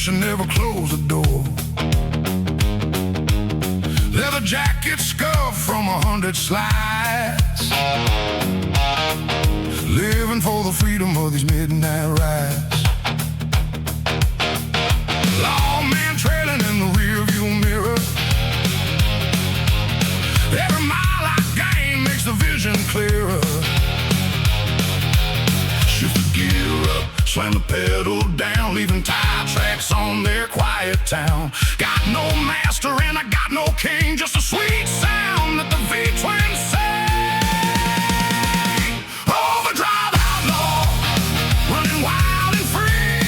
should never close the door. Leather jacket scuffed from 100 slides, living for the freedom of these midnight rides. Lawman trailing in the rearview mirror. Every mile I gain makes the vision clearer. Shift the gear up, slam the pedal down, leaving tire tracks on their quiet town. Got no master and I got no king, just a sweet sound that the V-twin sing. Overdrive, outlaw, running wild and free.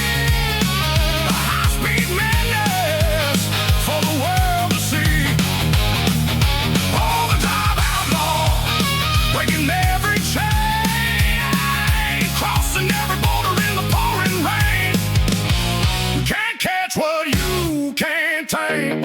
A high-speed madness for the world to see. Overdrive, outlaw, breaking every chain, crossing every border in the pouring rain. You can't catch what you can't tame.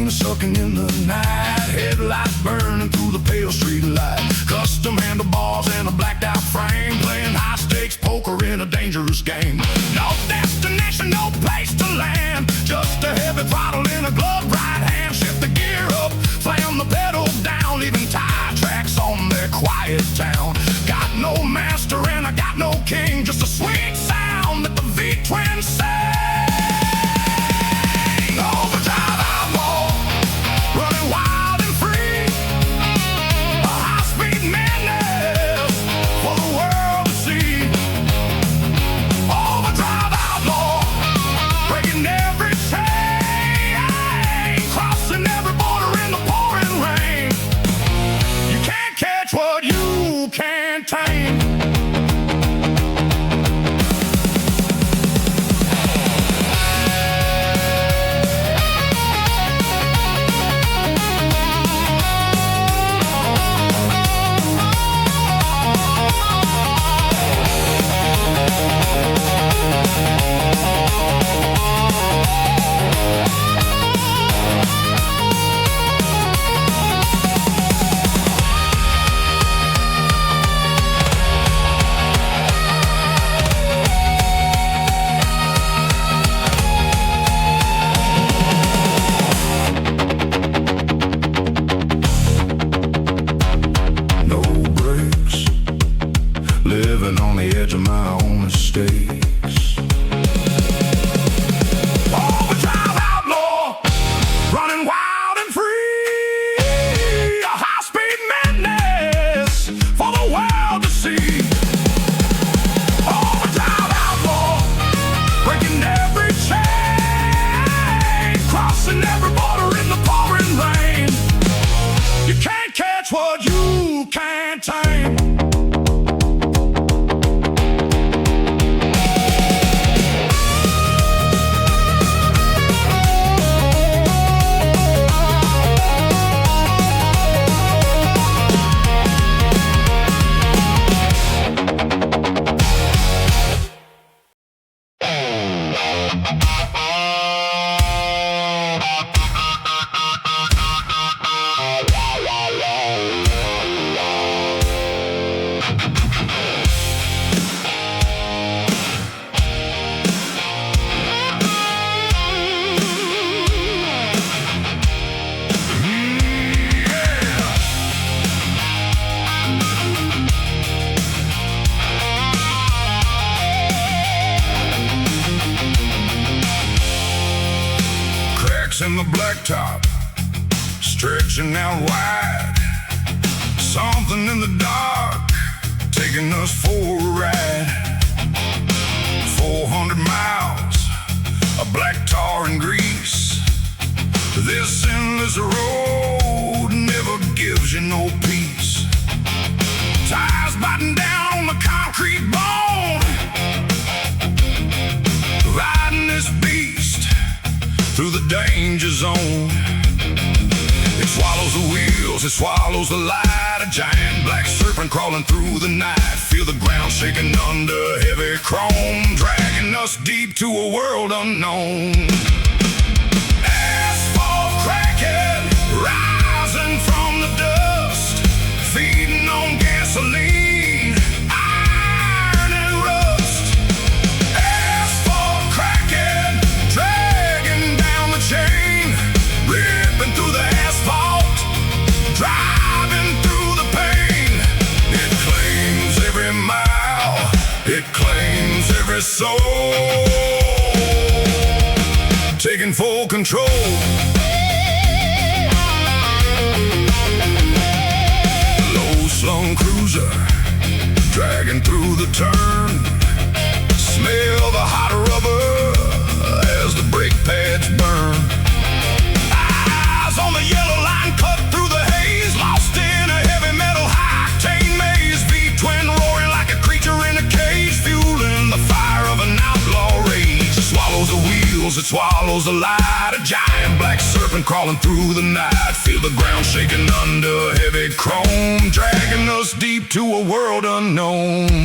Sucking in the night, headlights burning through the pale street light. Custom handlebars and a blacked out frame, playing high stakes poker in a dangerous game. No destination, no place to land, just a heavy throttle in a gloved right hand. Shift the gear up, slam the pedal down, leaving tire tracks on their quiet town. Got no master and I got no king, just a sweet sound that the V-twin sing. Overdrive, outlaw, running wild and free. A high-speed madness for the world to see. Overdrive, outlaw, breaking every chain, crossing every border in the pouring rain. You can't catch what you can't tame. Living on the edge of my own mistakes. Overdrive, outlaw, running wild and free. A high-speed madness for the world to see. Overdrive, outlaw, breaking every chain, crossing every border in the pouring rain. You can't catch what you can't tame. In the blacktop, stretching out wide. Something in the dark, taking us for a ride. 400 miles of black tar and grease. This endless road never gives you no peace. Tires biting down on the concrete bone, riding this beast through the danger zone. It swallows the wheels, it swallows the light. A giant black serpent crawling through the night. Feel the ground shaking under heavy chrome, dragging us deep to a world unknown. Asphalt cracking, rising from the dust, feeding on gasoline, iron and rust. Asphalt cracking, dragging down the chain, ripping through the asphalt, driving through the pain. It claims every mile, it claims every soul, taking full control. Low-slung cruiser, dragging through the turn, smell the hot rubber as the brake pads burn. Eyes on the yellow line cut through the haze, lost in a heavy metal high-octane maze. V-twin roaring like a creature in a cage, fueling the fire of an outlaw rage. It swallows the wheels, it swallows the light, a giant black serpent crawling through the night. Feel the ground shaking under heavy chrome, dragging us deep to a world unknown.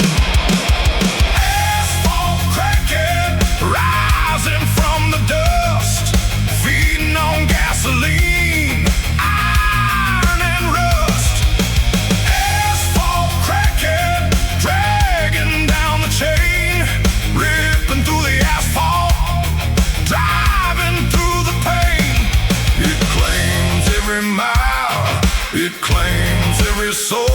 Asphalt cracking, rising from the dust, feeding on gasoline, iron and rust. Asphalt cracking, dragging down the chain, ripping through the asphalt, driving through the pain. It claims every mile, it claims every soul,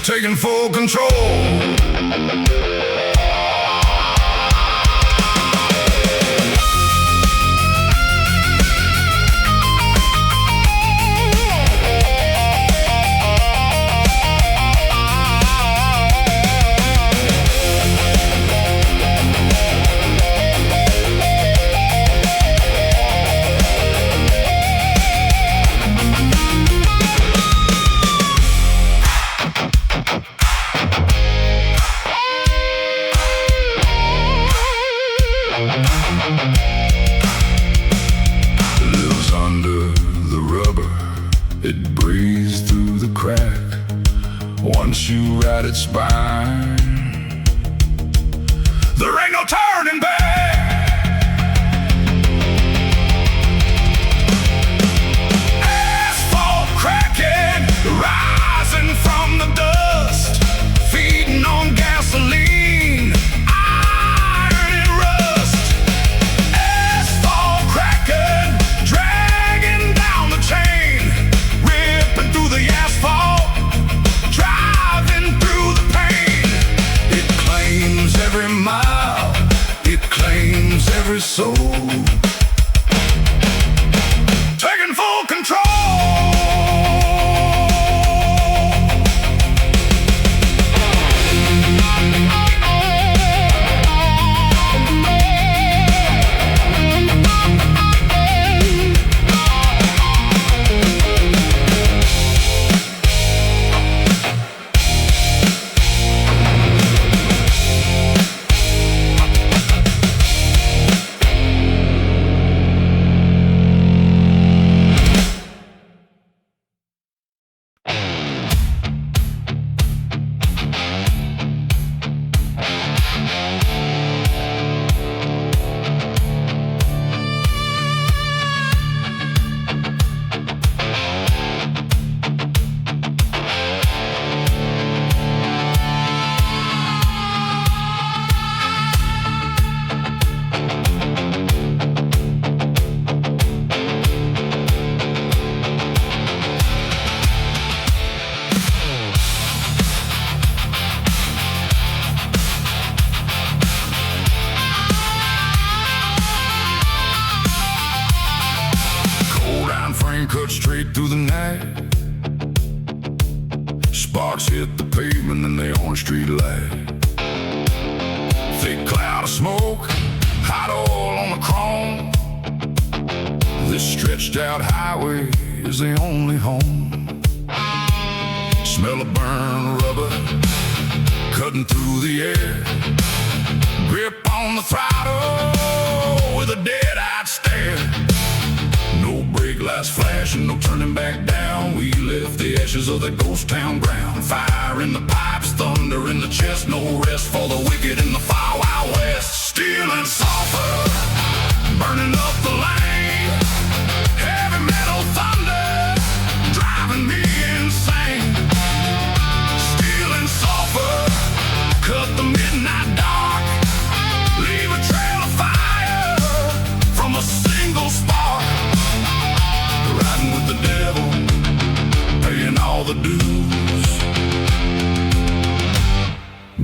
taking full control. Lives under the rubber, it breathes through the crack. Once you ride its spine, there ain't no turning back. Asphalt cracking, rising from the dust, feeding on gasoline, iron and rust. Asphalt cracking, dragging down the chain, ripping through the asphalt, driving through the pain. It claims every mile, it claims every soul, taking full control. Cut straight through the night, sparks hit the pavement and the orange street light. Thick cloud of smoke, hot oil on the chrome. This stretched out highway is the only home. Smell of burned rubber cutting through the air. Grip on the throttle with a dead-eyed stare. No brake lights flashing, no turning back down. We left the ashes of the ghost town ground. Fire in the pipes, thunder in the chest, no rest for the wicked.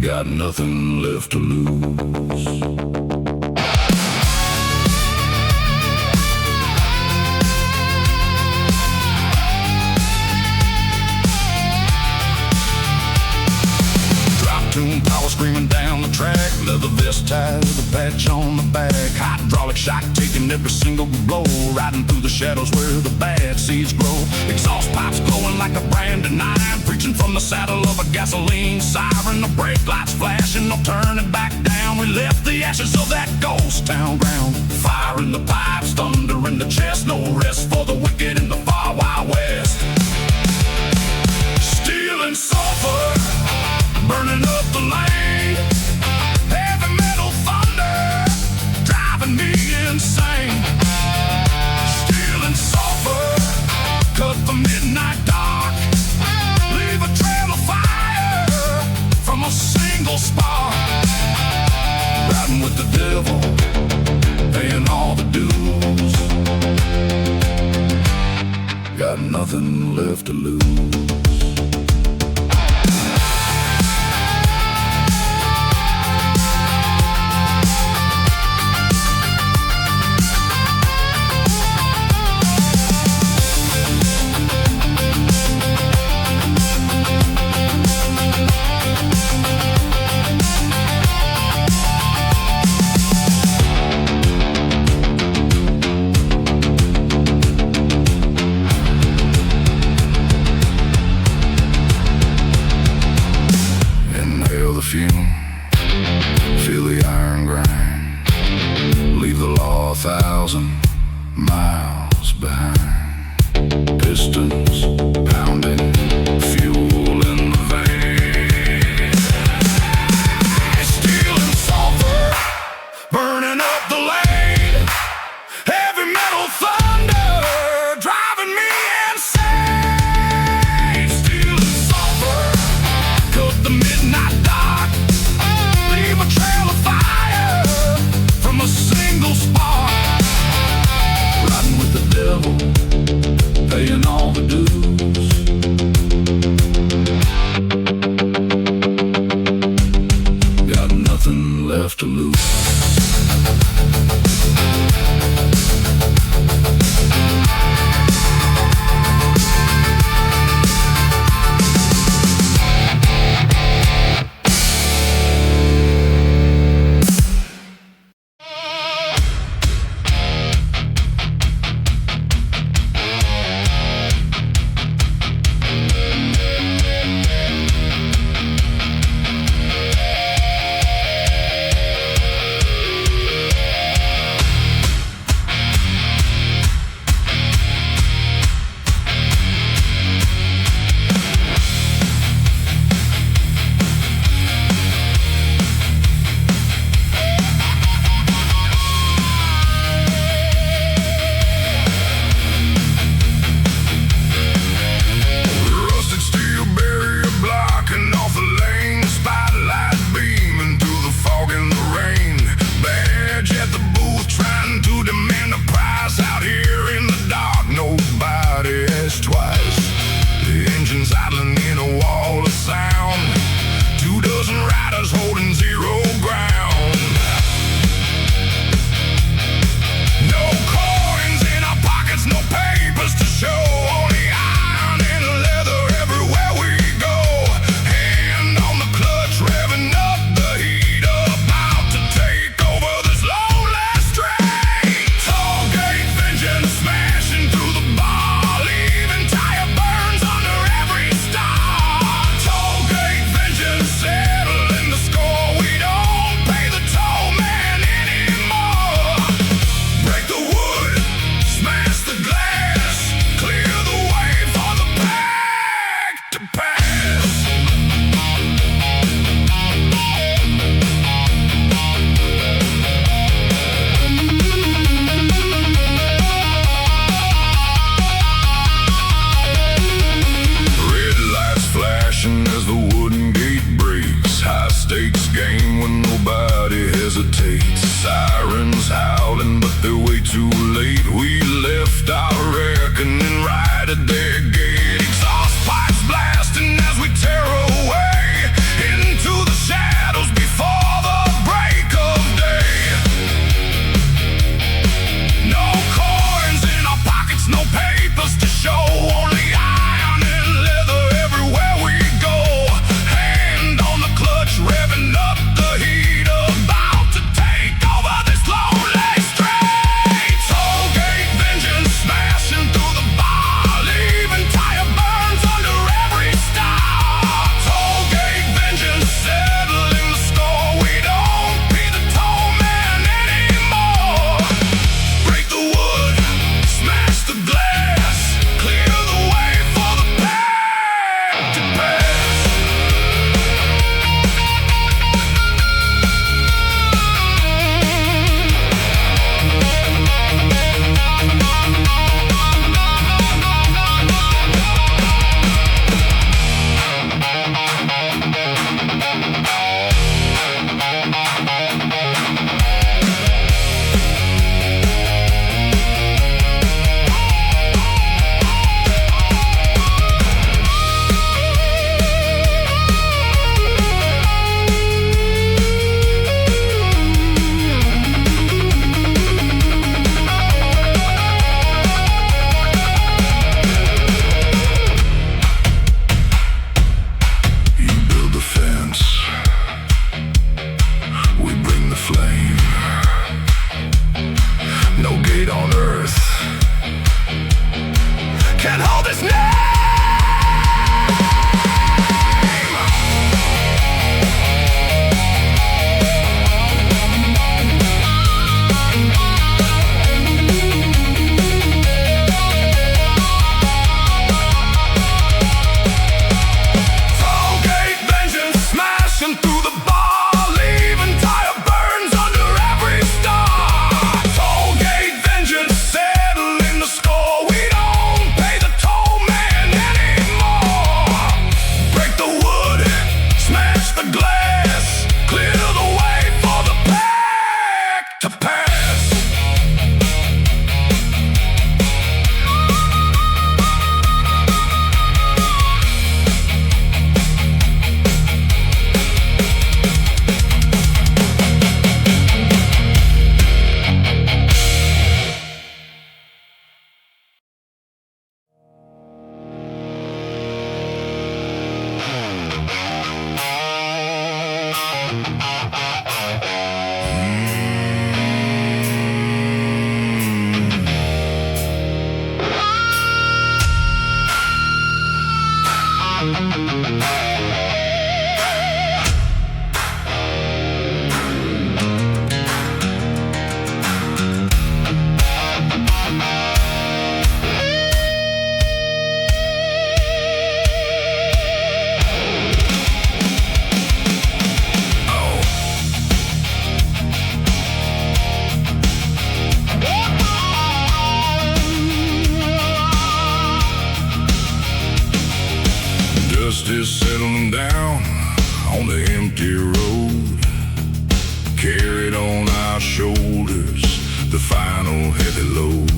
Got nothing left to lose. Tune power screaming down the track, leather vest tied with a patch on the back, hydraulic shock taking every single blow, riding through the shadows where the bad seeds grow. Exhaust pipes glowing like a brand of nine, preaching from the saddle of a gasoline siren. The brake lights flashing, no turning back down. We left the ashes of that ghost town ground. Fire in the pipes, thunder in the chest, no rest for the wicked in the far wild west. Steel and sulfur burning up the lane, heavy metal thunder driving me insane. Steel and sulfur cut the midnight dark, leave a trail of fire from a single spark. Riding with the devil, paying all the dues. Got nothing left to lose. Feel the iron grind, leave the law 1,000 miles behind. Pistons pounding, fuel in the vein. Steel and sulfur burning up the lane, heavy metal thunder driving me insane. Steel and sulfur cut the midnight dark, leave a trail of fire from a single spark. Riding with the devil, paying all the dues. Got nothing left to lose. hesitates. Sirens howling, but they're way too late. We left our reckoning right at their gate. Exhaust pipes blasting as we tear away into the shadows. Dust is settling down on the empty road, carried on our shoulders the final heavy load.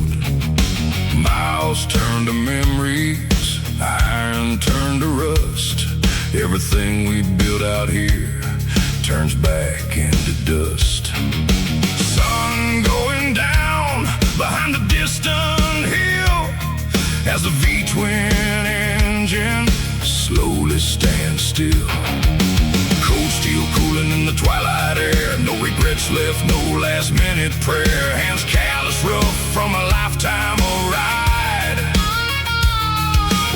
Miles turn to memories, iron turn to rust. Everything we built out here turns back into dust. Sun going down behind the distant hill as the V-twin engine slowly stands still. Cold steel cooling in the twilight air, no regrets left, no last minute prayer. Hands callous rough from a lifetime of ride,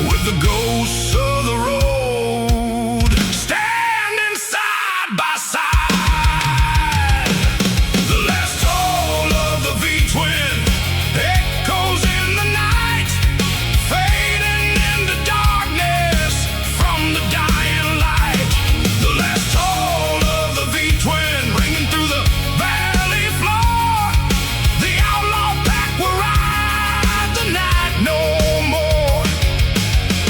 with the ghosts of the road standing side by side. The last toll of the V-twin echoes in the night, fading into darkness from the dying light. The last toll of the V-twin ringing through the valley floor. The outlaw pack will ride the night no more.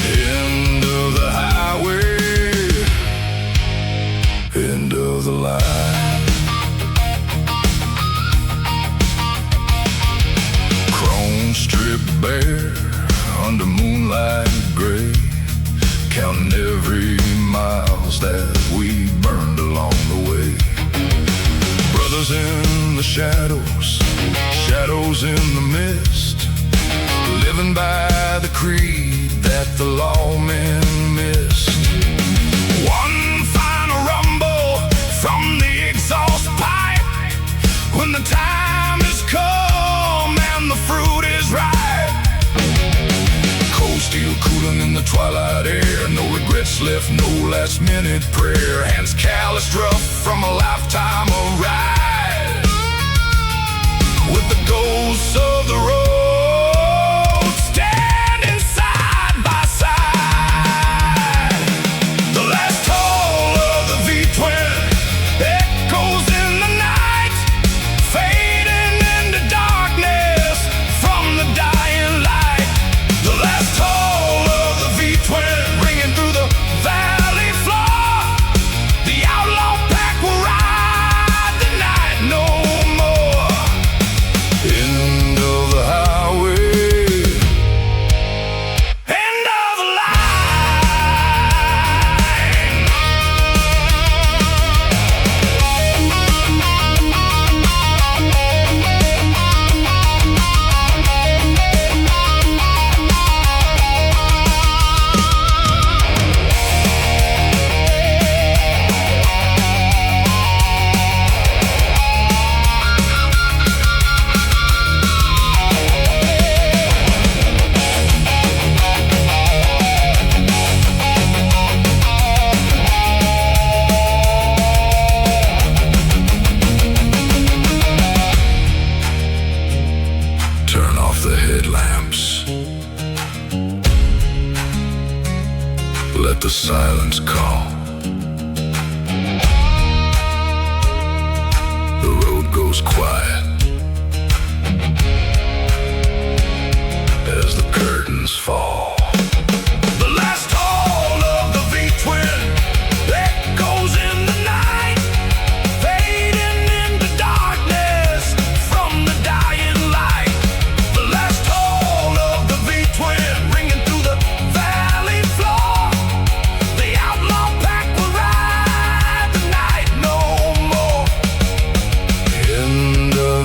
End of the highway, end of the line. Chrome stripped bare under moonlight gray, counting every miles that we burned along the way. Brothers in the shadows, shadows in the mist, living by the creed that the lawmen missed. One final rumble from the exhaust pipe, when the time has come and the fruit is ripe. Cold steel cooling in the twilight air, no regrets left, no last minute prayer. Hands calloused rough from a lifetime of ride, with the ghosts of the road standing side by side. The last toll of the V-twin echoes in the night, fading into darkness from the dying light. The last toll of the V-twin ringing through the valley floor. The outlaw pack will ride the night no more. End of the highway, end of the turn off the headlamps. Let the silence call. The road goes quiet as the curtains fall. The last toll of the V-twin echoes in the night, fading into darkness from the dying light. The last toll of the V-twin ringing through the valley floor. The outlaw pack will ride the night no more. End of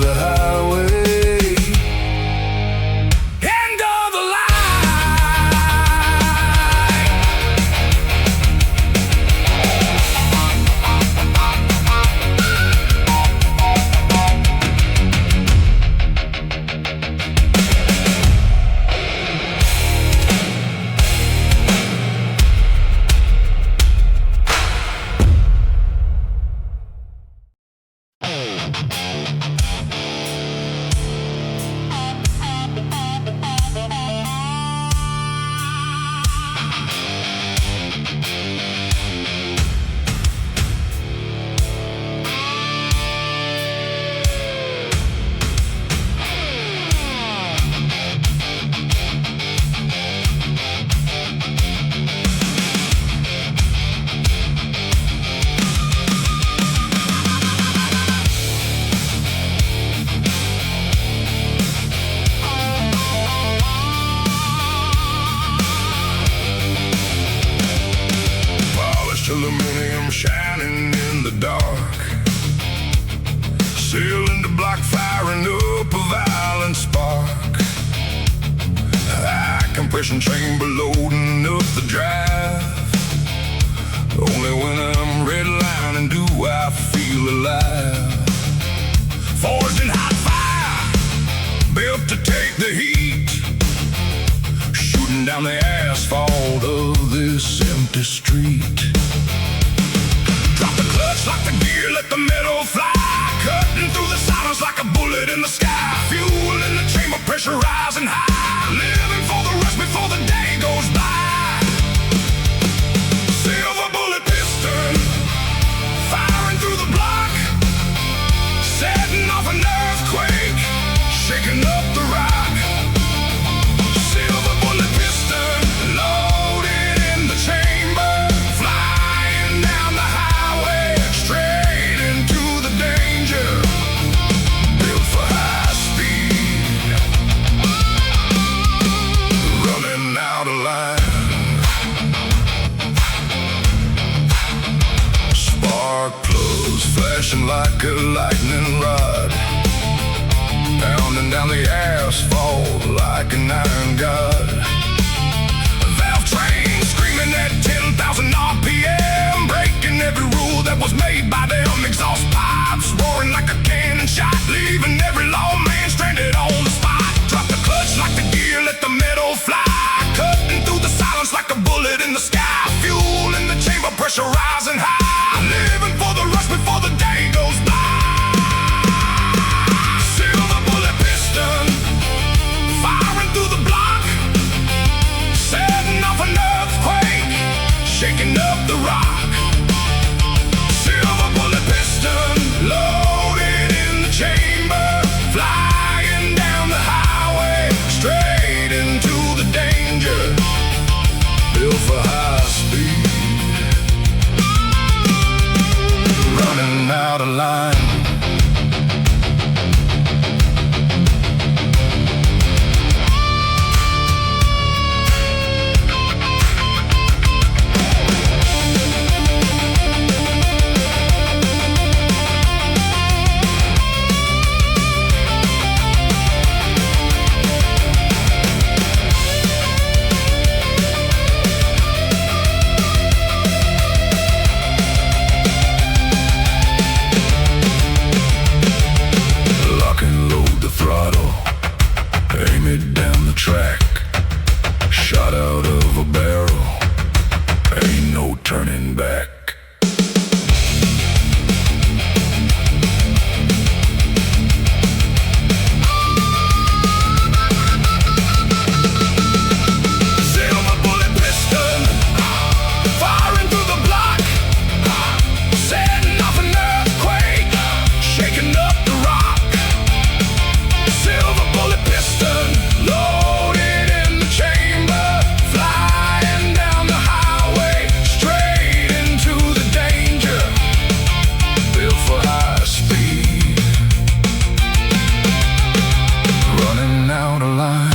compression chamber loading up the drive. Only when I'm redlining do I feel alive. Forged in hot fire, built to take the heat, shooting down the asphalt of this empty street. Drop the clutch, lock the gear, let the metal fly, cutting through the silence like a bullet in the sky. Fuel in the chamber, pressure rising high, living for the rush before the day goes by. Silver bullet piston, firing through the block, setting off an earthquake, shaking up the rock. Silver bullet piston, loaded in the chamber, flying down the highway, straight into the danger, built for high speed, running out of line. Spark plugs flashing like a lightning rod, pounding down the asphalt like an iron god. Valve train screaming at 10,000 RPM, breaking every rule that was made by them. Exhaust pipes roaring like a cannon shot, leaving every lawman stranded on the spot. Drop the clutch, lock the gear, let the metal fly, cutting through the silence like a bullet in the sky. Fuel in the chamber, pressure rising high, living for the rush before the day goes by. Silver bullet piston, firing through the block, setting off an earthquake, shaking up the rock. Silver bullet piston, loaded in the chamber, flying down the highway, straight into the danger, built for high speed, running out of line. Aim it down the track, shot out of a barrel, ain't no turning back. Silver bullet piston, firing through the block, setting off an earthquake, shaking up the rock. Silver bullet piston, loaded in the chamber, flying down the highway, straight into the danger, built for high speed, running out of line.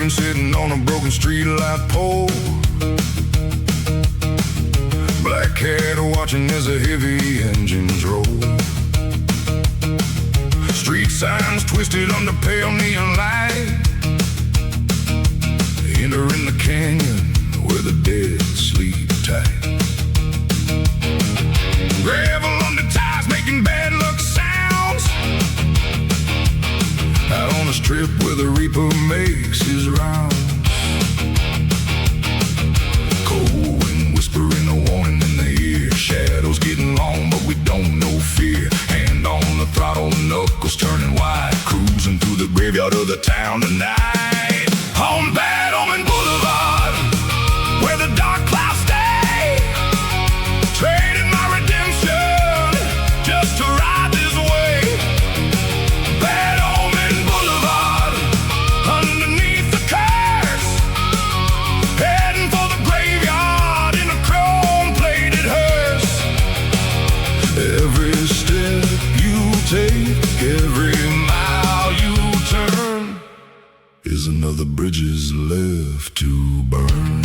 Sitting on a broken streetlight pole, black cat watching as the heavy engines roll. Street signs twisted under pale neon light, entering the canyon where the dead sleep tight. Gravel under tires making bad luck sounds, graveyard of the town tonight. On Bad Omen Boulevard, where the dark clouds stay, trading my redemption just to ride this way. Bad Omen Boulevard, underneath the curse, heading for the graveyard in a chrome-plated hearse. Every step you take, every mile you turn, is another bridges left to burn.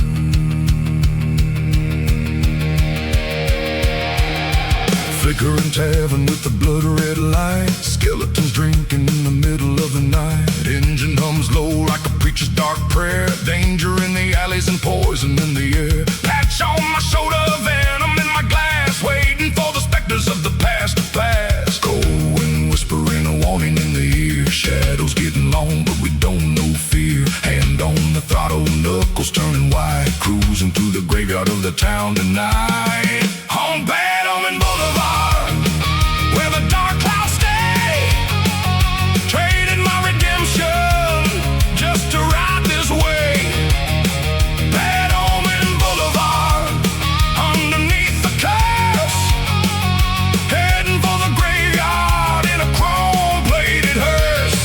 Flickering tavern with the blood-red light, skeletons drinking in the middle of the night. Engine hums low like a preacher's dark prayer, danger in the alleys and poison in the air. Patch on my shoulder, venom in my glass, waiting for the specters of the past to pass. Going, whispering a warning in the ear. Shadows getting long, but we don't know fear. Hand on the throttle, knuckles turning white, cruising through the graveyard of the town tonight. On Bad Omen Boulevard, where the dark clouds stay, trading my redemption just to ride this way. Bad Omen Boulevard, underneath the curse, heading for the graveyard in a chrome-plated hearse.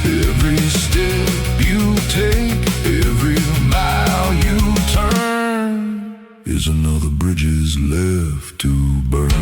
Every step you take, every mile you turn, is another bridges left to burn.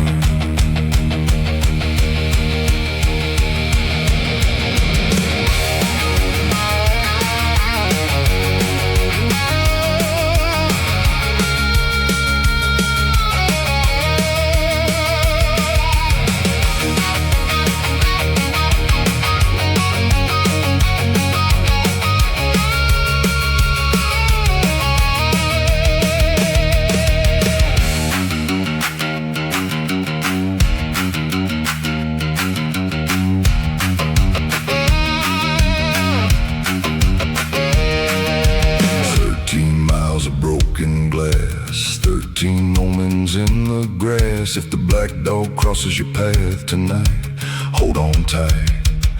Of broken glass, 13 omens in the grass. If the black dog crosses your path tonight, hold on tight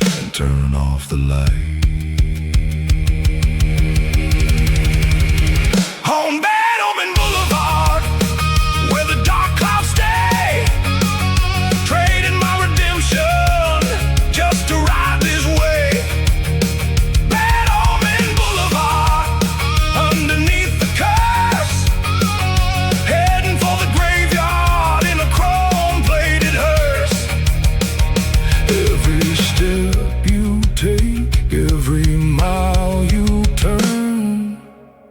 and turn off the light. On Bad Omen Boulevard, where the dark clouds stay, trading my redemption just to ride this way. Bad Omen Boulevard, underneath the curse, heading for the graveyard in a chrome-plated hearse. Every step you take, every mile you turn,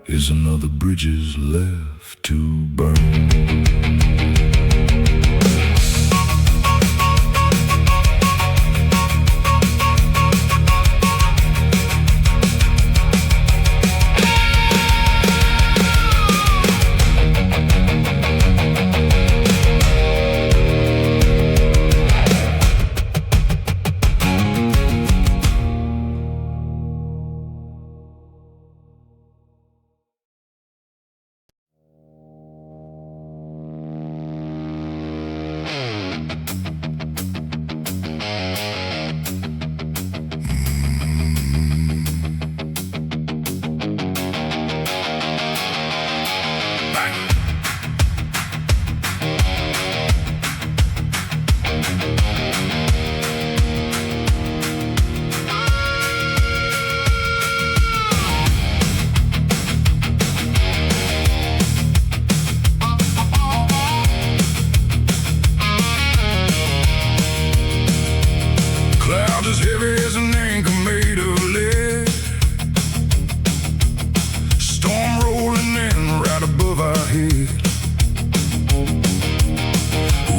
is another bridges left to burn. As heavy as an anchor made of lead, storm rolling in right above our head.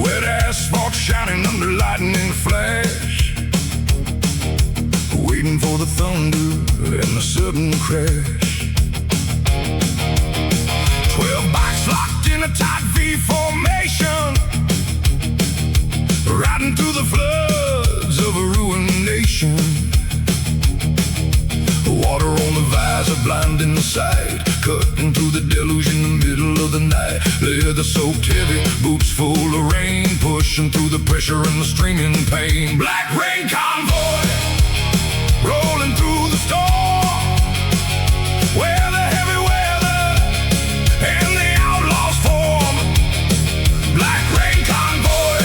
Wet asphalt shining under lightning flash, waiting for the thunder and the sudden crash. 12 bikes locked in a tight V formation, riding through the floods of a ruined nation. Water on the visor, blinding sight, cutting through the deluge in the middle of the night. Leather soaked heavy, boots full of rain, pushing through the pressure and the streaming pain. Black rain convoy, rolling through the storm, where the heavy weather and the outlaws form. Black rain convoy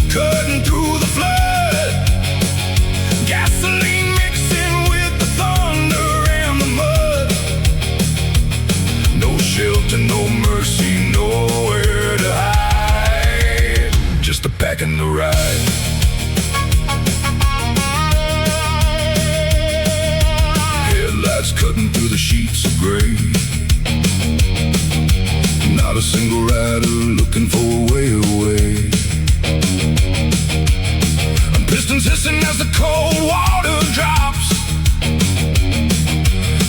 cutting through the flood, gasoline mixing with the thunder and the mud. No shelter, no mercy, nowhere to hide, just a pack in the ride. Headlights cutting through the sheets of gray, not a single rider looking for a way away. Pistons hissing as the cold water drops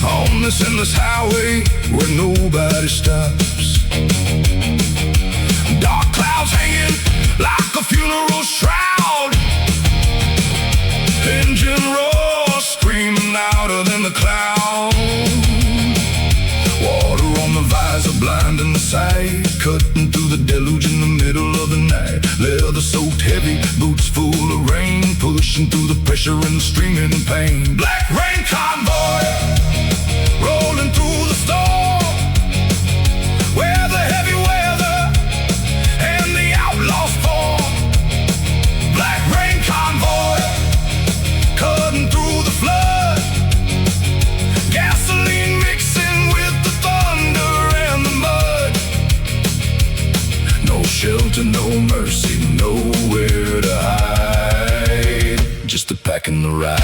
on this endless highway where nobody stops. Dark clouds hanging like a funeral shroud, engine roar screaming louder than the cloud. Water on the visor blinding the sight, cutting through the deluge in the middle of the night. Leather soaked heavy, boots full of rain, pushing through the pressure and the streaming pain. Black rain convoy rolling through the storm, where the heavy weather and the outlaws form. Black rain convoy cutting through the flood, gasoline mixing with the thunder and the mud. No shelter, no mercy, nowhere to hide, just a pack in the ride.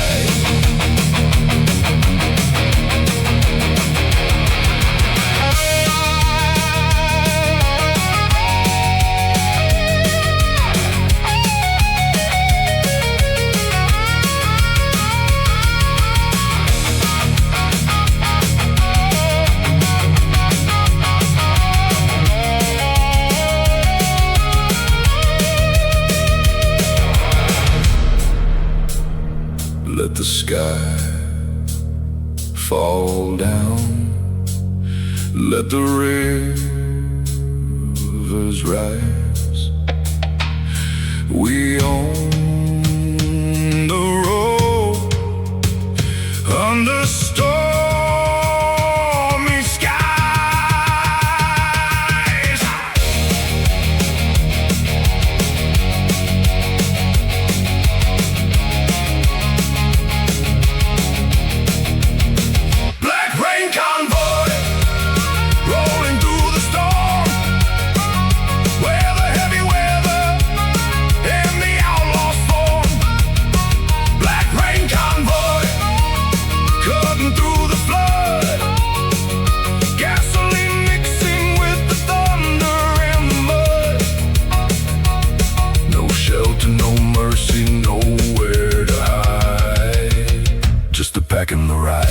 Let the sky fall down, let the rivers rise. We own the road under stormy skies. Black rain convoy rolling through the storm, where the heavy weather and the outlaws form. Black rain convoy cutting through the flood, gasoline mixing with the thunder and the mud. No shelter, no mercy, nowhere to hide, just a pack in the ride.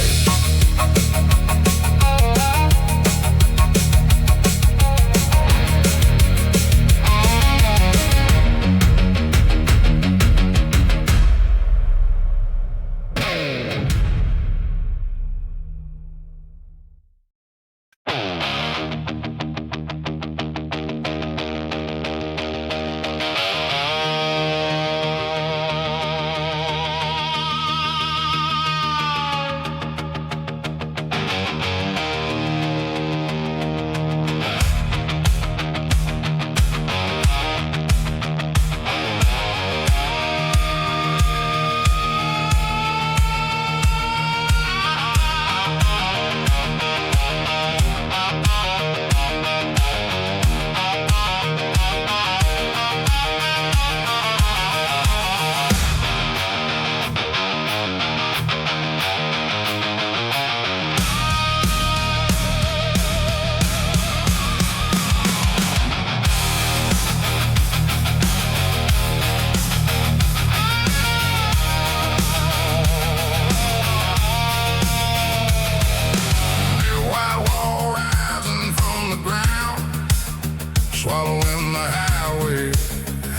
swallowing the highway,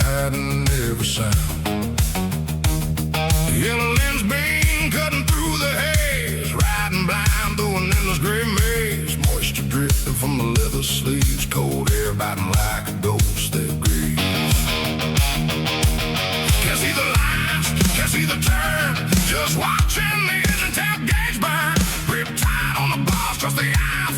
hiding every sound. Yellow lens beam cutting through the haze, riding blind through an endless gray maze. Moisture drifting from the leather sleeves, cold air biting like a ghost that grieves. Can't see the lines, can't see the turn, just watch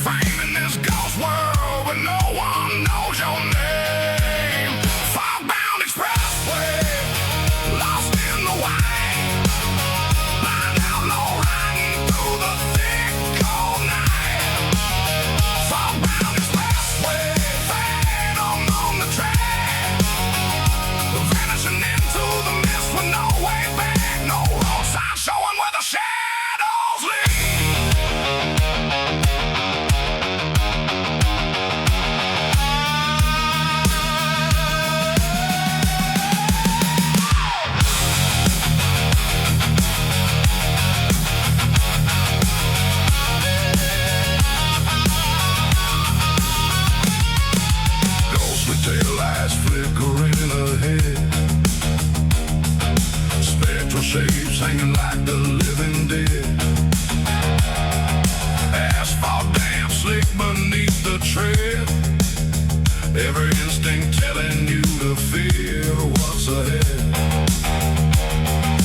fame in this ghost world where no one knows your name. Fog-bound expressway, lost in the white. Blind outlaw riding through the thick cold night. Fog-bound expressway, phantom on the track, vanishing into the mist with no way back. No road sign showing where the shadows lead. Ghostly taillights flickering ahead, spectral shapes hanging like the living dead. Asphalt damp slick beneath the tread, every instinct telling you to fear what's ahead.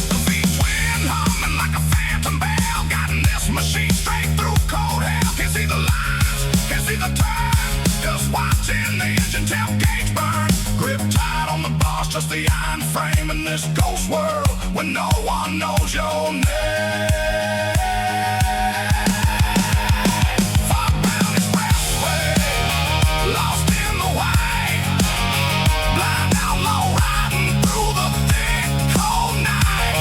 The V-twin humming like a phantom bell, guiding this machine straight through cold hell. Can't see the lines, can't see the turn, just watching the engine tailgates burn. Grip tight on the boss, just the iron frame in this ghost world when no one knows your name. Fog-bound expressway, lost in the white. Blind outlaw riding through the thick cold night.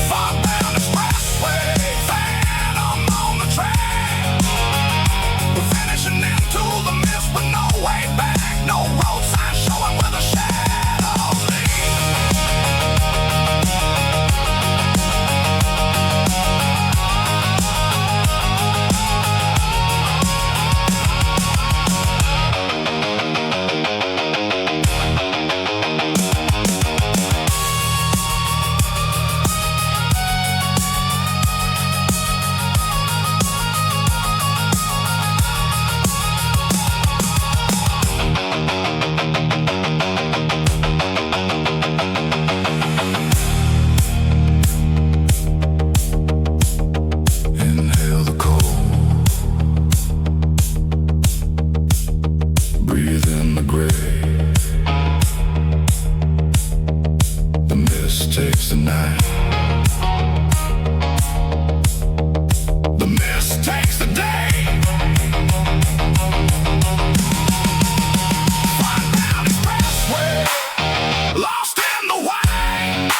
Fog-bound expressway, phantom on the track, vanishing into the mist with no way back. No road sign showing where the shadows lead. Inhale the cold, breathe in the gray. The mist takes the night, the mist takes the day. Fog-bound expressway, lost in the white.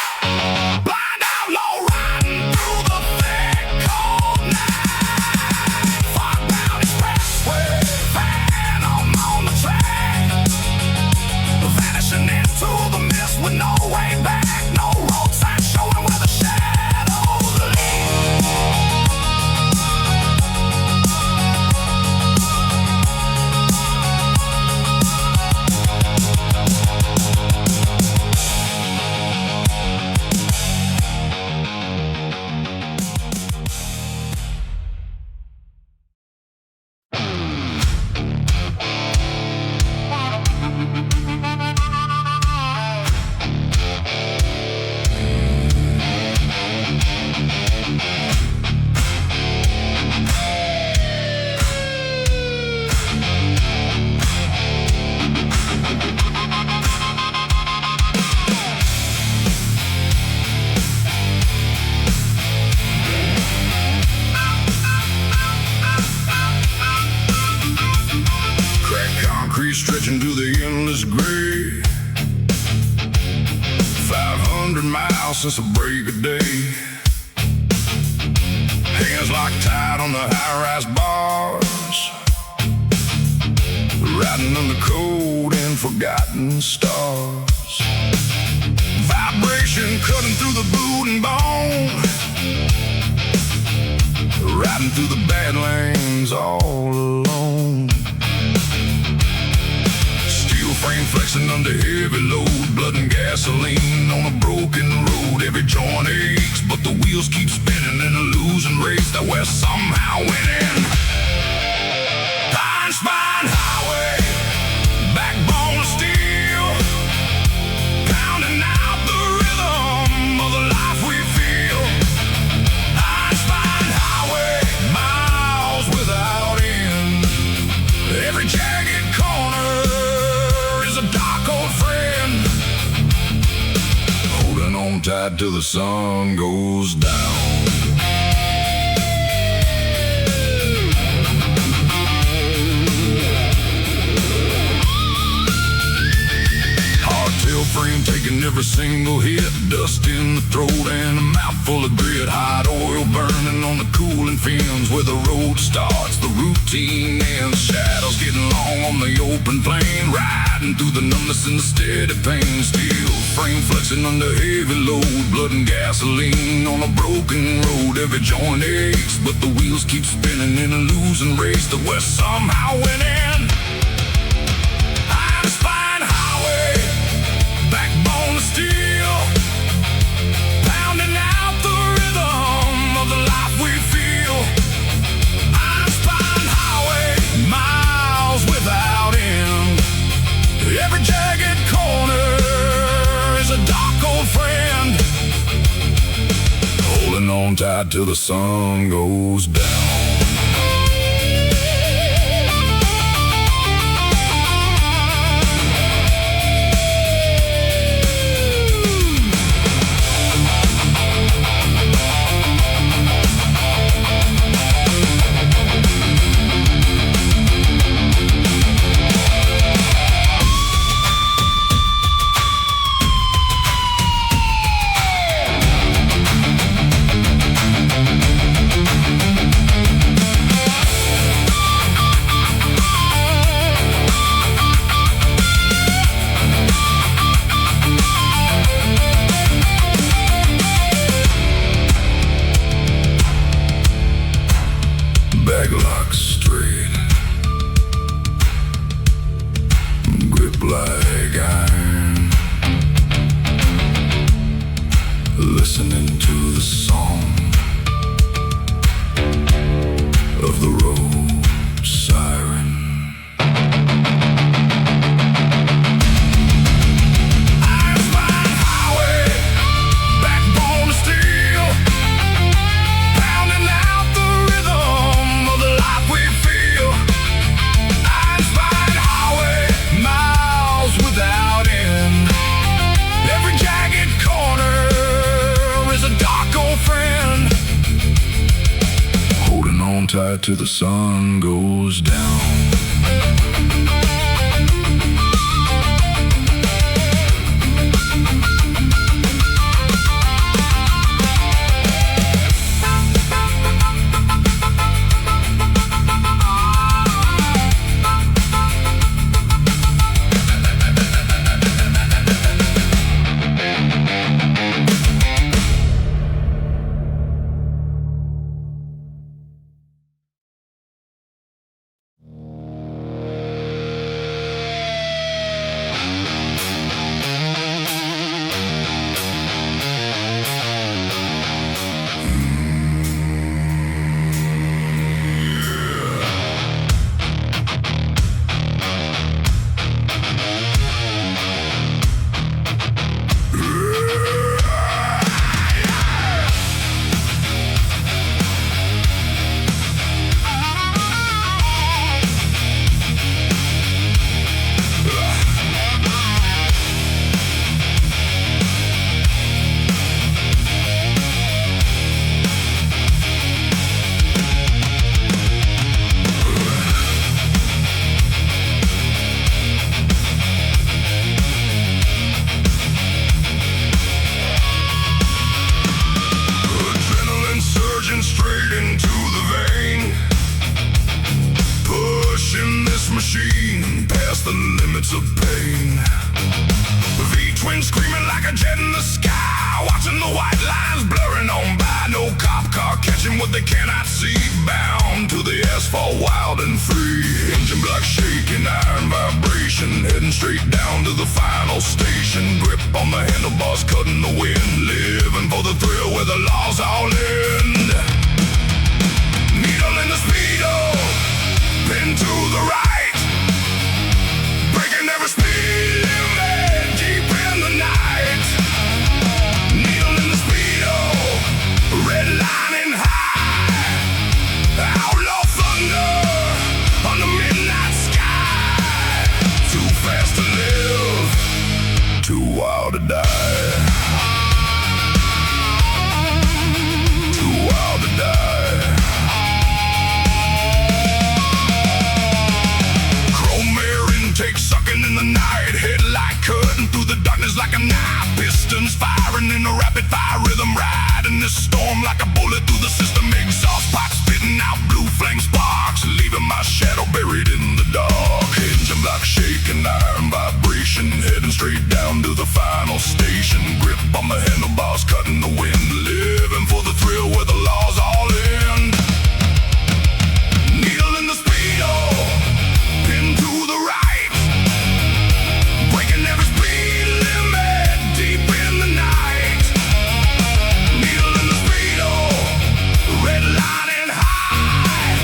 Blind outlaw riding through the thick cold night. Fog-bound expressway, phantom on the track, vanishing into the mist with no way back. No road sign showing where the shadows lead. Stretching to the endless gray. 500 miles since the break of day. Hands locked tight on the high-rise bars, riding under cold and forgotten stars. Vibration cutting through the boot and bone, riding through the badlands all alone. Frame flexing under heavy load, blood and gasoline on a broken road. Every joint aches, but the wheels keep spinning in a losing race that we're somehow winning. Iron spine highway, backbone of steel, pounding out the rhythm of the life we feel. Iron spine highway, miles without end. Every jagged corner is a dark old friend, holding on tight till the sun goes down. Frame taking every single hit, dust in the throat and a mouthful of grit. Hot oil burning on the cooling fins, where the road starts, the routine ends. Shadows getting long on the open plain, riding through the numbness and the steady pain. Steel frame flexing under heavy load, blood and gasoline on a broken road. Every joint aches, but the wheels keep spinning in a losing race that we're somehow winning. Backbone of steel, pounding out the rhythm of the life we feel. Iron spine highway, miles without end. Every jagged corner is a dark old friend, holding on tight till the sun goes down. Lock straight, grip like iron, listening to the song of the road siren. Iron spine highway, backbone of steel, pounding out the rhythm of the life we feel. Iron spine highway, miles without end. Every jagged corner is a dark old friend, holding on tight till the sun goes down. Machine past the limits of pain. V-twin screaming like a jet in the sky, watching the white lines blurring on by. No cop car catching what they cannot see, bound to the asphalt wild and free. Engine block shaking, iron vibration, heading straight down to the final station. Grip on the handlebars, cutting the wind, living for the thrill where the laws all end. Needle in the speedo, pin to the right, breaking every speed limit deep in the night. Needle in the speedo, redlining high, outlaw thunder on the midnight sky. through the system exhaust pipe, spitting out blue flame sparks, leaving my shadow buried in the dark. Engine block shaking, iron vibration, heading straight down to the final station. Grip on the handlebars, cutting the wind, living for the thrill where the laws all end. Needle in the speedo, pin to the right, breaking every speed limit deep in the night. Needle in the speedo, red lining high,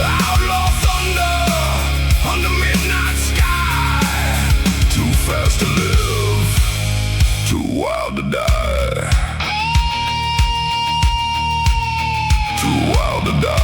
outlaw thunder under midnight sky. Too fast to live, too wild to die. Too wild to die.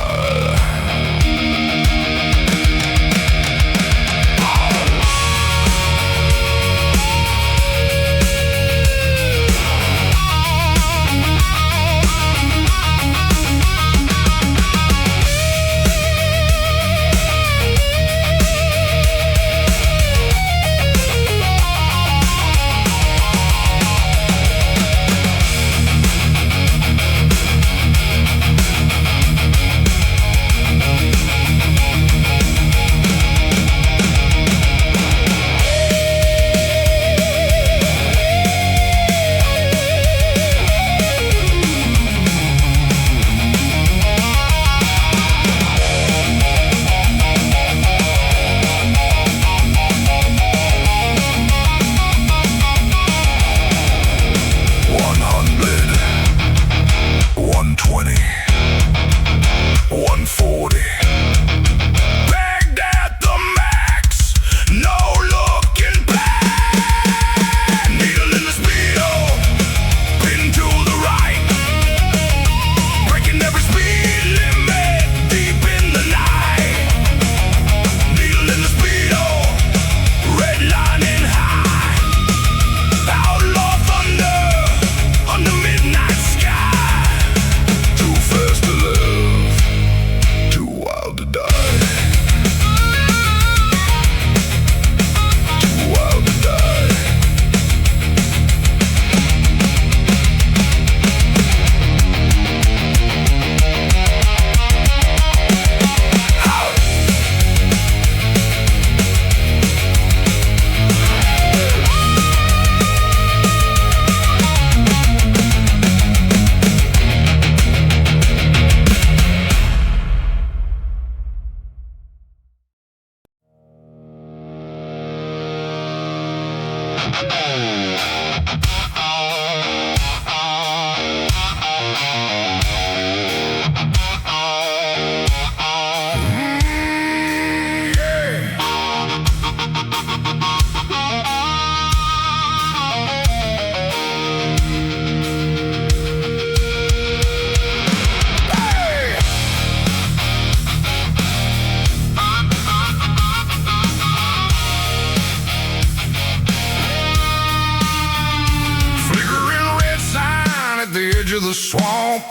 Of the swamp,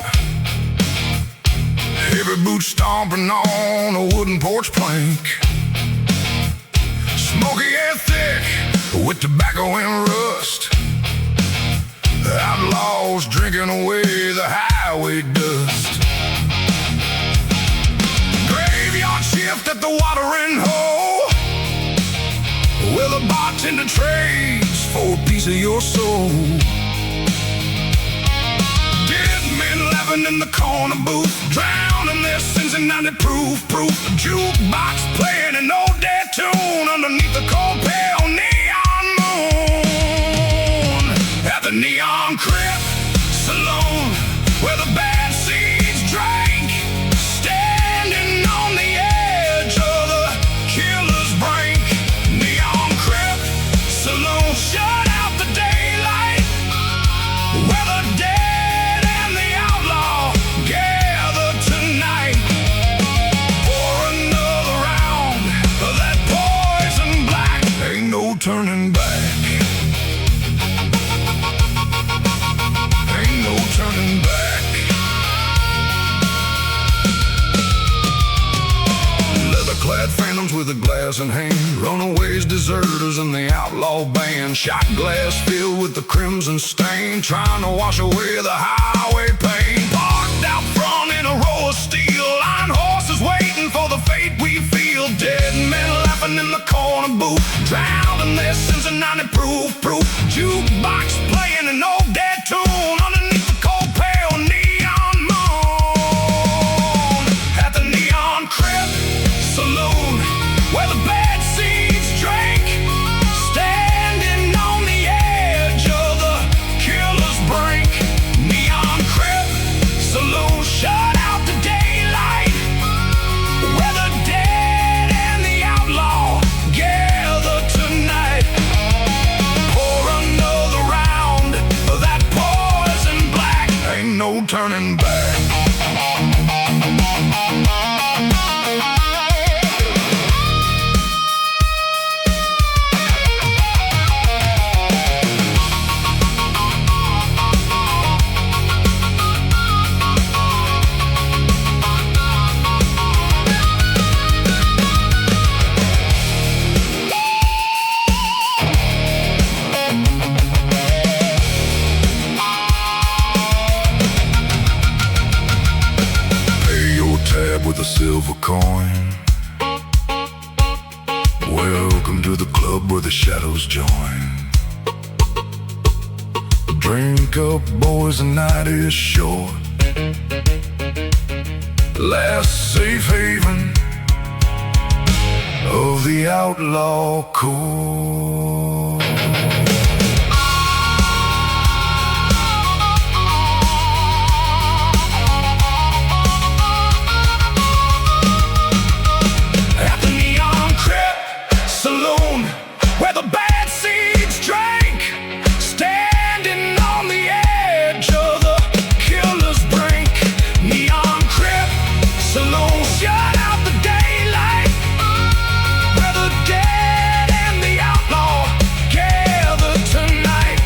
heavy boots stomping on a wooden porch plank, smoky and thick with tobacco and rust. Outlaws drinking away the highway dust. Graveyard shift at the watering hole, where the bartender trades for a piece of your soul. In the corner booth, drowning their sins in 90 proof. The jukebox playing an old dead tune underneath the cold pale neon moon. At the Neon Crib Saloon, where the bad seeds drank, standing on the edge of the killer's brink. Neon Crib Saloon, shut out the daylight, where the dead turning back. Ain't no turning back. Leather-clad phantoms with a glass in hand, runaways, deserters, and the outlaw band. Shot glass filled with the crimson stain, trying to wash away the highway pain. Parked out 90 proof jukebox playing an old dead tune underneath the cold pale neon moon at the Neon Crib Saloon where the bad seeds drink, standing on the edge of the killer's brink. Neon Crib Saloon shut out the daylight where the dead and the outlaw gather tonight. Pour another round of that poison black. Ain't no turning back. With a silver coin. Welcome to the club where the shadows join. Drink up, boys, the night is short. Last safe haven of the outlaw court. Where the bad seeds drank, standing on the edge of the killer's brink. Neon Crib Saloon shut out the daylight where the dead and the outlaw gather tonight.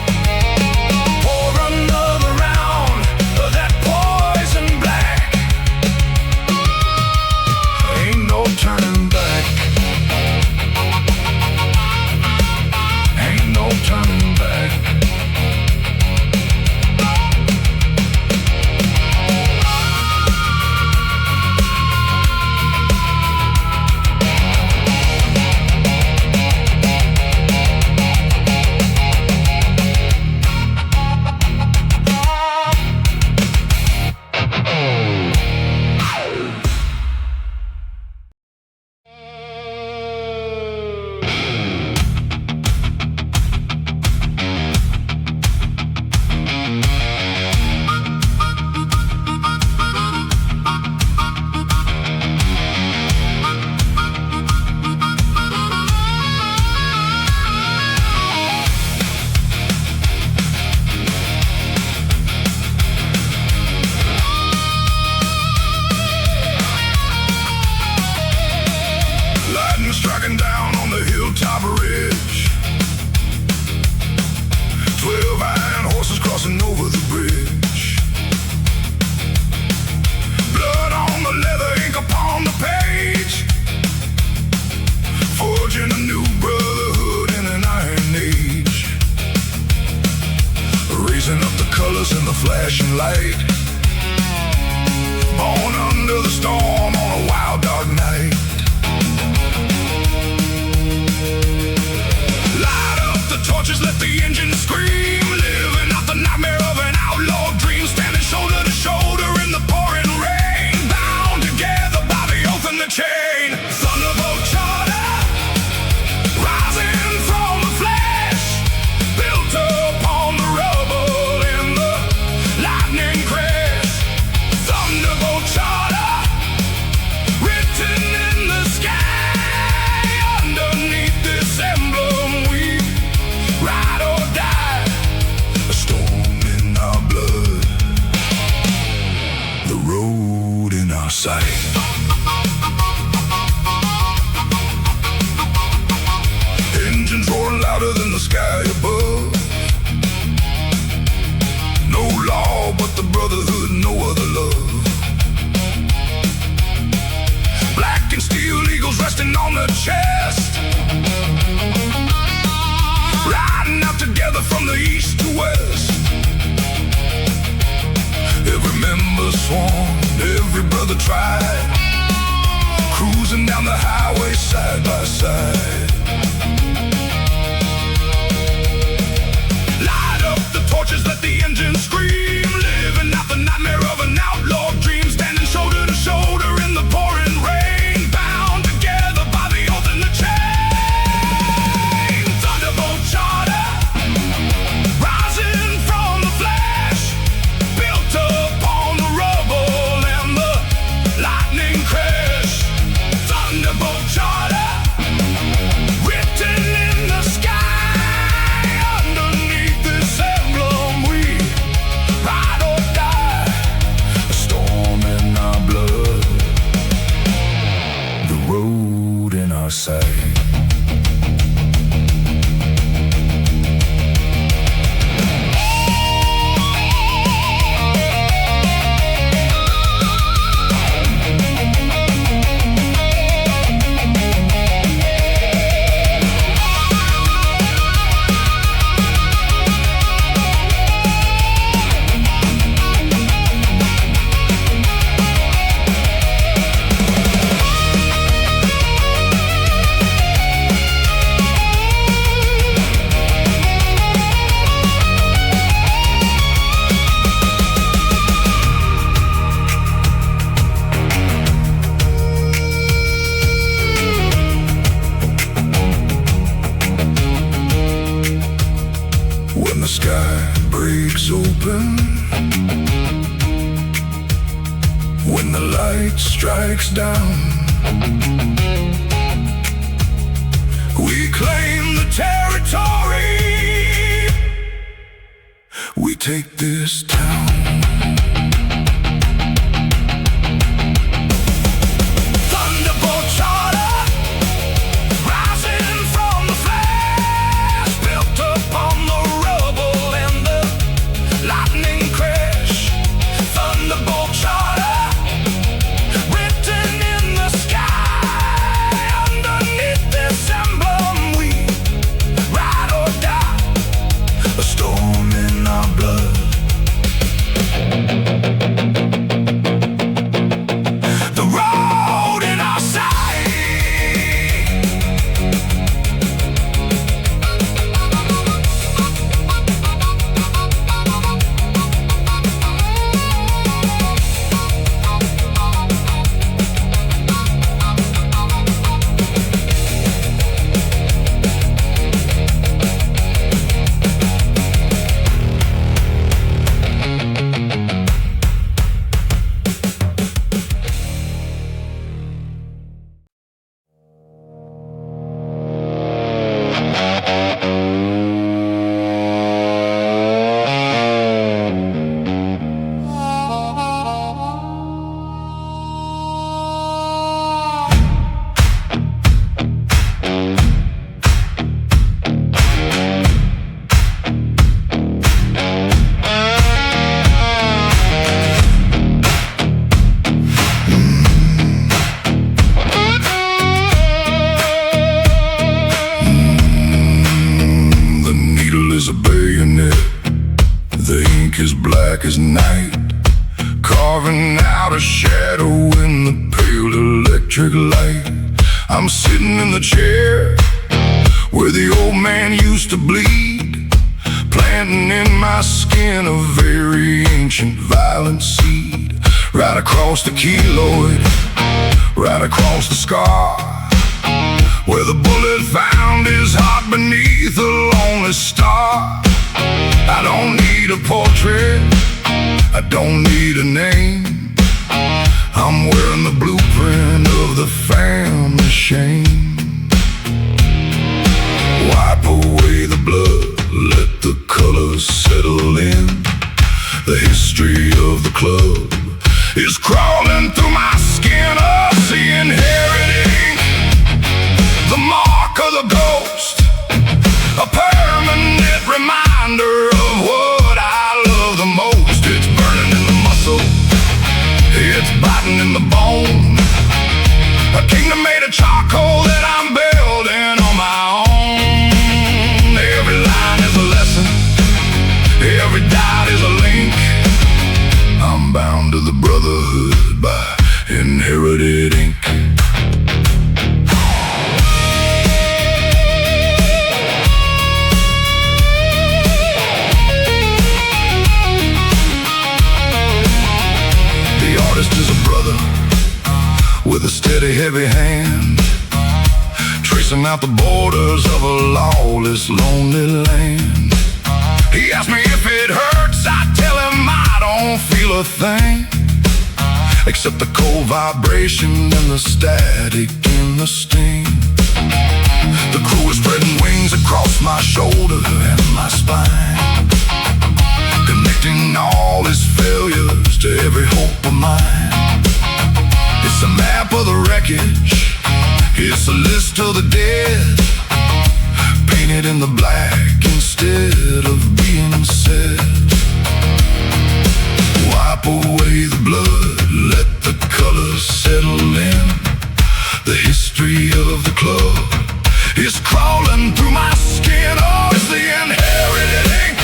Pour another round of that poison black. Ain't no turning back. Turning back. Striking down on the hilltop ridge, 12 iron horses crossing over the bridge. Blood on the leather, ink upon the page, forging a new brotherhood in an iron age. Raising up the colors in the flashing light, born under the storm on a wild dark night. Light up the torches, let the engine scream, living out the nightmare of an outlaw dream, standing shoulder to shoulder in the pouring rain, bound together by the oath and the chain. Thunderbolt charter, rising from the flesh, built upon the rubble in the lightning crash. Thunderbolt charter, written in the sky, underneath this emblem we ride or die. A storm in our blood, the road in our sight. Engines roaring louder than the sky above. No law but the brotherhood, no other love. Black and steel eagles resting on the chest, riding out together from the east to west. Every member sworn, every brother tried, cruising down the highway side by side. side. When the sky breaks open, when the light strikes down, we claim the territory, we take this town. The ink is black as night, carving out a shadow in the pale electric light. I'm sitting in the chair where the old man used to bleed, planting in my skin a very ancient violent seed. Right across the keloid, right across the scar, where the bullet found his heart beneath a lonely star. I don't need a portrait, I don't need a name. I'm wearing the blueprint of the family shame. Wipe away the blood, let the colors settle in. The history of the club is crawling through my skin. Of the inheriting the mark of the ghost, a permanent reminder of what I love the most. It's burning in the muscle, it's biting in the bone, a kingdom made of charcoal that I'm building on my own. Every line is a lesson, every dot is a link. I'm bound to the brotherhood by inherited ink. Is a brother with a steady, heavy hand, tracing out the borders of a lawless, lonely land. He asked me if it hurts, I tell him I don't feel a thing, except the cold vibration and the static in the sting. The crew is spreading wings across my shoulder and my spine, connecting all his failures to every hope of mine. It's a map of the wreckage It's a list of the dead, painted in the black instead of being said. Wipe away the blood, let the colors settle in. The history of the club is crawling through my skin. Oh, it's the inherited ink,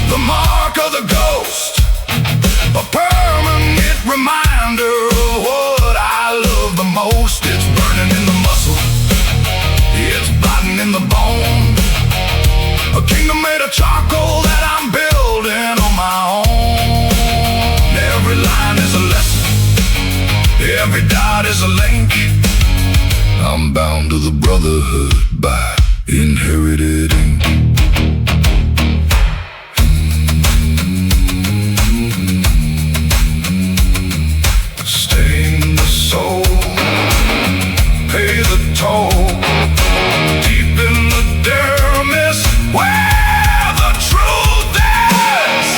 the mark of the ghost, a permanent reminder of what I love the most. It's burning in the muscle, it's biting in the bone, a kingdom made of charcoal that I'm building on my own. Every line is a lesson, every dot is a link. I'm bound to the brotherhood by inherited ink. Stain the soul, pay the toll, deep in the dermis where the truth is.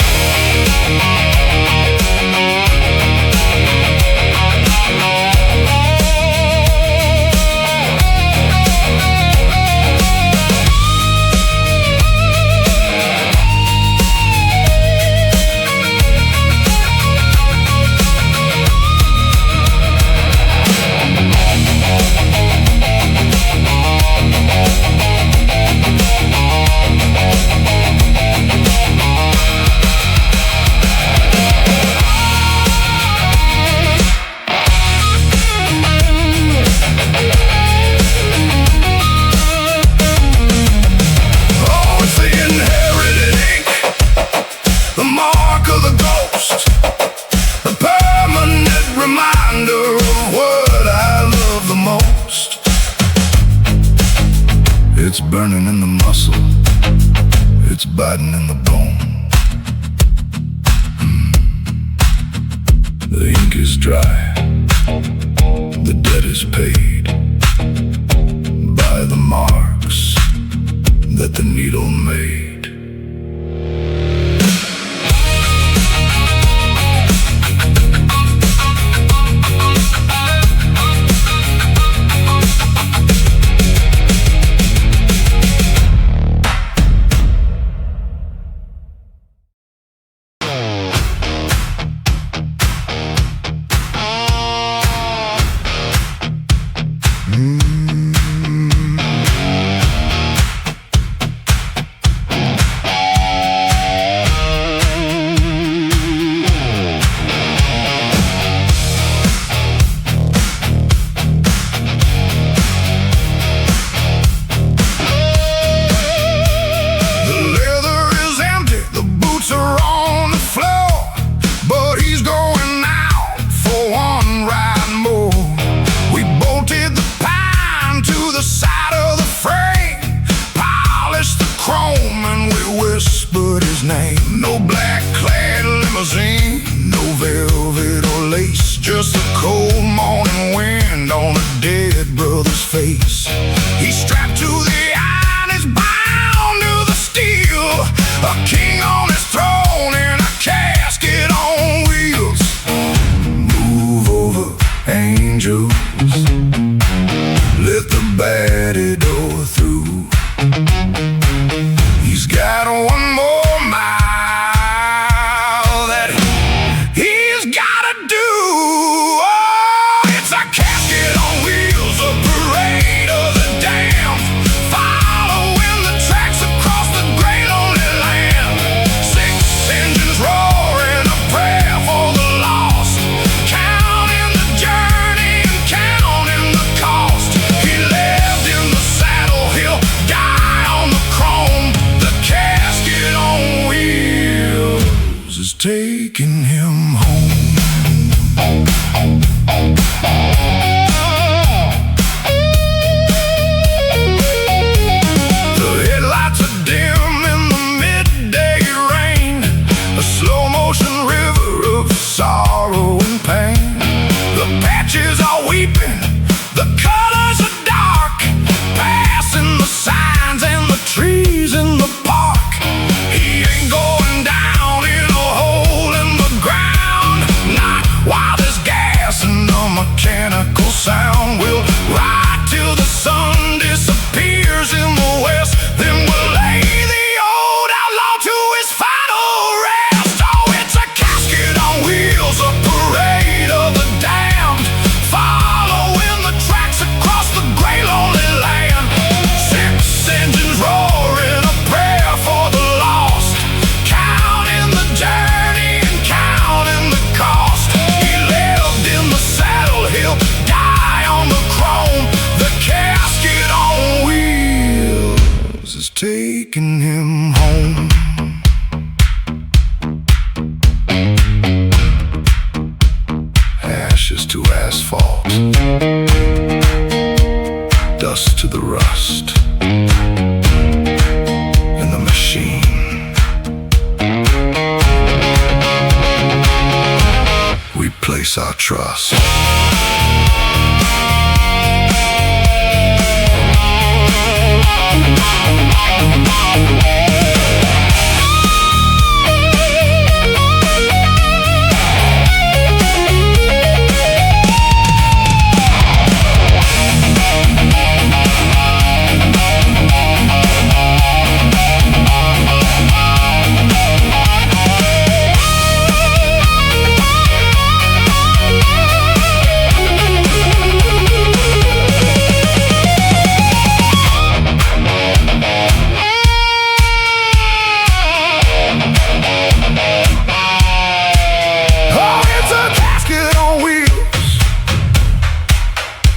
It's burning in the muscle, it's biting in the bone. The ink is dry, the debt is paid by the marks that the needle made. Name. No black-clad limousine, no velvet or lace, just a cold morning wind on a dead brother's face. He's strapped to the iron, he's bound to the steel, a king on his throne in a casket on wheels. Move over, angels, let the baddie door through. He's got one more casket taking him home. Ashes to asphalt, dust to the rust in the machine. We place our trust.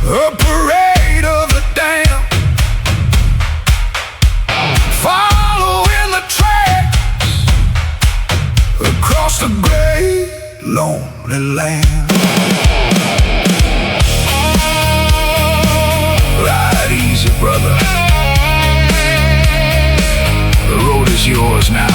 A parade of the damned, following the tracks across the great lonely land. Ride easy, brother, the road is yours now.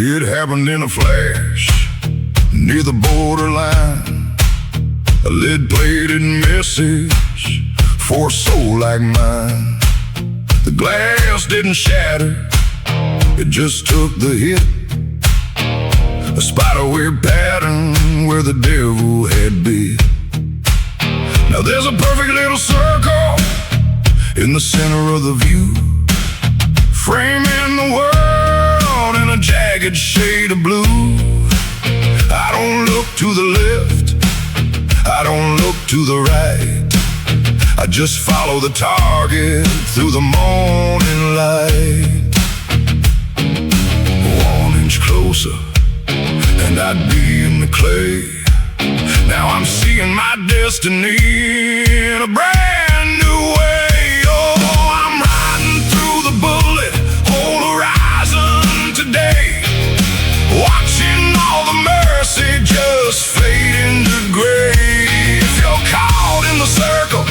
It happened in a flash, near the borderline. A lead-plated message for a soul like mine. The glass didn't shatter, it just took the hit. A spiderweb pattern where the devil had bit. Now there's a perfect little circle in the center of the view, framing the world in a jagged shade of blue. I don't look to the left, I don't look to the right, I just follow the target through the morning light. 1 inch closer and I'd be in the clay. Now I'm seeing my destiny in a brand new way. Oh, I'm riding through the bullet hole horizon today, watching all the mercy just fade into gray. If you're caught in the circle,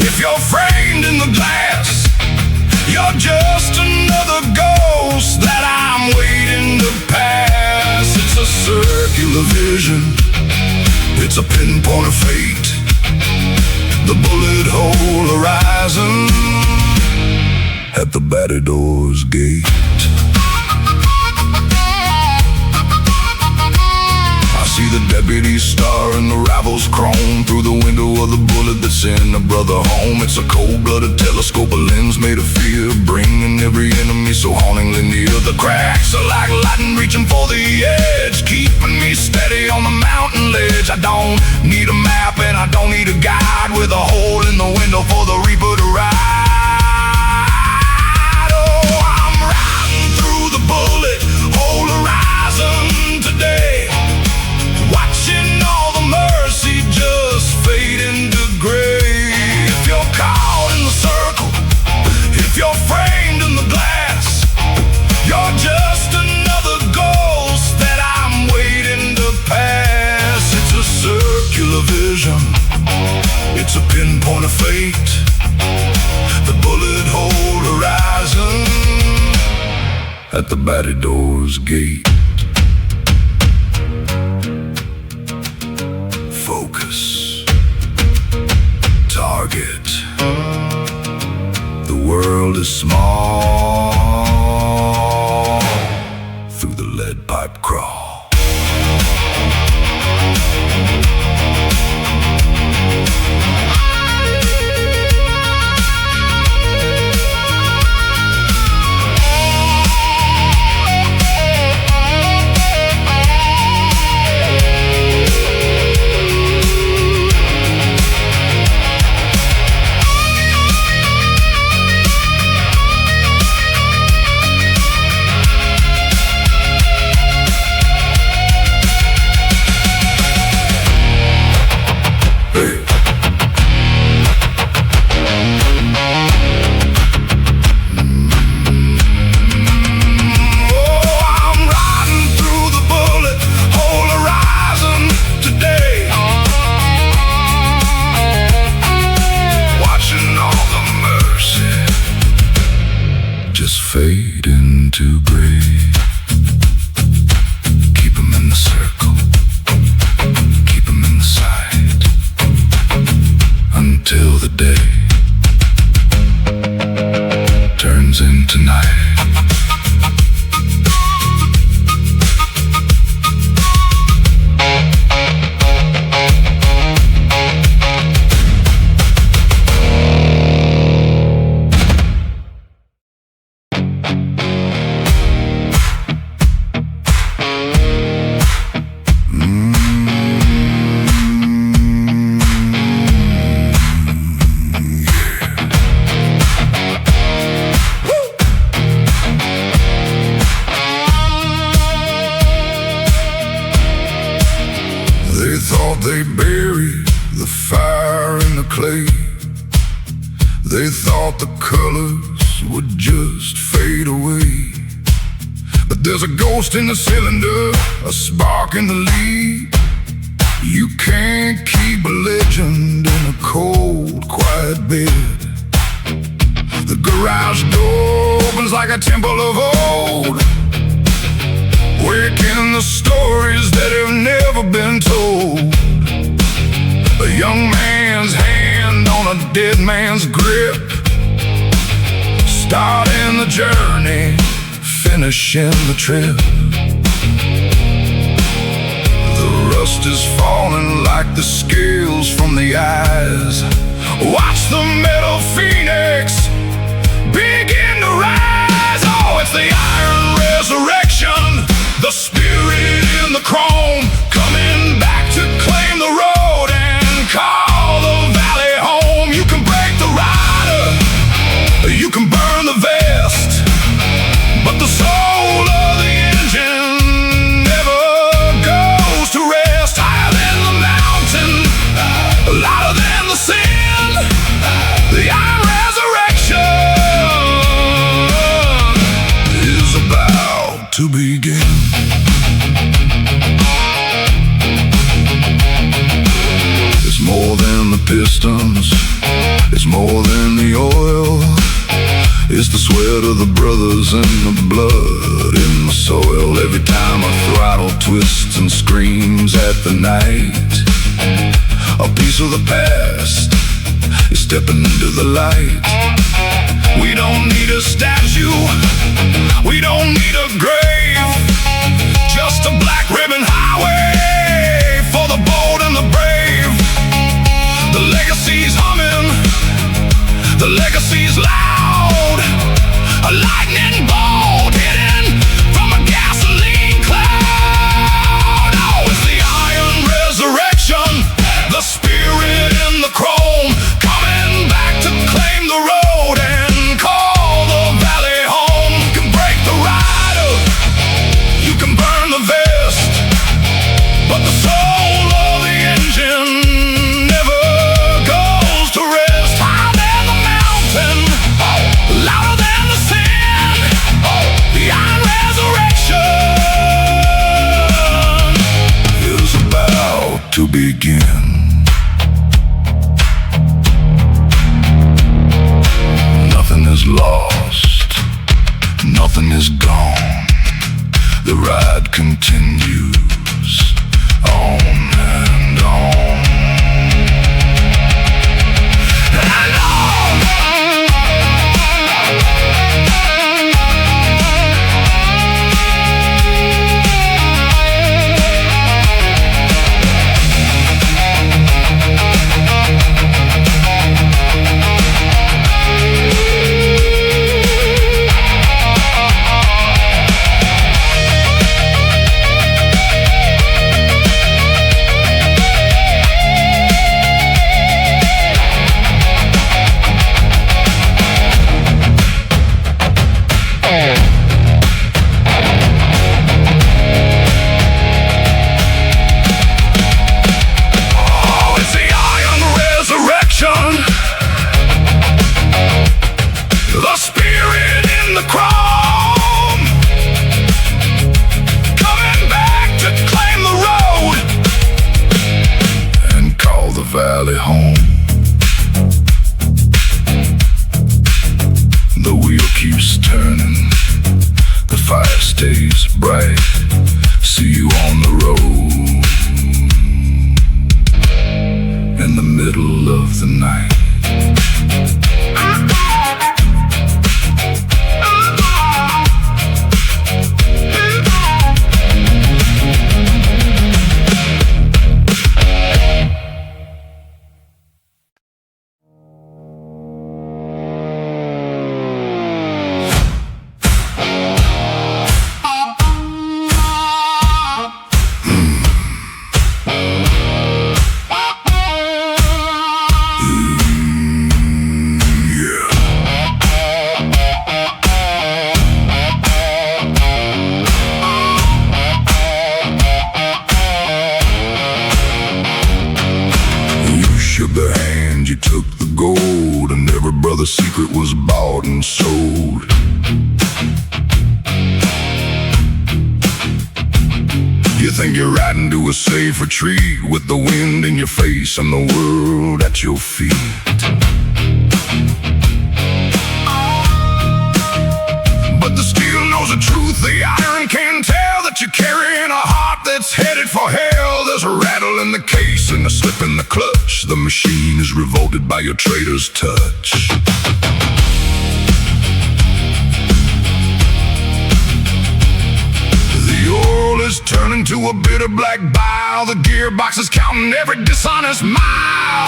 if you're framed in the glass, you're just another ghost that I'm waiting to pass. It's a circular vision, it's a pinpoint of fate, the bullet hole horizon at the Matador's gate. I see the deputy's star and the rivals chrome through the window of the bullet that sent a brother home. It's a cold-blooded telescope, a lens made of fear, bringing every enemy so hauntingly near. The cracks are like lightning reaching for the edge, keeping me steady on the mountain ledge. I don't need a map and I don't need a guide, with a hole in the window for the reaper to ride. Oh, I'm riding through the bullet hole horizon today, watching all the mercy just fade into gray. If you're caught in the circle, if you're framed in the glass, you're just another ghost that I'm waiting to pass. It's a circular vision, it's a pinpoint of fate, the bullet hole horizon at the Matador's gate. Focus. small through the lead pipe crawl. Fade into gray. Keep 'em in the circle, keep 'em in the sight, until the day turns into night. They thought they buried the fire in the clay. They thought the colors would just fade away. But there's a ghost in the cylinder, a spark in the lead. You can't keep a legend in a cold, quiet bed. The garage door opens like a temple of old, waking the stories that have never been told. A young man's hand on a dead man's grip, starting the journey, finishing the trip. The rust is falling like the scales from the eyes. Watch the metal phoenix begin to rise. Oh, it's the iron resurrection, the spirit in the chrome, coming back to claim the road and call the valley home. You can break the rider, you can burn the vest, but the soul of the engine never goes to rest. Higher than the mountain, louder than the sin, the iron resurrection is about to begin. It's more than the pistons, it's more than the oil. It's the sweat of the brothers and the blood in the soil. Every time a throttle twists and screams at the night, a piece of the past is stepping into the light. We don't need a statue, we don't need a grave, just a black ribbon highway for the bold and the brave. The legacy's humming, the legacy's loud, a lightning bolt hidden from a gasoline cloud. Oh, it's the iron resurrection, the spirit in the chrome, coming back to claim the road and call the valley home. You can break the rider, you can burn the vest, but the soul of the engine never goes to rest. Higher than the mountain, louder than the sin, the iron resurrection is about to begin. Nothing is lost, nothing is gone. The ride continues on and on. And on. middle of the night. You took the gold, and every brother's secret was bought and sold. You think you're riding to a safe retreat with the wind in your face and the world at your feet. But the steel knows the truth, the iron can tell that you're carrying a heart that's headed for hell. There's a rattle in the case and a slip in the clutch. The machine is revolted by your traitor's touch. The oil is turning to a bitter black bile. The gearbox is counting every dishonest mile.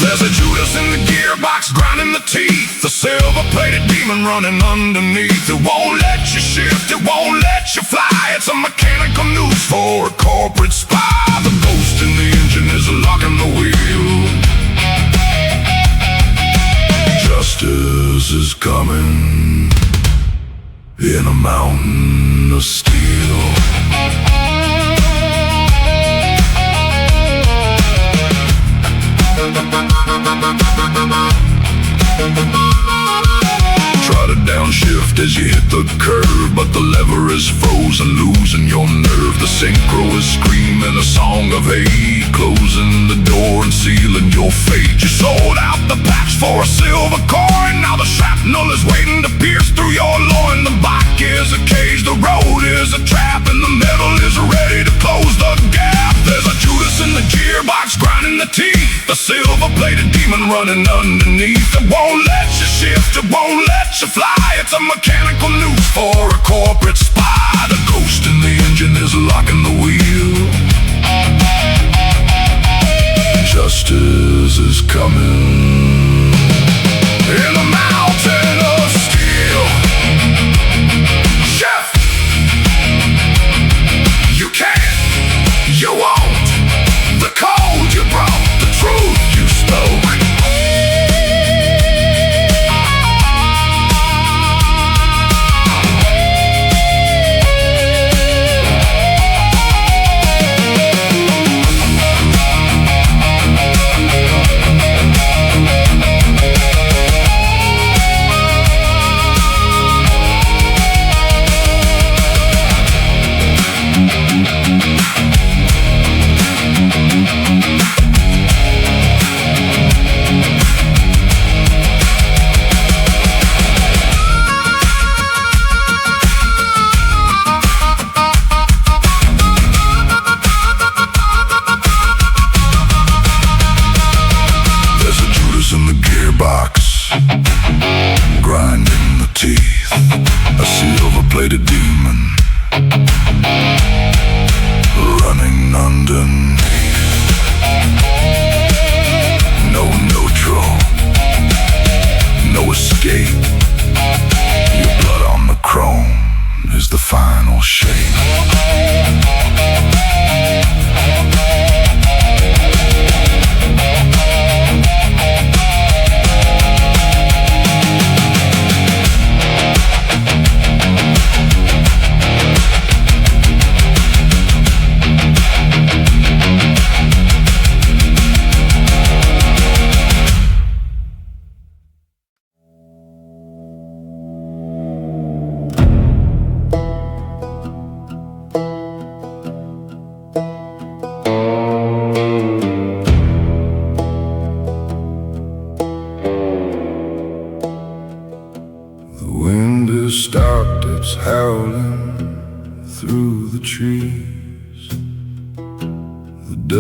There's a Judas in the gearbox grinding the teeth, the silver-plated demon running underneath. It won't let you shift, it won't let you fly. It's a mechanical noose for a corporate spy. The ghost in the engine is locking the wheel. Justice is coming in a mountain of steel. Try to downshift as you hit the curve, but the lever is frozen, losing your nerve. The synchro is screaming a song of hate, closing the door and sealing your fate. You sold out the patch for a silver coin. Now the shrapnel is waiting to pierce through your loin. The bike is a cage, the road is a trap, and the metal is ready to close the gap. There's a Judas in the gearbox grinding the teeth, the silver-plated demon running underneath. It won't let you shift, it won't let you fly. It's a mechanical noose for a corporate spy. The ghost in the engine is locking the wheel. Justice is coming in a mountain of steel. Chef, you can't, you won't. The code you broke, the truth you spoke.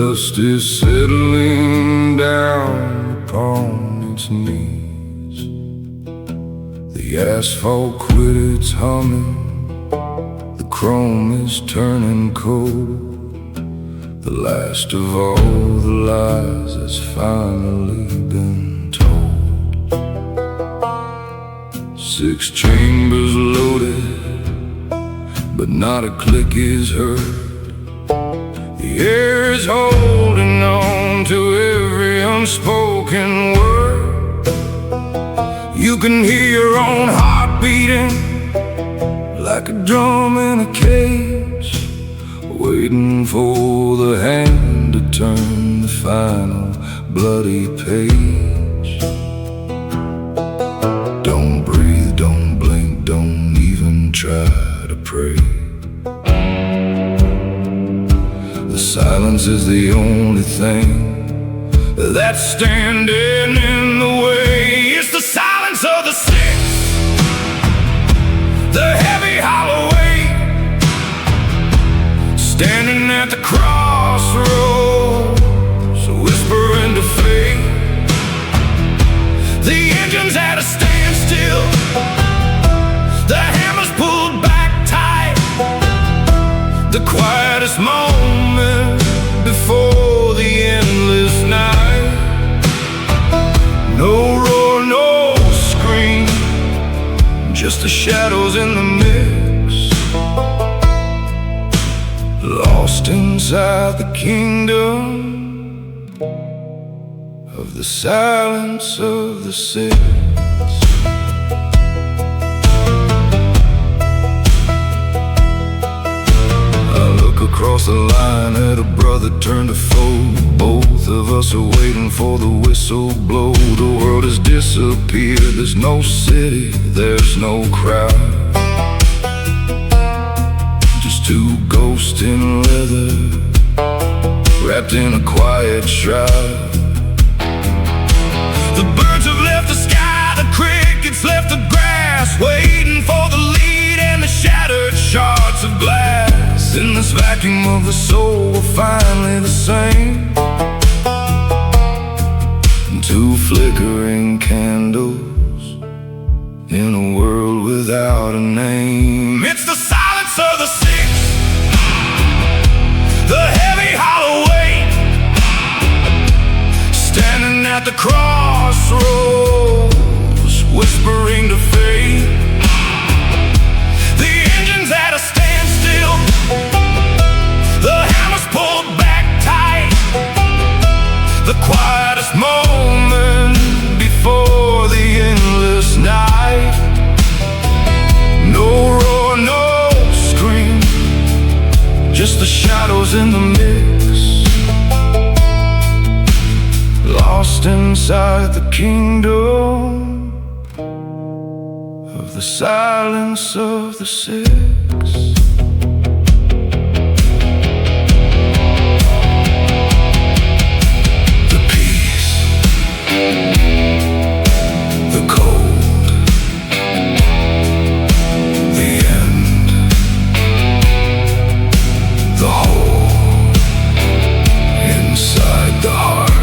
dust is settling down upon its knees. The asphalt quit its humming, the chrome is turning cold. The last of all the lies has finally been told. 6 chambers loaded, but not a click is heard. The air is holding on to every unspoken word. You can hear your own heart beating like a drum in a cage, waiting for the hand to turn the final bloody page. Don't breathe, don't blink, don't even try to pray. The silence is the only thing that's standing in the way. It's the silence of the sick, the heavy hollow weight, standing at the crossroads, whispering to fate. The engine's at a standstill, the hammer's pulled back tight. The quietest moment before the endless night. No roar, no scream, just the shadows in the mix, lost inside the kingdom of the silence of the six. I look across the line at a brother turned to foe. Both of us are waiting for the whistle blow. The world has disappeared, there's no city, there's no crowd. Just 2 ghosts in leather, wrapped in a quiet shroud. The birds have left the sky, the crickets left the grass, waiting for the lead and the shattered shards of glass. In this vacuum of the soul, we're finally the same. 2 flickering candles in a world without a name. It's the silence of the six, the heavy hollow weight, standing at the crossroads, whispering to fate. The engine's at a standstill, the hammer's pulled back tight. The quietest moment before the endless night. No roar, no scream, just the shadows in the mix, lost inside the kingdom of the silence of the six. The peace, the cold, the end, the hole inside the heart.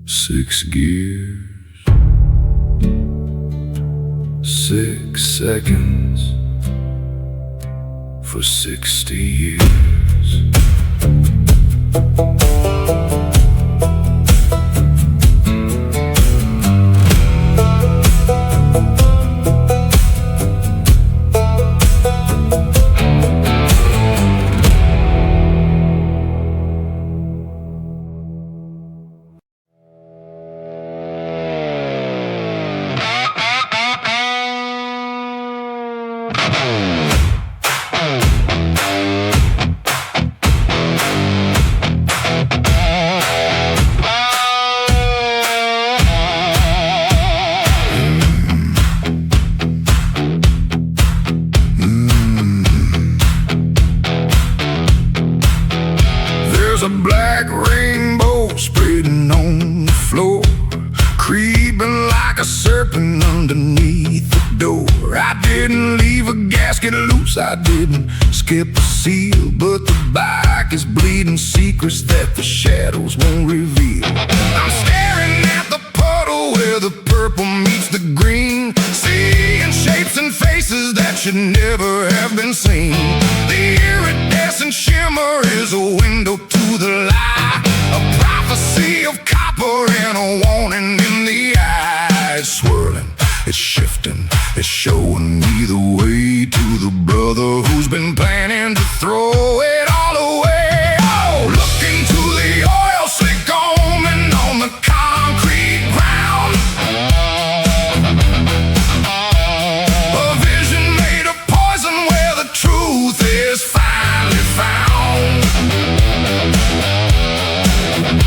6 gears, 6 seconds for 60 years. A black rainbow spreading on the floor, creeping like a serpent underneath the door. I didn't leave a gasket loose, I didn't skip a seal, but the bike is bleeding secrets that the shadows won't reveal. I'm staring at the puddle where the purple meets the green, seeing shapes and faces that should never have been seen. The iridescent shimmer is a window to the lie, a prophecy of copper and a warning in the eye. It's swirling, it's shifting, it's showing me the way to the brother who's been planning to throw it all away. Oh, look into the oil slick omen on the concrete ground. A vision made of poison where the truth is finally found.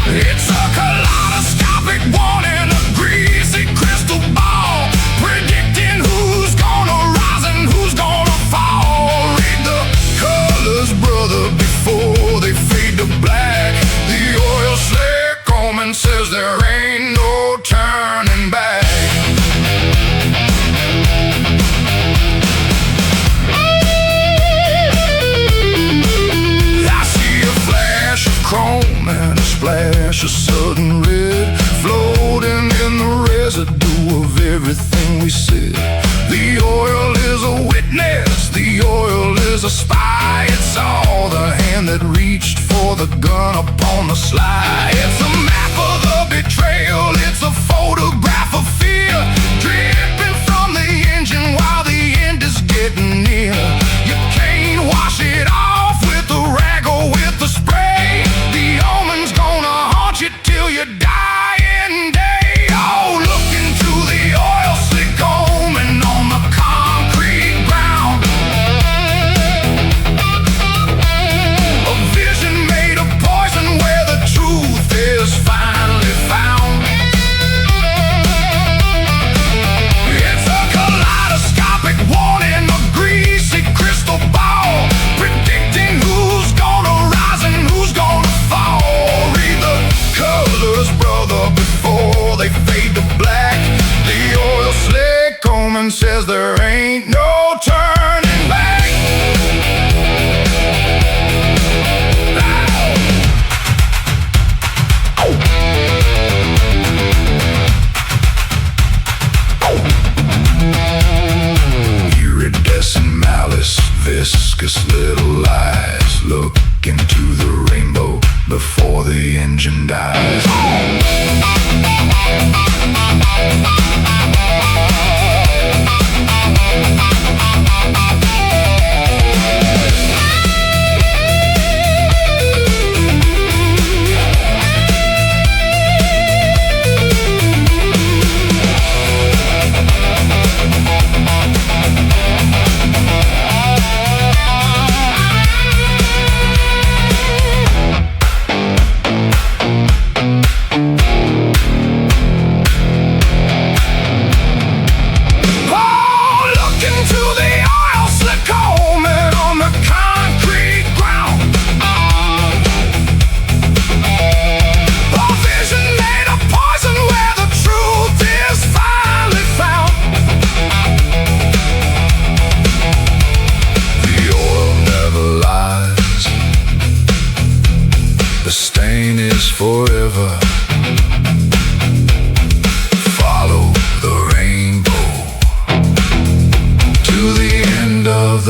It's a kaleidoscopic warning, a greasy crystal ball, predicting who's gonna rise and who's gonna fall. Read the colors, brother, before they fade to black. The oil slick omen says there ain't no turning back. I see a flash of chrome and a splash of sudden red, floating in the residue of everything we said. The oil is a witness, the oil is a spy. It's all the hand that reached for the gun upon the sly. It's a map of the betrayal, it's a photograph of fear, dripping from the engine while the end is getting near. You can't wash it off with a rag or with a spray. The omen's gonna haunt you till your dying day. Oh, look into the oil slick omen on the concrete ground. A vision made of poison where the truth is finally found. It's a kaleidoscopic warning, a greasy crystal ball, predicting who's gonna rise and who's gonna fall. Read the colors, brother, before they fade to black. The oil slick omen says there ain't no turning back. Iridescent malice, viscous little eyes, look into the rainbow before the engine dies.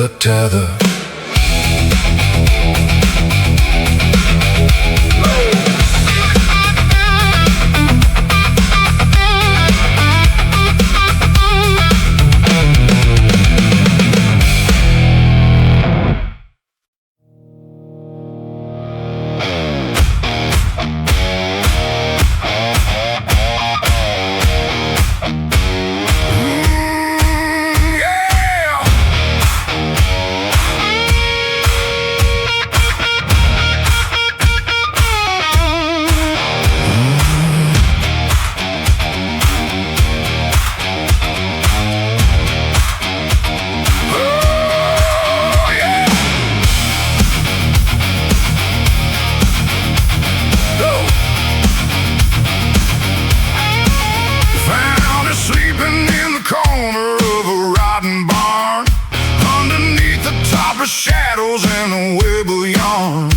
the tether. Shadows and a web of yarn.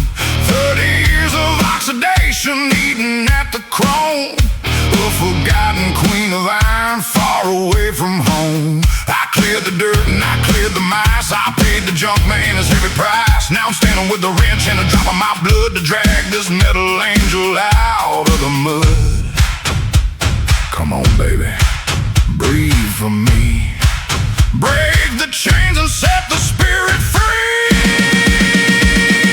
30 years of oxidation eating at the chrome. A forgotten queen of iron far away from home. I cleared the dirt and I cleared the mice. I paid the junk man his heavy price. Now I'm standing with a wrench and a drop of my blood to drag this metal angel out of the mud. Come on, baby, breathe for me. Break the chains and set the spirit free.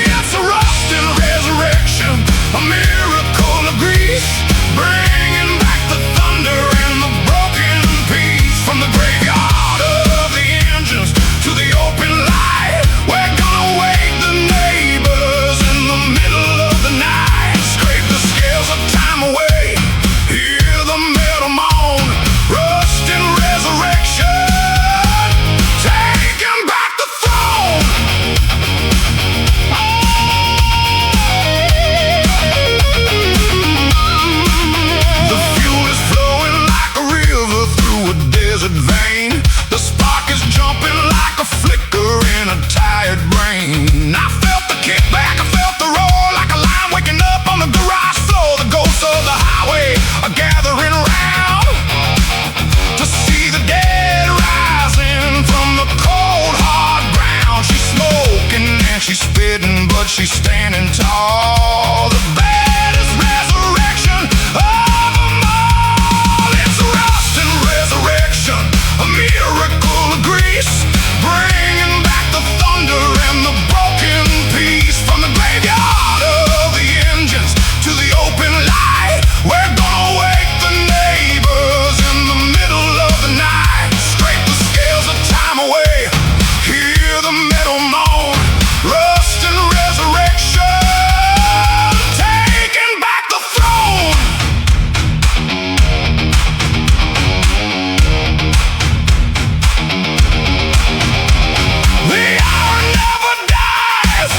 It's a rusting resurrection, a miracle of grease, bringing back the thunder and the broken peace. From the graveyard of the engines to the open light, we're gonna wake the neighbors in the middle of the night. Scrape the scales of time away, hear the metal moan. Rusting resurrection, taking back the throne. The fuel is flowing like a river through a desert vein. The spark is jumping like a flicker in a tired brain. I felt the kickback, I felt the roar, like a lion waking up on the garage floor. The ghosts of the highway are gathering round to see the dead rising from the cold hard ground. She's smoking and she's spitting, but she's standing tall. The baddest resurrection of them all. It's a rusting resurrection, a miracle of grease, bringing back the thunder and the broken peace. From the graveyard of the engines to the open light, we're gonna wake the neighbors in the middle of the night. Scrape the scales of time away, hear the metal moan. Rusting resurrection, taking back the throne. The hour never dies,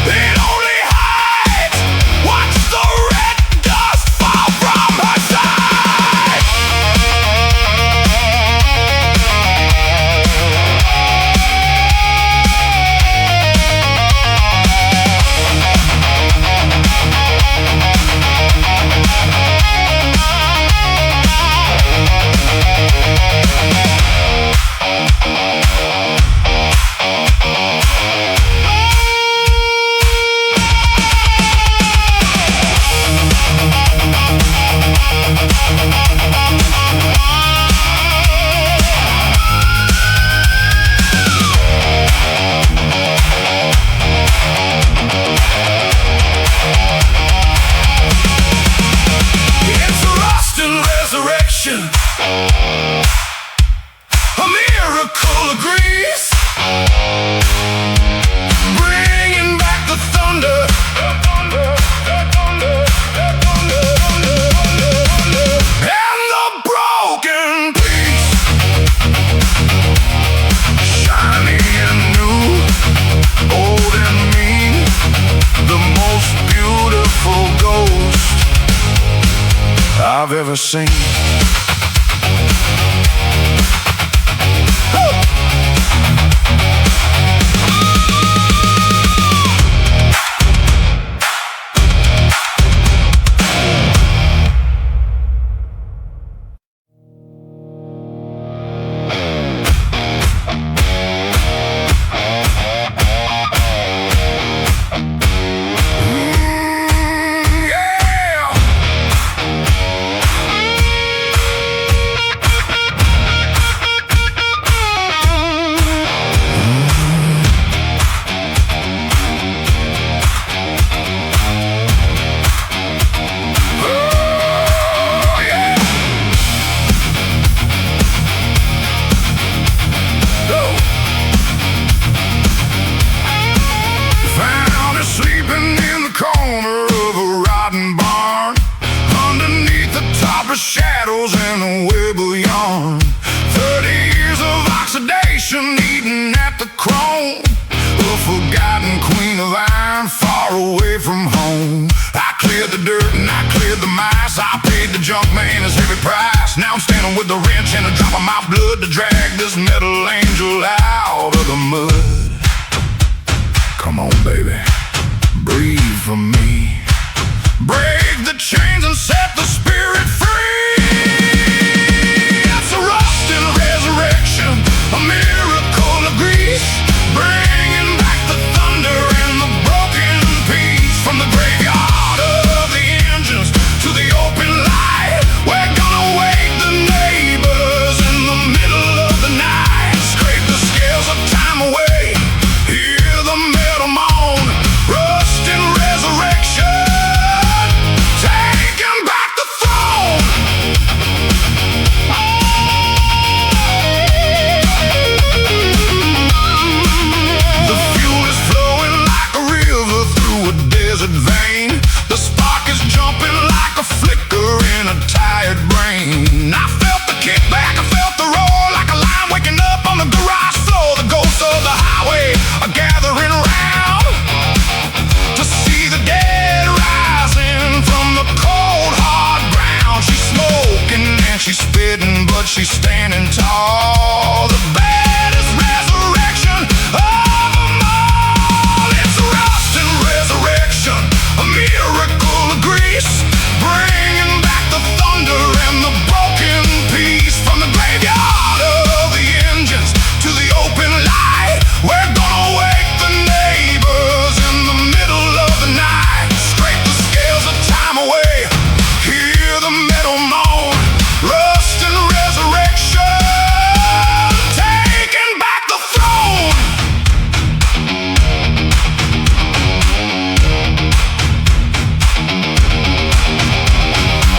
it only hides. Watch the red dust fall from her side. It's a rusting resurrection, a miracle of grease, bringing back the thunder, and the broken peace. Shiny and new, old and mean, the most beautiful ghost I've ever seen. sharp as shadows in a web of yarn. 30 years of oxidation eating at the chrome. A forgotten queen of iron, far away from home. I cleared the dirt and I cleared the mice. I paid the junk man his heavy price. Now I'm standing with the wrench and a drop of my blood to drag this metal angel out of the mud. Come on, baby, breathe for me. Break the chains and set the spirit free. It's a rust and a resurrection, a miracle of grease, bringing back the thunder and the broken peace. From the graveyard of the engines to the open light, we're gonna wake the neighbors in the middle of the night. Scrape the scales of time away, hear the metal moan. Rust and resurrection, taking back the throne. The fuel is flowing like a river through a desert vein. The spark is jumping like a flicker in a tired brain. I felt the kickback, I felt the roar, like a lion waking up on the garage floor. The ghosts of the highway are gathering round to see the dead rising from the cold hard ground. She's smoking and she's spitting, but she's standing tall. The baddest resurrection of them all. It's rust and resurrection, a miracle of grease, bringing back the thunder and the broken peace. From the graveyard of the engines to the open light, we're gonna wake the neighbors in the middle of the night. Scrape the scales of time away, hear the metal moan. Rust and resurrection, taking back the throne.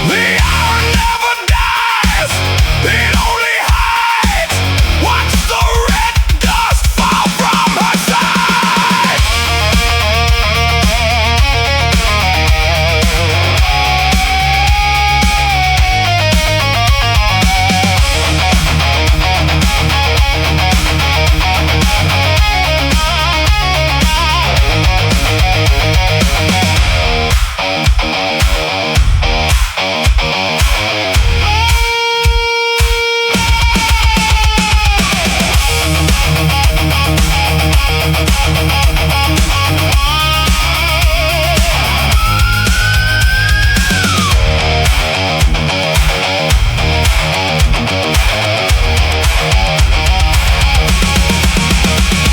The hour never dies, it only hides. Watch the red dust fall from her side.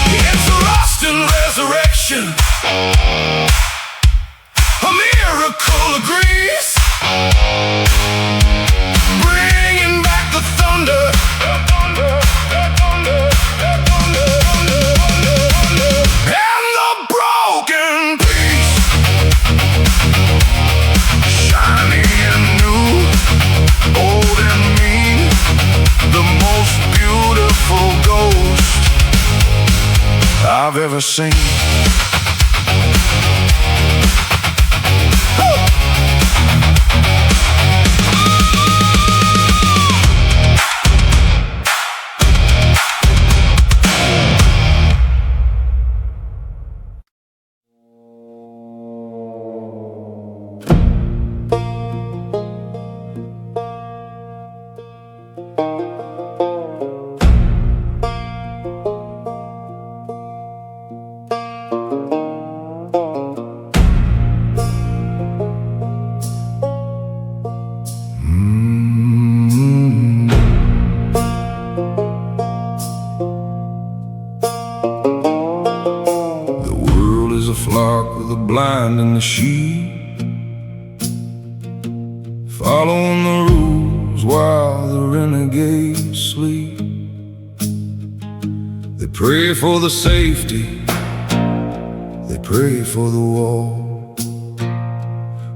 It's rust and resurrection, a miracle of grease, bringing back the thunder, and the broken peace. Shiny and new, old and mean, the most beautiful ghost I've ever seen. Flock of the blind and the sheep, following the rules while the renegades sleep. They pray for the safety, they pray for the wall.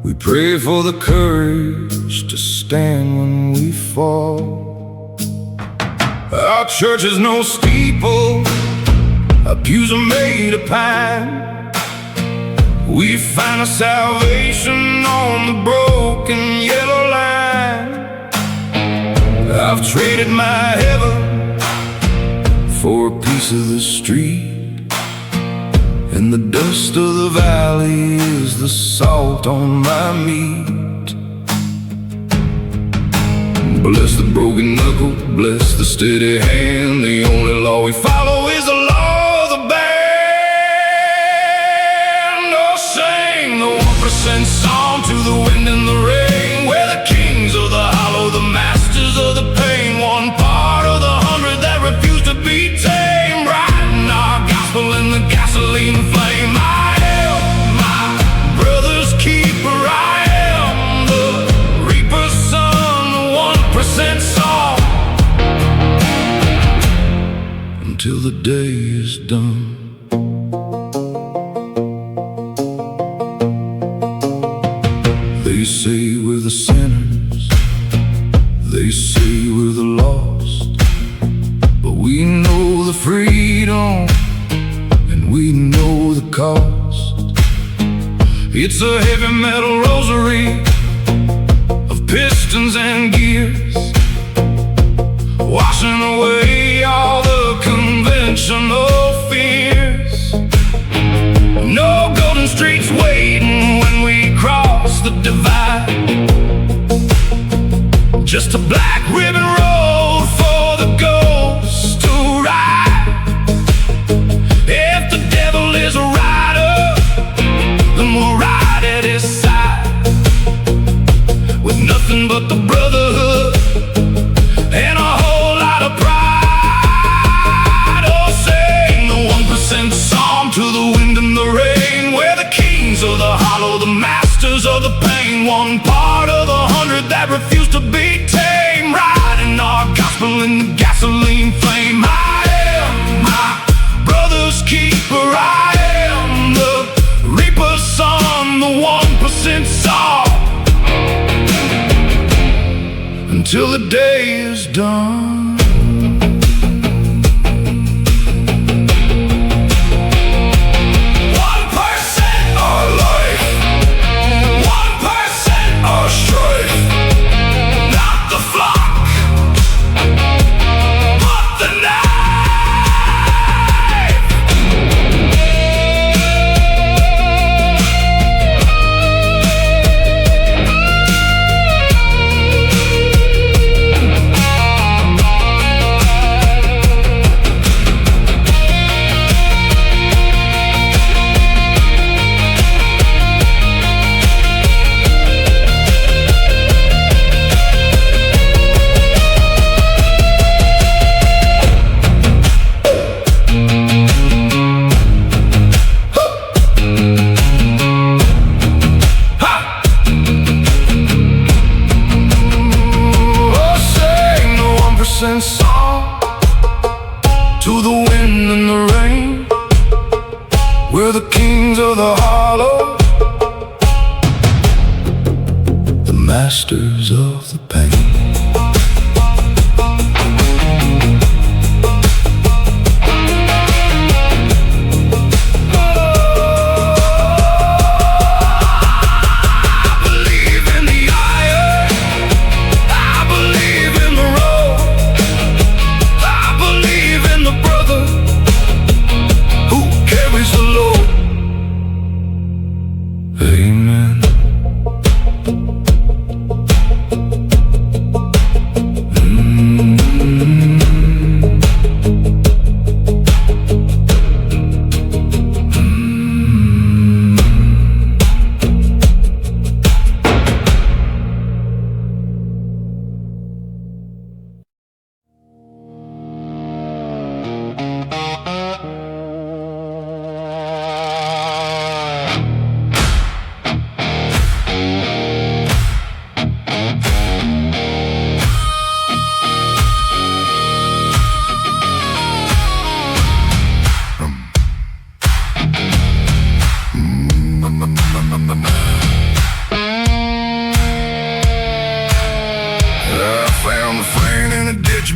We pray for the courage to stand when we fall. Our church is no steeple, our pews are made of pine. We find our salvation on the broken yellow line. I've traded my heaven for a piece of the street, and the dust of the valley is the salt on my meat. Bless the broken knuckle, bless the steady hand. The only law we follow is the law of the band. Oh, sing the 1% song to the wind and the rain. We're the kings of the hollow, the masters of the pain. One part of the 100 that refuse to be tamed. Writing our gospel in the gasoline flame. I am my brother's keeper. I am the reaper's son, the 1% song, until the day is done. They say we're the sinners, they say we're the lost, but we know the freedom and we know the cost. It's a heavy metal rosary of pistons and gears, washing away all the conventional fears. No golden streets waiting when we cross the divide, just a black ribbon road for the ghosts to ride. If the devil is a rider, then we'll ride at his side, with nothing but the brotherhood and a whole lot of pride. Oh, sing the 1% psalm to the wind and the rain. We're the kings of the hollow, the masters of the pain. One part of the 100 that refuse to be tamed. Riding our gospel in the gasoline flame. I am my brother's keeper. I am the reaper's son, the 1% song, until the day is done. 1% our life, 1% our strife. Not the flock, but the knife. Song to the wind and the rain. We're the kings of the hollow, the masters of the pain. Amen.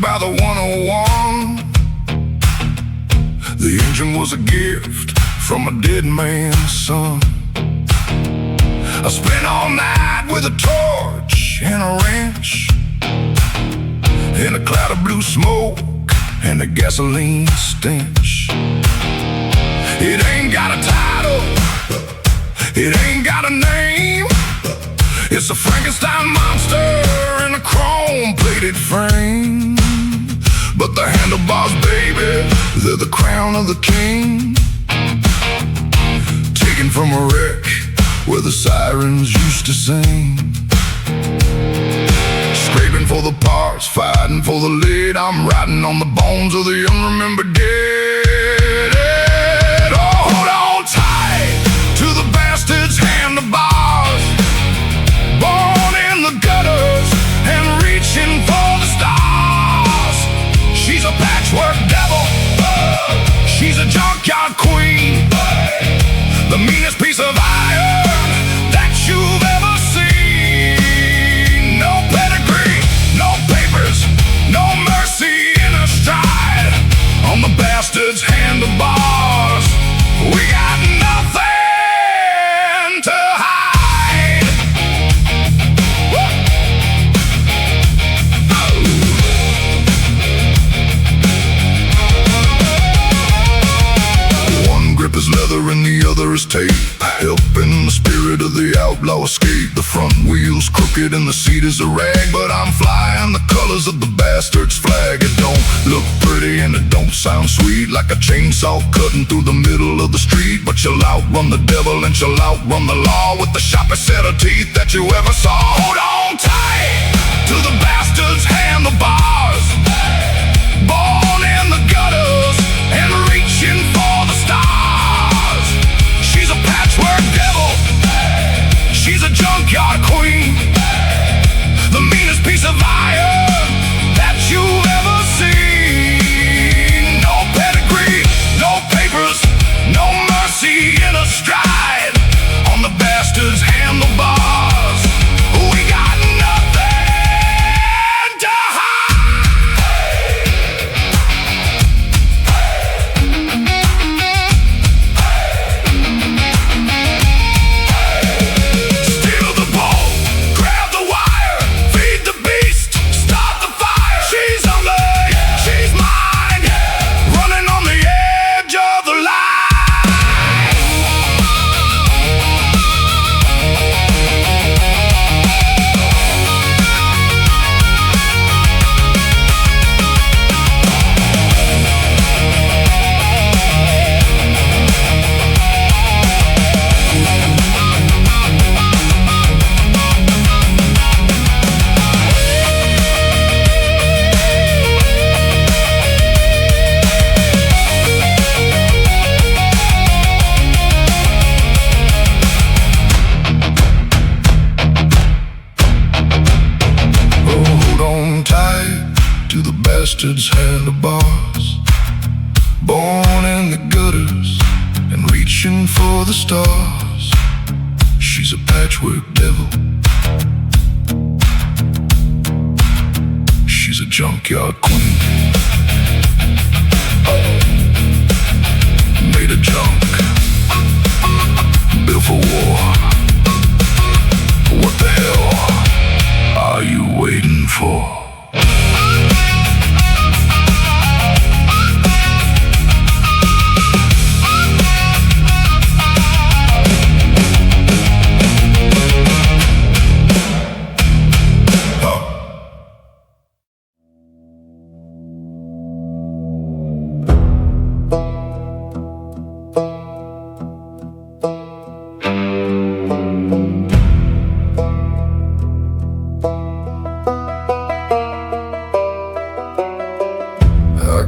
By the 101, the engine was a gift from a dead man's son. I spent all night with a torch and a wrench in smoke and the gasoline stench. It ain't got a title, it ain't got a name. It's a Frankenstein monster in a chrome-plated frame. But the handlebars, baby, they're the crown of the king. Taken from a wreck where the sirens used to sing. Scraping for the parts, fighting for the lead. I'm riding on the bones of the unremembered dead. Oh, hold on tight to the bastard's handlebars. Born in the gutters and reaching for the stars. She's a patchwork devil, she's a junkyard queen, the meanest piece of iron that you've ever seen. No pedigree, no papers, no mercy in her stride. On the bastard's handlebars, we got nothing to hide. One grip is leather and the other is tape, helping the spirit of the outlaw escape. The front wheel's crooked and the seat is a rag, but I'm flying the colors of the bastard's flag. It don't look pretty and it don't sound sweet, like a chainsaw cutting through the middle of the street. But you'll outrun the devil and you'll outrun the law with the sharpest set of teeth that you ever saw. Hold on tight to the bastard's handlebars. Born in the gutters and reaching for the stars. She's a patchwork devil, she's a junkyard queen, the meanest piece of iron that you've ever seen. No pedigree, no papers, no mercy in a stride. On the bastard's handlebars, we got nothing to hide. Steal the ball, grab the wire, feed the beast, start the fire. She's hungry, she's mine, running on the edge of the line. Hold on tight to the bastard's handlebars. Born in the gutters and reaching for the stars. She's a patchwork devil, she's a junkyard queen, made of junk, built for war. What the hell are you waiting for?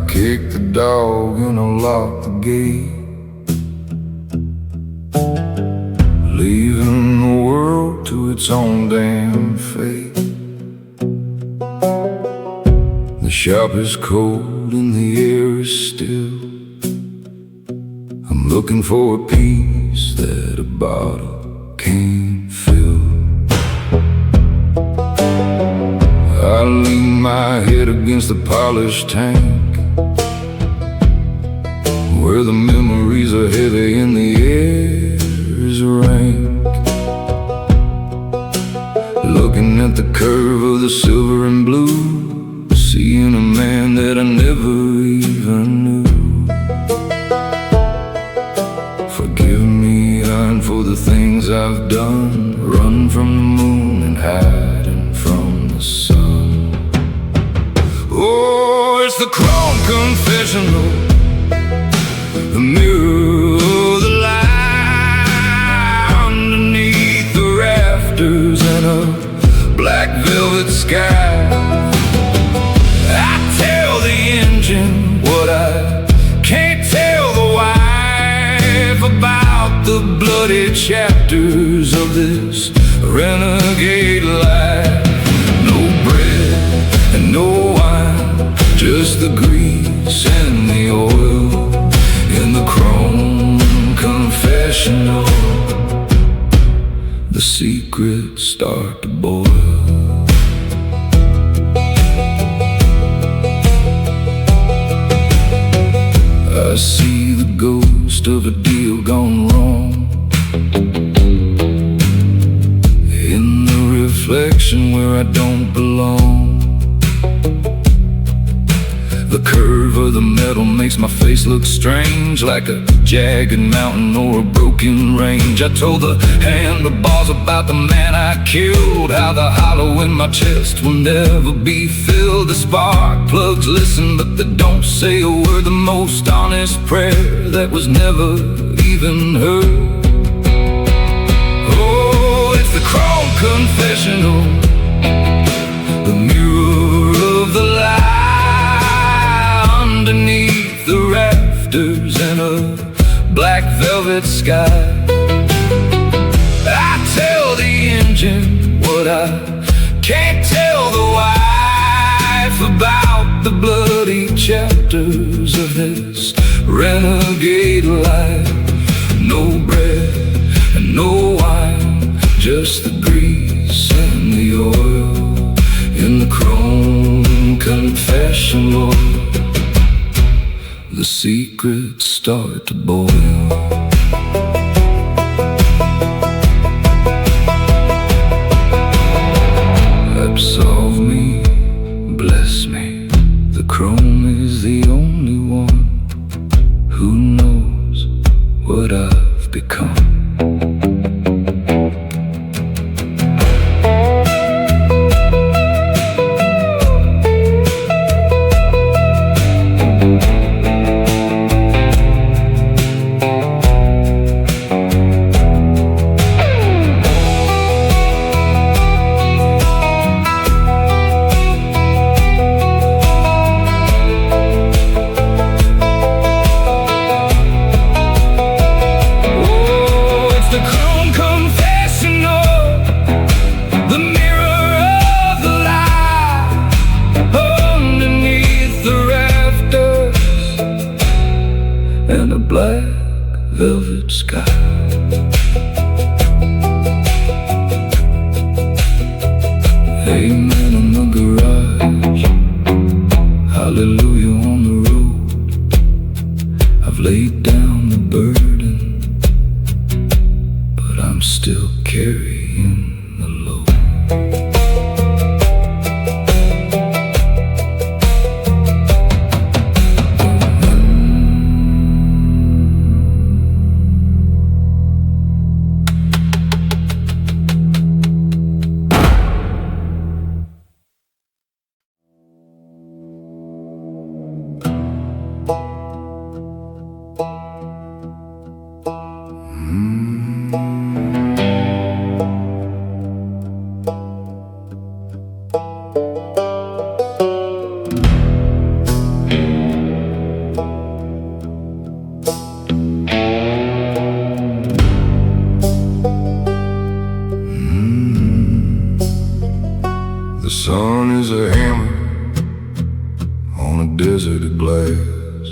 Kick the dog and unlock the gate, leaving the world to its own damn fate. The shop is cold and the air is still. I'm looking for a peace that a bottle can't fill. I lean my head against the polished tank, where the memories are heavy and the air is rank. Looking at the curve of the silver and blue, seeing a man it's the chrome confessional, the mirror of the light underneath the rafters and a black velvet sky. I tell the engine what I can't tell the wife about the bloody chapters of this renegade life. No bread and no wine, just the grease and the oil in the chrome confessional. The secrets start to boil. I see the ghost of a deal gone wrong in the reflection where I don't belong. The curve of the metal makes my face look strange, like a jagged mountain or a broken range. I told the handlebars about the man I killed, how the hollow in my chest will never be filled. The spark plugs listen, but they don't say a word. The most honest prayer that was never even heard. Oh, it's the chrome confessional, the mirror of the light underneath the rafters and a black velvet sky. I tell the engine what I can't tell the wife about the bloody chapters of this renegade life. No bread and no wine, just the grease and the oil in the chrome confessional. The secrets start to boil. Absolve me, bless me. The chrome is the only one who knows what I've become. And a black velvet sky. Amen in the garage, hallelujah on the road. I've laid down the burden, but I'm still carrying the load. The sun is a hammer on a desert of glass,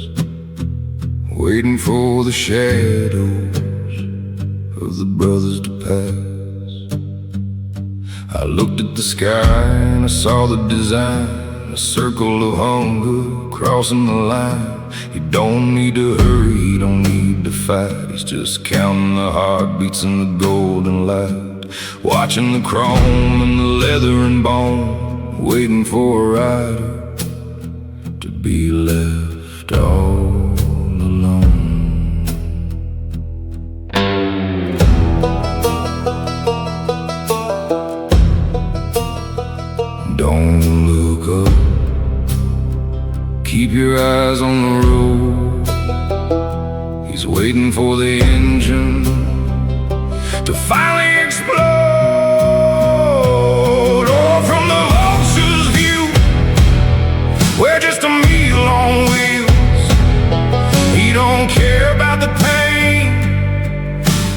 waiting for the shadows of the brothers to pass. I looked at the sky and I saw the design, a circle of hunger crossing the line. You don't need to hurry, you don't need to fight. He's just counting the heartbeats in the golden light, watching the chrome and the leather and bone, waiting for a rider to be left all alone. Don't look up, keep Keep your eyes on the road. He's waiting for the engine to finally explode. Oh, from the vulture's view, we're just a meal on wheels. He don't care about the pain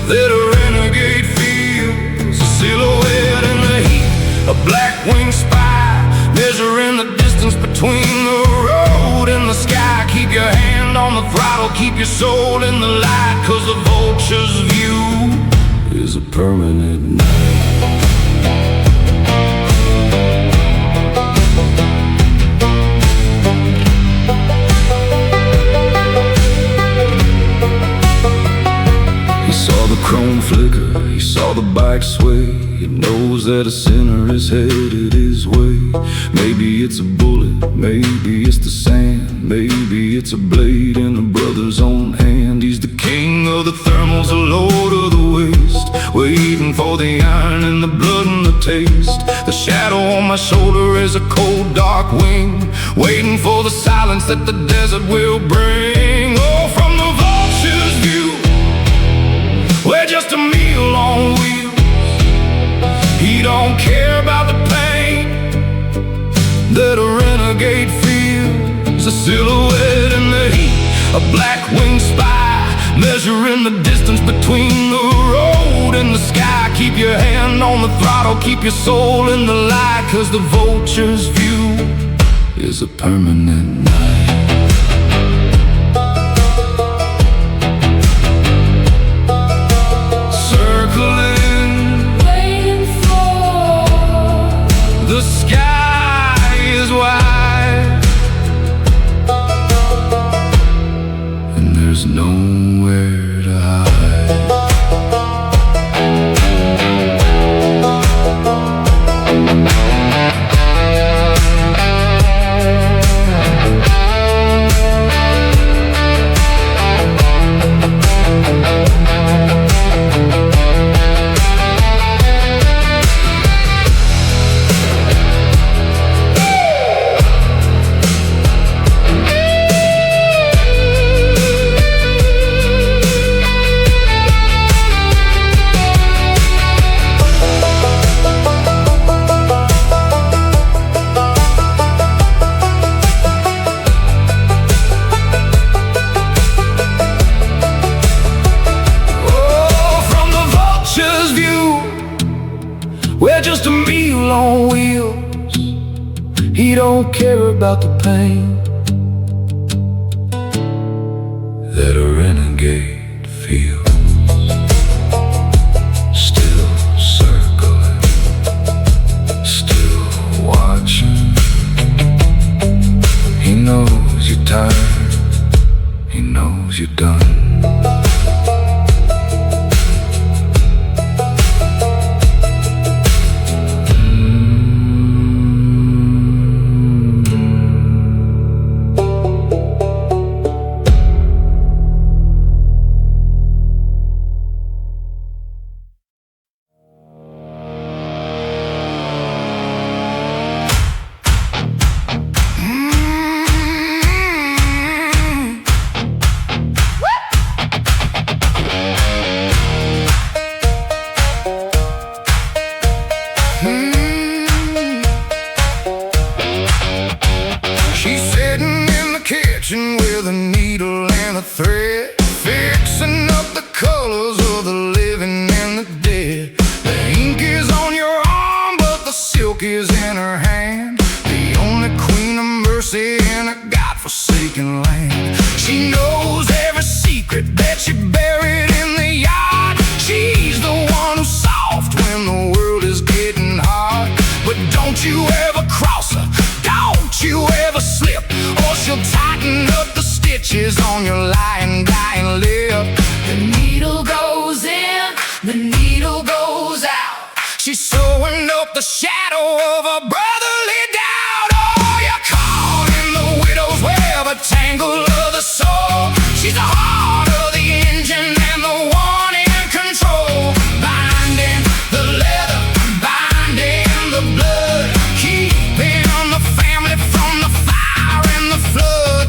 that a renegade feels. A silhouette in the heat, a black-winged spy, measuring the distance between the road and the sky. Keep your hand on the throttle, keep your soul in the light, 'cause the vulture's view is a permanent night. He saw the chrome flicker, he saw the bike sway. He knows that a sinner is headed his way. Maybe it's a bullet, maybe it's the sand, maybe it's a blade in a brother's own hand. He's the king of the thermals, the lord of the waste, waiting for the iron and the blood and the taste. The shadow on my shoulder is a cold dark wing, waiting for the silence that the desert will bring. Oh, from the vulture's view, we're just a meal on wheels. He don't care about the pain that a renegade feels. A silhouette in the heat, a black-winged spy, measuring the distance between the road and the sky. Keep your hand on the throttle, keep your soul in the light, 'cause the vulture's view is a permanent night. Circling, waiting for the sky is wide, and there's nowhere to hide. We're just a meal on wheels. He don't care about the pain that a renegade feels. Still circling, still watching. He knows you're tired, he knows you're done. With a needle and a thread, fixing up the colors of the living and the dead. The ink is on your arm, but the silk is in her hand. The only queen of mercy in a godforsaken land. She knows every secret that you buried in the yard. She's the one who's soft when the world is getting hard. But don't you ever cross her, don't you ever slip, or she'll tighten up the stitches on your lying, dying lip. The needle goes in, the needle goes out. She's sewing up the shadow of a brotherly doubt. Oh, you're caught in the widow's web, a tangle of the soul. She's the heart of the engine and the one in control. Binding the leather, binding the blood, keeping the family from the fire and the flood.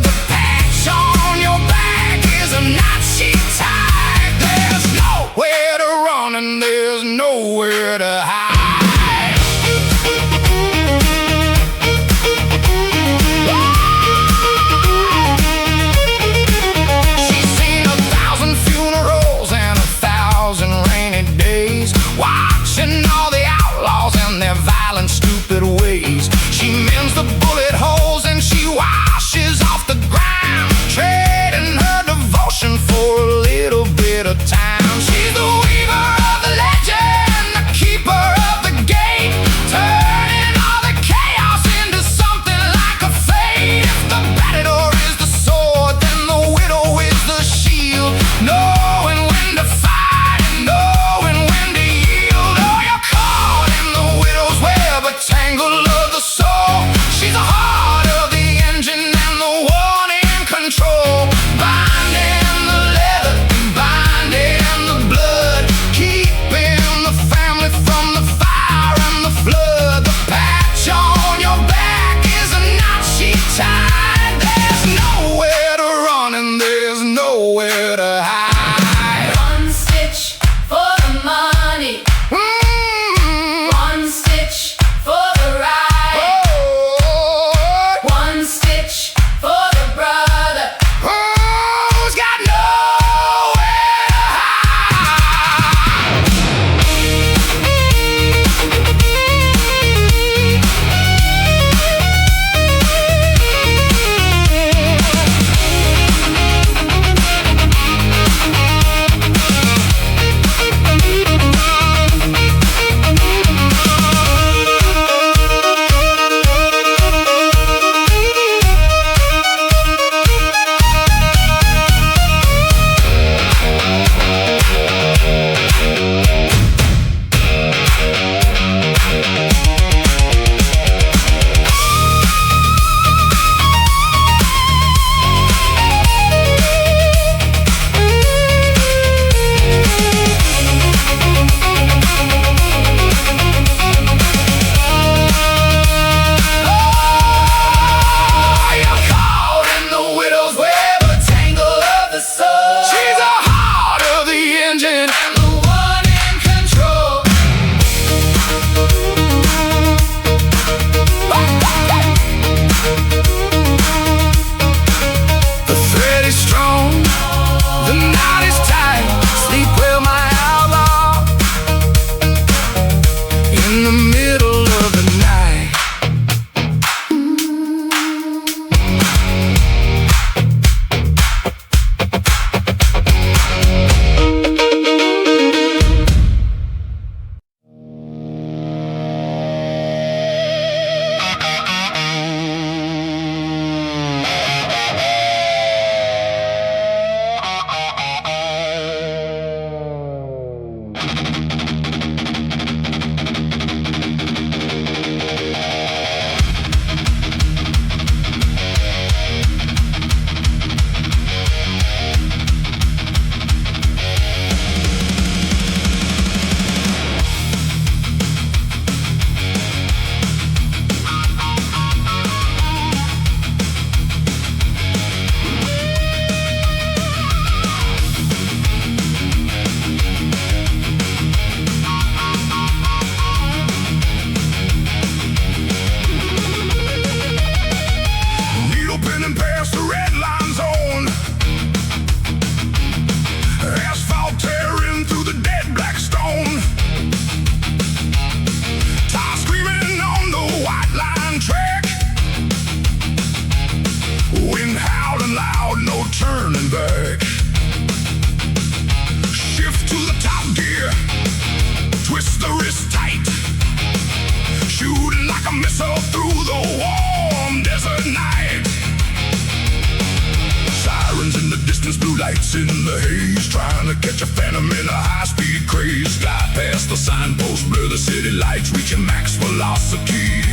lights in the haze, trying to catch a phantom in a high-speed craze. Glide past the signpost, blur the city lights, reaching max velocity.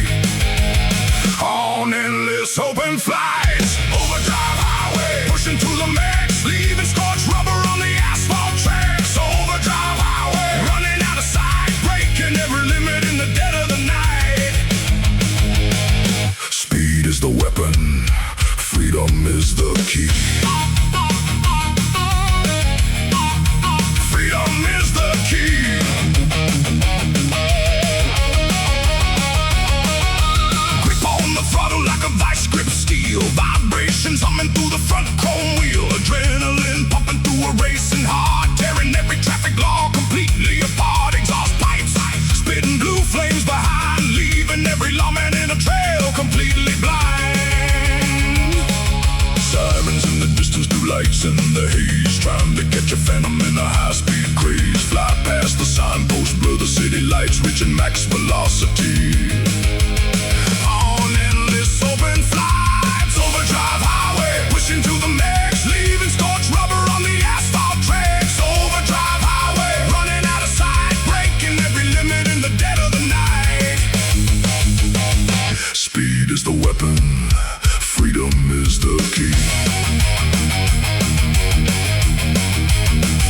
On endless open flights, overdrive highway, pushing to the max, leaving scorched rubber on the asphalt tracks. Overdrive highway, running out of sight, breaking every limit in the dead of the night. Speed is the weapon, freedom is the key. Freedom is the key. Grip on the throttle like a vice grip steel, vibrations humming through the front chrome wheel, adrenaline pumping through a racing heart, tearing every traffic law completely apart. Exhaust pipes spitting blue flames behind, leaving every lawman in a trail completely blind. Sirens in the distance, blue lights in the haze, trying to catch a phantom in a high-speed craze. Fly past the signpost, blur the city lights, reaching max velocity. On endless open flights, overdrive highway, pushing to the max, leaving scorched rubber on the asphalt tracks. Overdrive highway, running out of sight, breaking every limit in the dead of the night. Speed is the weapon, freedom is the key.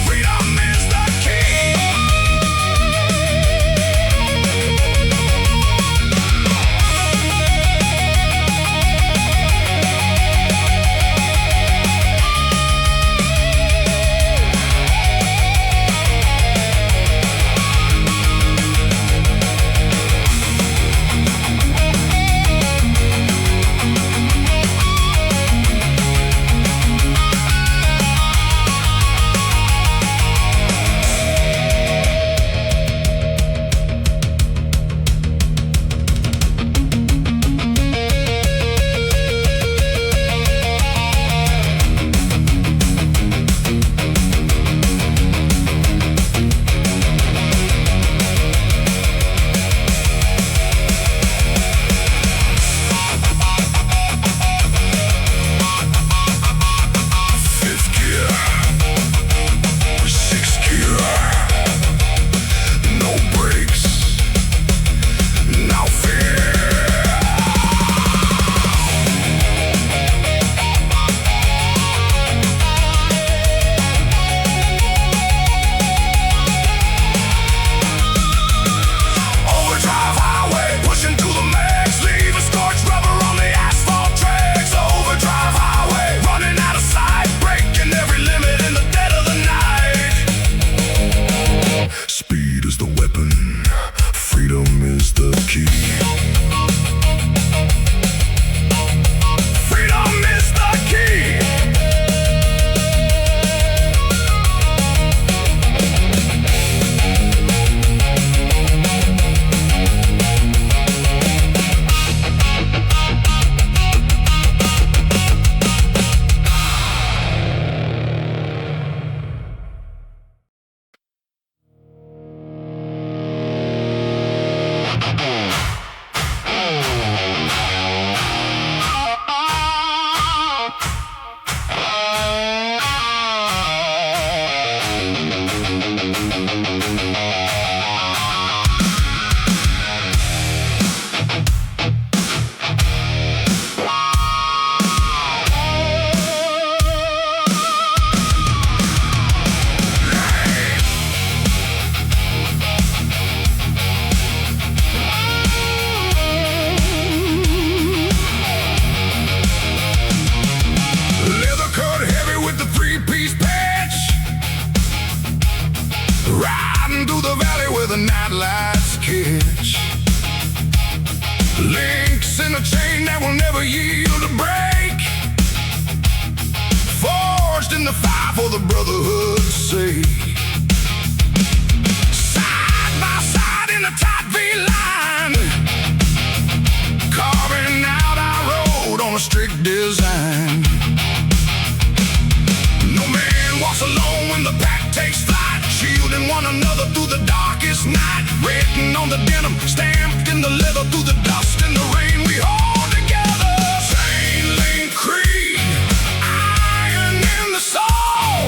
Freedom is the key. Links in a chain that will never yield a break, forged in the fire for the brotherhood's sake. Side by side in a tight V-line, carving out our road on a strict design. No man walks alone when the pack takes flight, shielding one another through the darkest night. Written on the denim, stamped in the leather, through the dust and the rain, we hold together. Chain link creed, iron in the soul,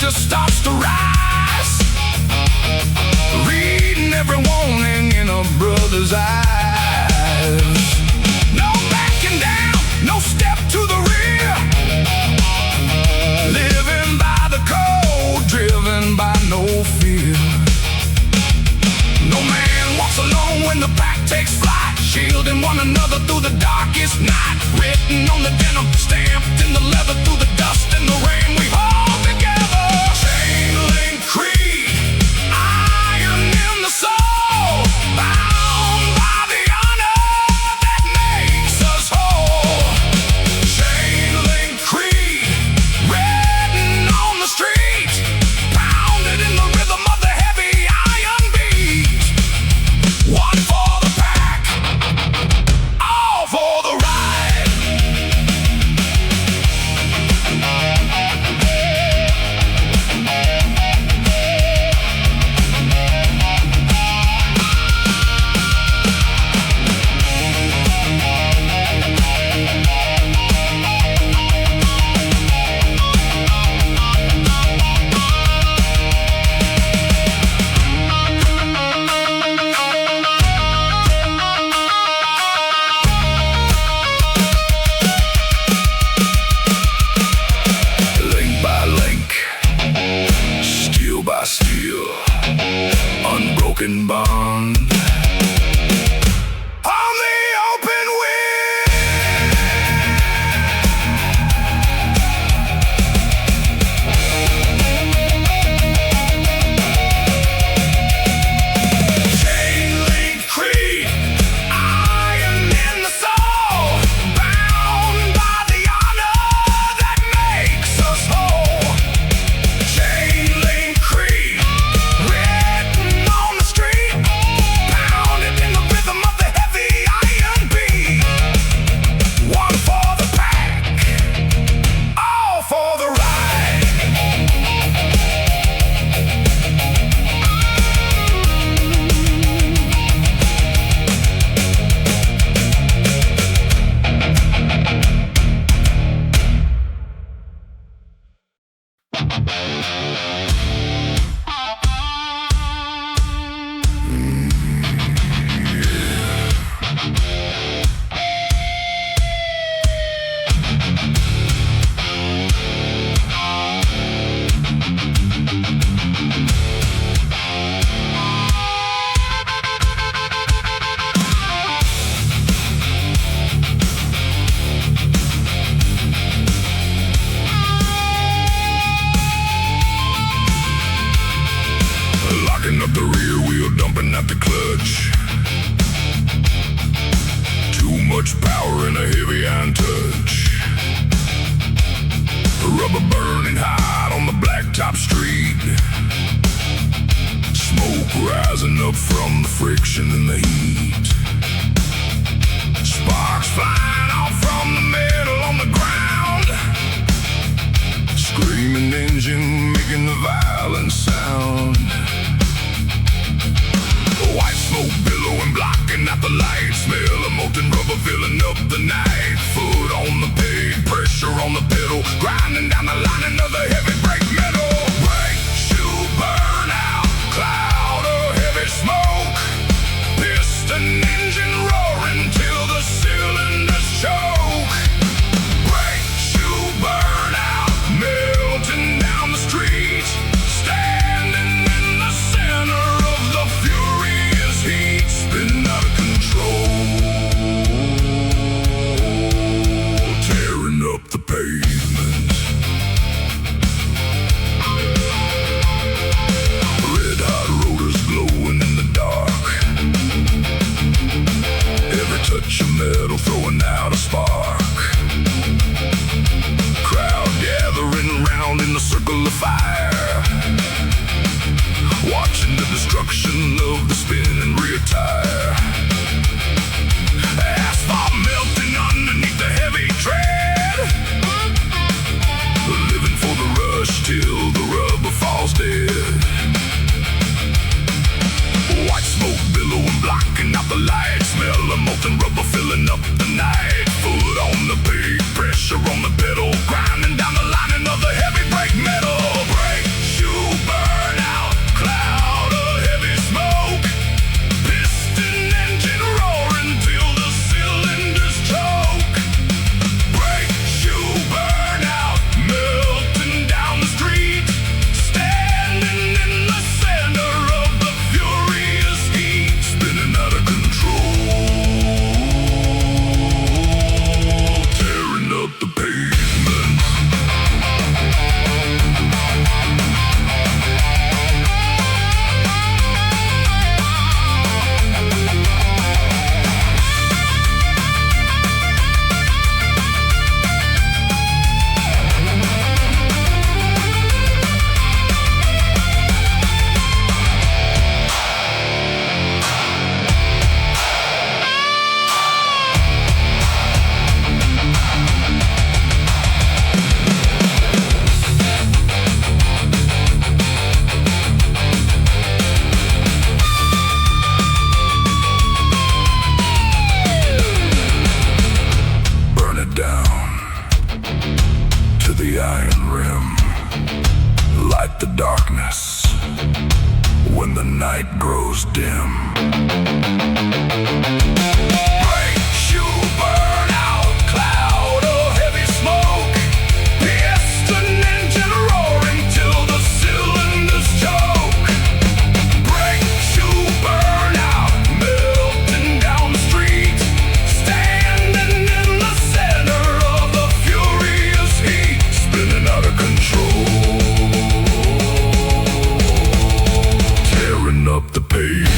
pressure starts to rise, reading every warning in a brother's eyes. No backing down, no step to the rear, living by the code, driven by no fear. No man walks alone when the pack takes flight, shielding one another through the darkest night. Written on the denim, stamped in the leather, through the dust and the rain, we hold together. Chain link creed, iron in the soul, bound by the honor that makes us whole. Chain link creed, written on the street, pounded in the rhythm of the heavy iron beat. One for the pack, all for the ride. Steel, unbroken bond on the open chain link creed, iron in the soul, bound by the honor that makes us whole. Chain link creed, written on the street, pounded in the rhythm of the heavy iron beat. One for the pack, all for the ride. Locking up the rear wheel, dumping out the clutch. Too much power in a heavy iron touch. Rubber burning hot on the blacktop street. Smoke rising up from the friction and the heat. Sparks flying off from the metal on the ground. Screaming engine making the violent sound. White smoke billowing, blocking out the light. Smell of molten rubber filling up the night. Foot on the peg, pressure on the pedal, grinding down the line, another heavy brake metal. Brake shoe burn out, cloud of heavy smoke. Piston engine roaring till the cylinders choke. Brake shoe burn out, melting down the street. Standing in the center of the furious heat, spinning out of control, tearing up the pavement. Red hot rotors glowing in the dark. Every touch of metal throwing out a spark. Crowd gathering round in the circle of fire, watching the destruction of the spinning rear tire. Asphalt melting underneath the heavy tread, living for the rush till the rubber falls dead. White smoke billowing, blocking out the light. Smell of molten rubber filling up the night. Foot on the peg, pressure on the pedal, grinding down the line, another heavy brake metal. Brake light grows dim. Break, shoe, burn out, cloud of heavy smoke. Piston engine roaring till the cylinders choke. Break, shoe, burn out, melting down the street. Standing in the center of the furious heat, spinning out of control, tearing up the pavement.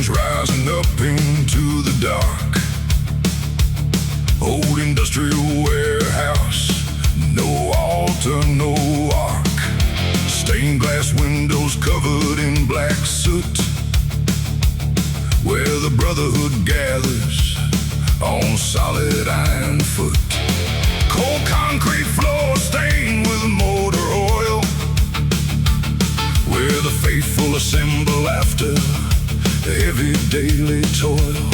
Rising up into the dark, old industrial warehouse, no altar, no ark. Stained glass windows covered in black soot, where the brotherhood gathers on solid iron foot. Cold concrete floor stained with motor oil, where the faithful assemble after heavy daily toil.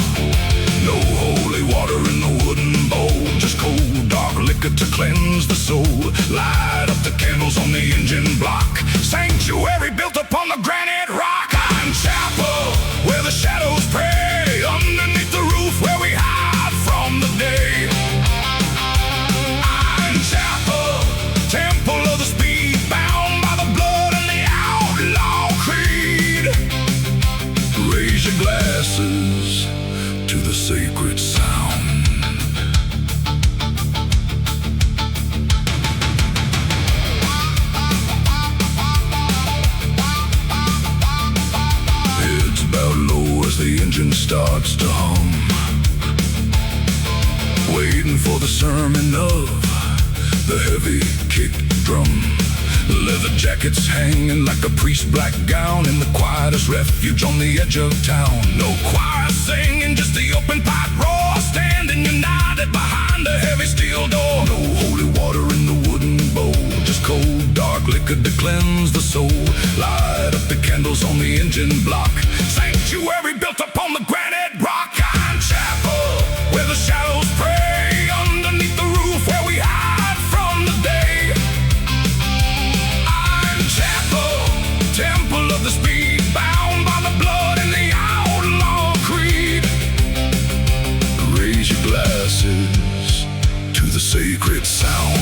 No holy water in the wooden bowl, just cold dark liquor to cleanse the soul. Light up the candles on the engine block, sanctuary built upon the granite rock. Iron chapel where the shadows pray, underneath the roof where we hide from the day. Iron chapel, temple of the speed, bound by the blood and the outlaw creed. Raise your glasses to the sacred sound. Heads bowed low as the engine starts to hum, waiting for the sermon of the heavy kick drum. Leather jackets hanging like a priest's black gown in the quietest refuge on the edge of town. No choir singing, just the open pipe roar, standing united behind a heavy steel door. No holy water in the wooden bowl, just cold dark liquor to cleanse the soul. Light up the candles on the engine block, sanctuary built upon the granite rock. Iron chapel where the shadows pray, underneath the roof where we hide from the day. Temple of the speed, bound by the blood and the outlaw creed. Raise your glasses to the sacred sound.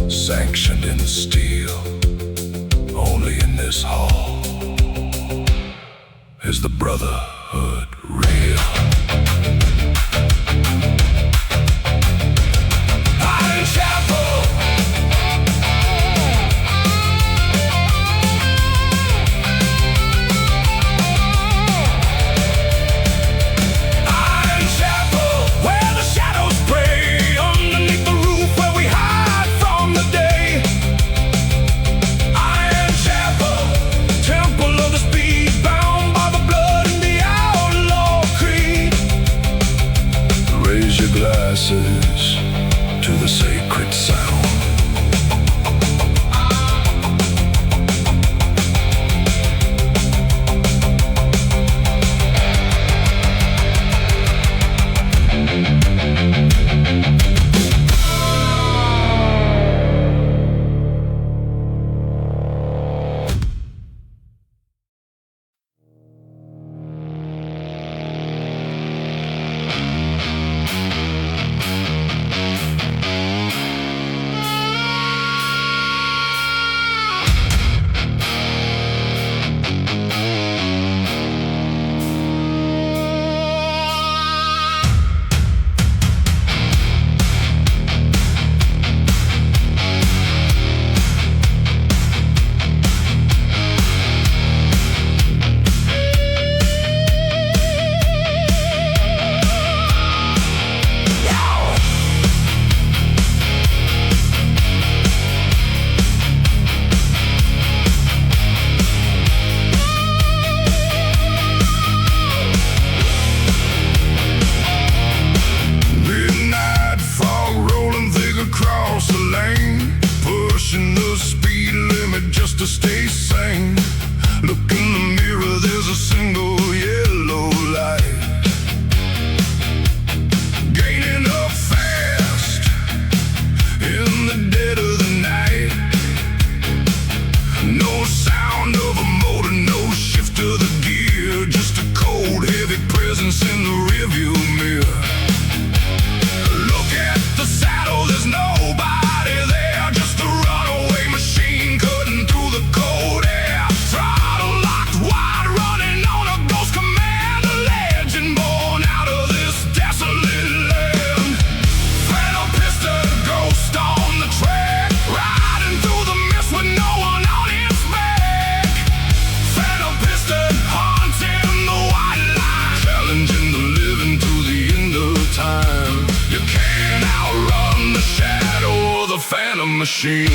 Sanctioned in steel, only in this hall is the brotherhood real. Iron chapel, iron chapel where the shadows pray, underneath the roof where we hide from the day. Iron chapel, temple of the speed, bound by the blood and the glasses to the sacred sound. To stay sane. Look in the mirror, there's a single yellow light gaining up fast in the dead of the night. No sound of a motor, no shift of the gear, just a cold, heavy presence in the rearview mirror. Look at the saddle, there's nobody there, just a runaway machine cutting through the cold air. Throttle locked wide, running on a ghost command, a legend born out of this desolate land. Phantom piston, ghost on the track, riding through the mist with no one on its back. Phantom piston, haunting the white line, challenging the living to the end of time. You can't outrun the shadow of the phantom machine.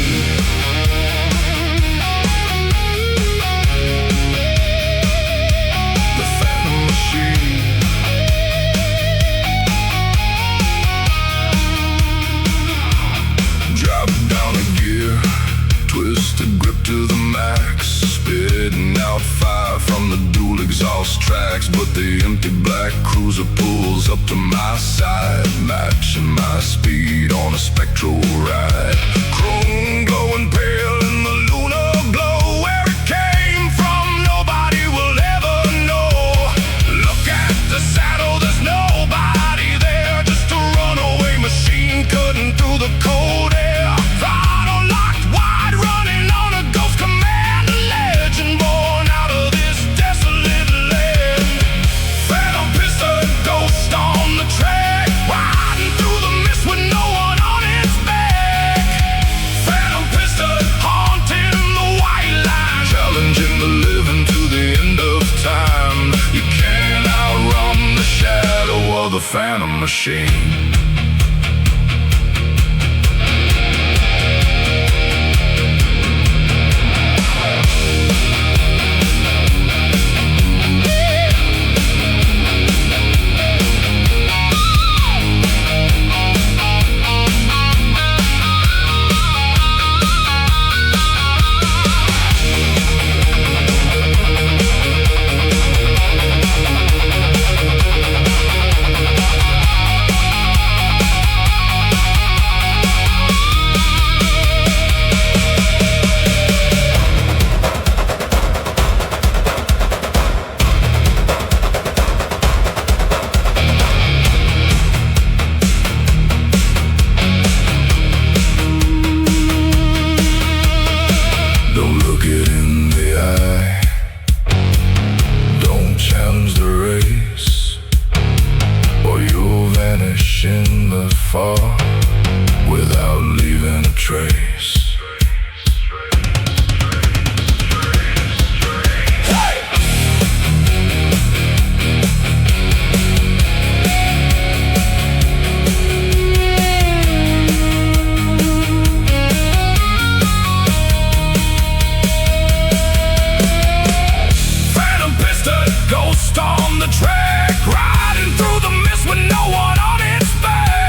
Twisted grip to the max, spitting out fire from the dual exhaust tracks. But the empty black cruiser pulls up to my side, matching my speed on a spectral ride. Chrome glowing pale in the lunar glow, where it came from nobody will ever know. Look at the saddle, there's nobody there, just a runaway machine cutting through the cold air. Throttle locked wide, running on a ghost command, a legend born out of this desolate land. Phantom piston, ghost on the track, riding through the mist with no one on its back. Phantom piston, haunting the white line, challenging the living to the end of time. You can't outrun the shadow of the phantom machine. Without leaving a trace. Phantom piston, ghost on the track, riding through the mist with no one on its back.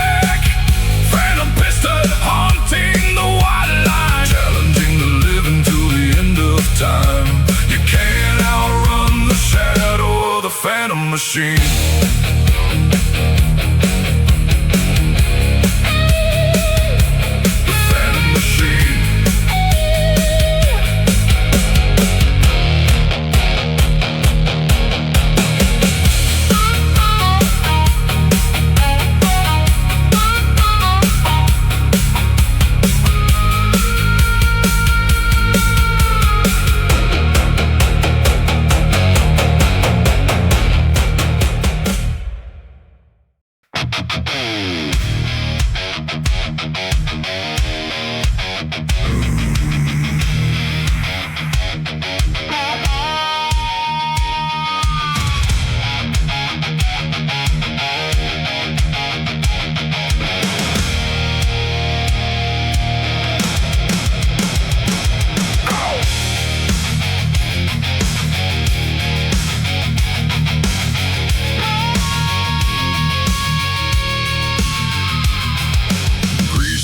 machine.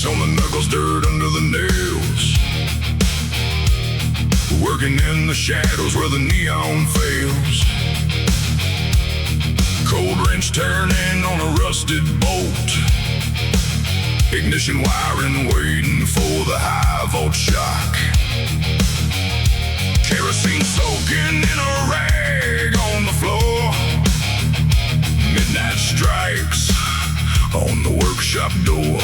On the knuckles, dirt under the nails, working in the shadows where the neon fails. Cold wrench turning on a rusted bolt, ignition wiring waiting for the high volt shock. Kerosene soaking in a rag on the floor. Midnight strikes on the workshop door.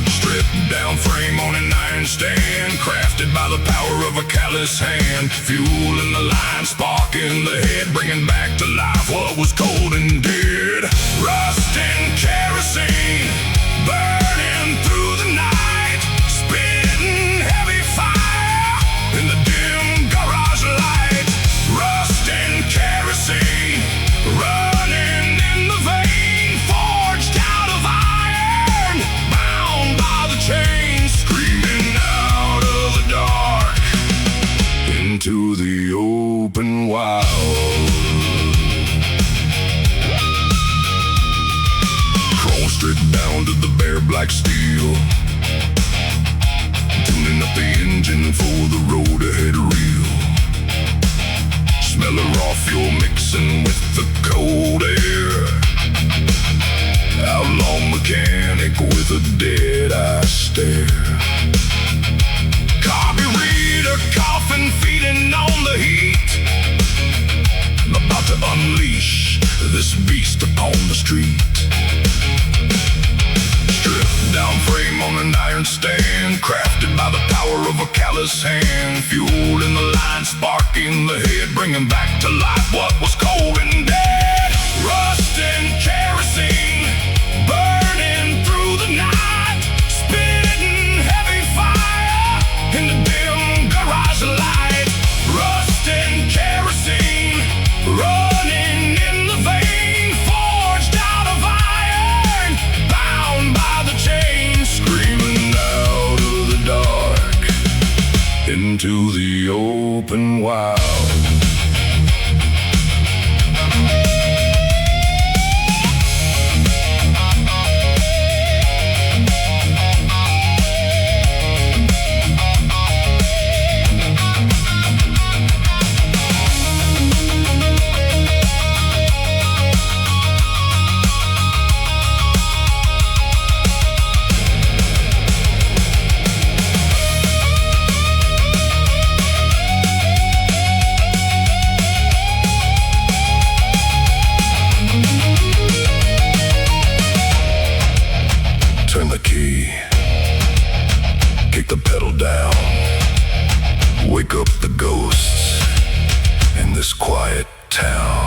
Stripped down frame on an iron stand, crafted by the power of a callous hand. Fuel in the line, spark in the head, bringing back to life what was cold and dead. Rust and kerosene, burning through the night, spitting heavy fire in the dim garage light. Rust and kerosene, running in the vein, forged out of iron, bound by the chain, screaming out of the dark into the open wild. Crawl straight down to the bare black steel, tuning up the engine for the road ahead real. Smell of raw fuel mixing with the cold air. Outlaw mechanic with a dead eye stare. Copy reader coughing, feeding on the heat. I'm about to unleash this beast upon the street. Stripped down frame on an iron stand, crafted by the power of a callous hand. Fuel in the line, spark in the head, bringing back to life what was cold and dead. Rust and kerosene, burning through the night, spitting heavy fire in the dim garage light. Rust and kerosene, running in the vein, forged out of iron, bound by the chain, screaming out of the dark into the open wild. Turn the key, kick the pedal down, wake up the ghosts in this quiet town.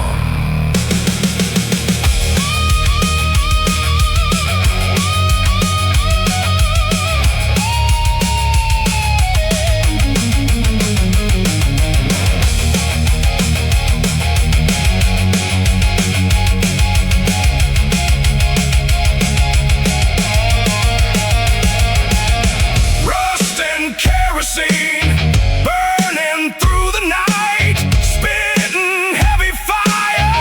Burning through the night, spitting heavy fire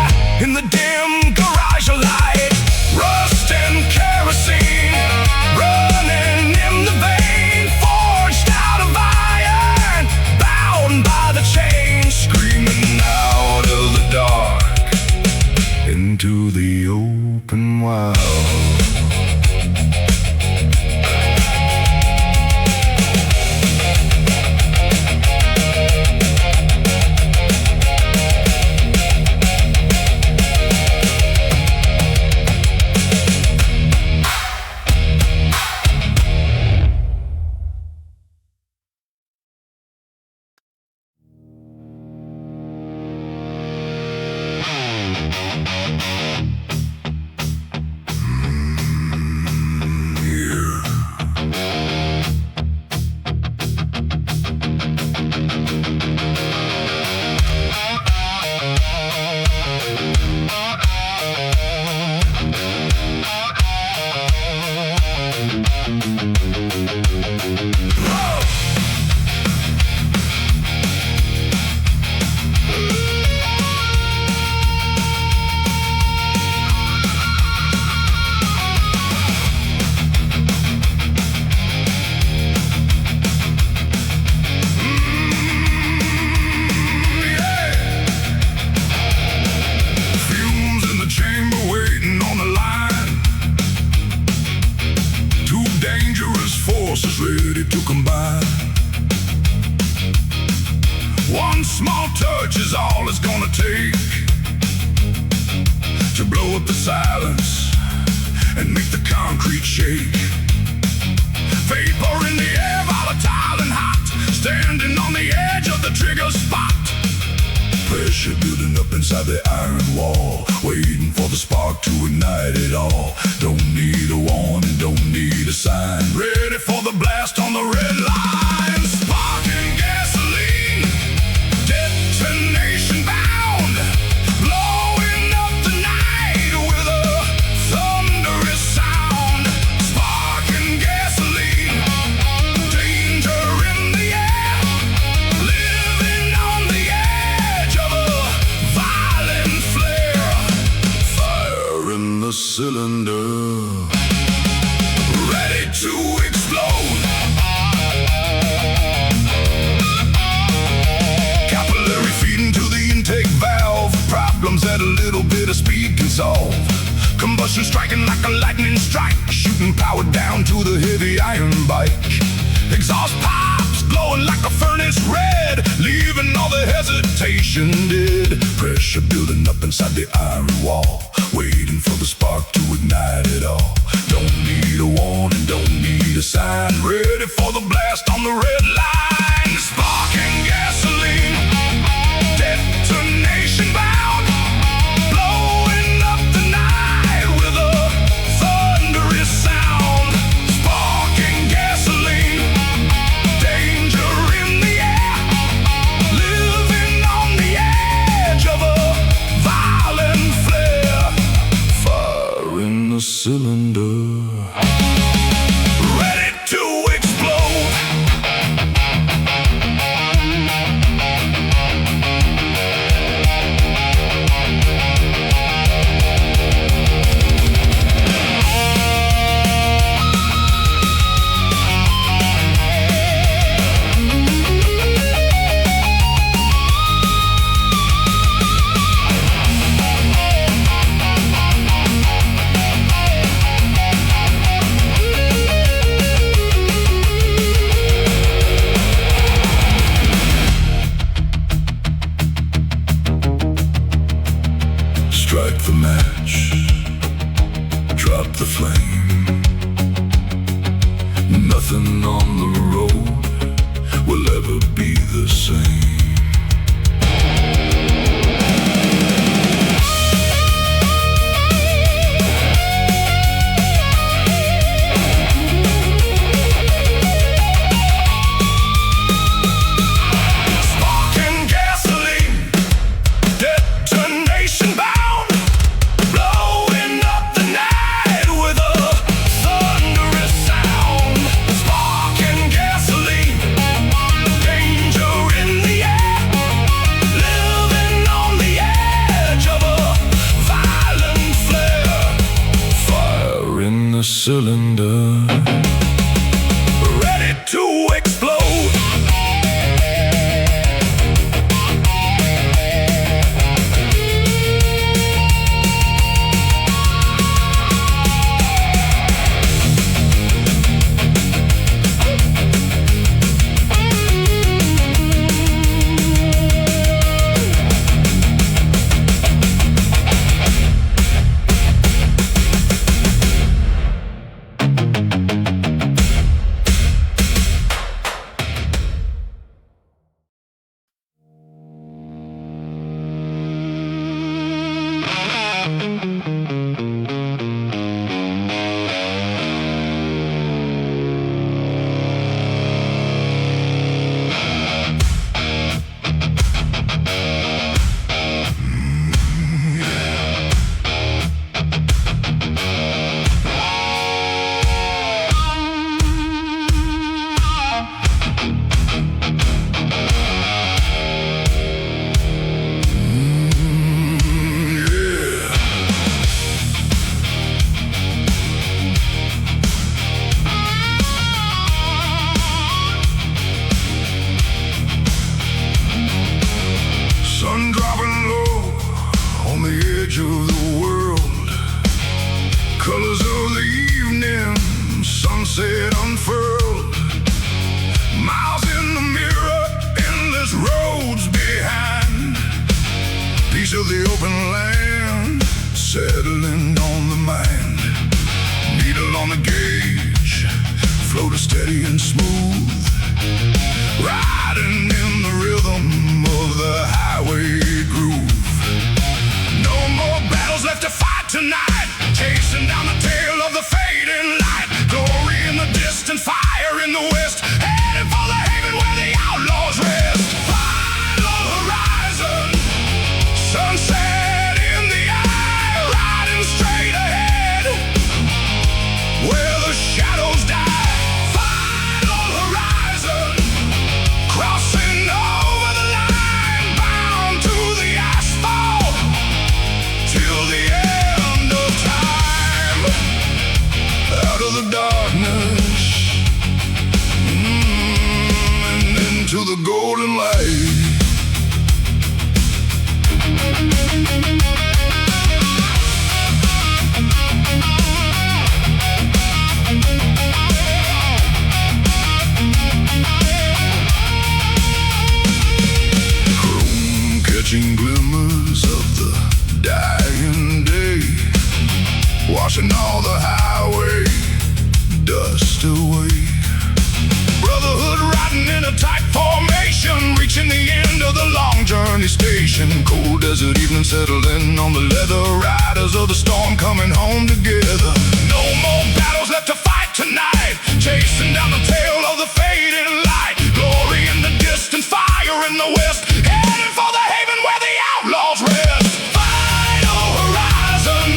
forces ready to combine. One small touch is all it's gonna take to blow up the silence and make the concrete shake. Vapor in the air, volatile and hot, standing on the edge of the trigger spot. Pressure building up inside the iron wall, waiting for the spark to ignite it all. Don't need a warning, don't need a sign, ready for the blast on the red line. Sparking gasoline, detonation bound, blowing up the night with a thunderous sound. Sparking gasoline, danger in the air, living on the edge of a violent flare. Fire in the cylinder, ready to explode. Capillary feeding to the intake valve, problems that a little bit of speed can solve. Combustion striking like a lightning strike, shooting power down to the heavy iron bike. Exhaust pipes glowing like a furnace red, leaving all the hesitation dead. Pressure building up inside the iron wall, waiting for the spark to ignite it all. Don't need a warning, don't need a sign, ready for the blast on the red line. Sparking gasoline, detonation bound, blowing up the night with a thunderous sound. Sparking gasoline, danger in the air, living on the edge of a violent flare. Fire in the cylinder, ready to explode. Strike the match, drop the flame. Nothing on the road will ever be the same. Sparking gasoline, detonation bound, blowing up the night with a thunderous sound. Sparking gasoline, danger in the air, living on the edge of a violent flare. Fire in the cylinder, ready to explode. on the gauge, floater steady and smooth, riding in the rhythm of the highway groove. No more battles left to fight tonight, chasing down the tail of the fading light. Glory in the distant, fire in the west, heading for the haven where the outlaws rest. Final horizon, sunset in the eye, riding straight ahead where the shadows die. Final horizon, crossing over the line, bound to the asphalt till the end of time. Out of the darkness, and into the golden light. Chrome catching glimmers of the dying day, washing all the highway dust away. Brotherhood riding in a tight formation, reaching the end of the long journey station. Cold desert evening settled in on the leather riders of the storm coming home together. No more battles left to fight tonight, chasing down the tail of the fading light. Glory in the distance, fire in the west, heading for the haven where the outlaws rest. Final horizon,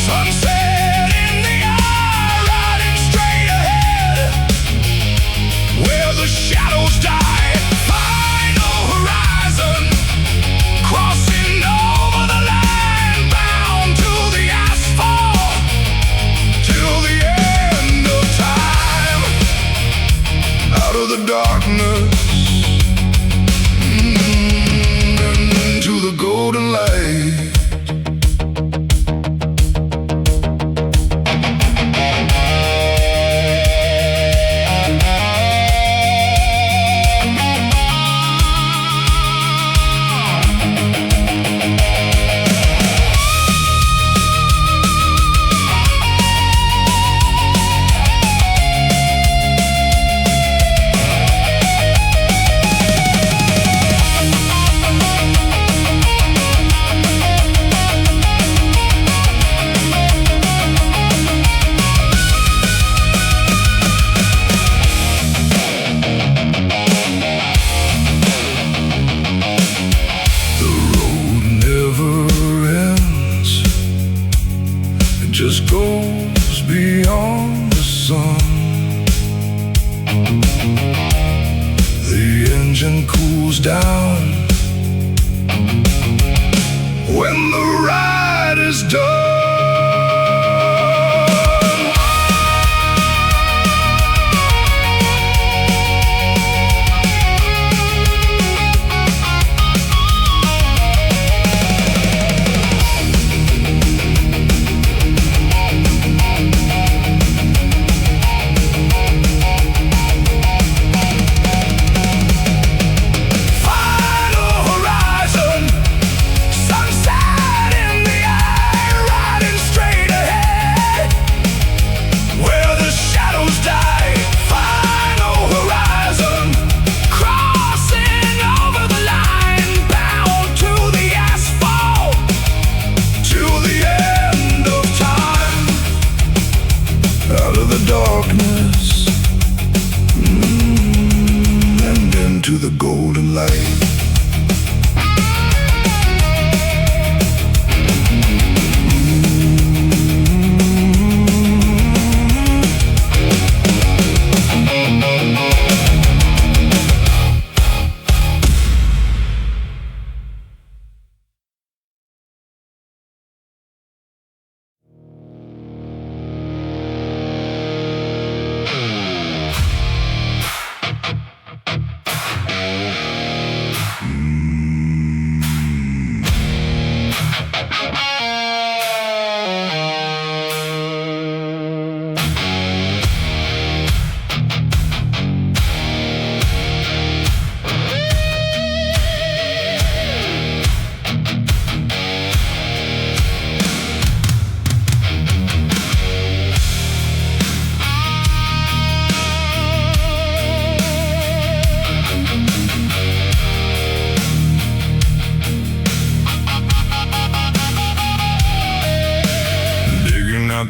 sunset in the eye, riding straight ahead where the shadows die. Final horizon, crossing over the line, bound to the asphalt till the end of time. Out of the darkness, and into the golden light. Just goes beyond the sun. The engine cools down when the ride is done. Darkness, and into the golden light.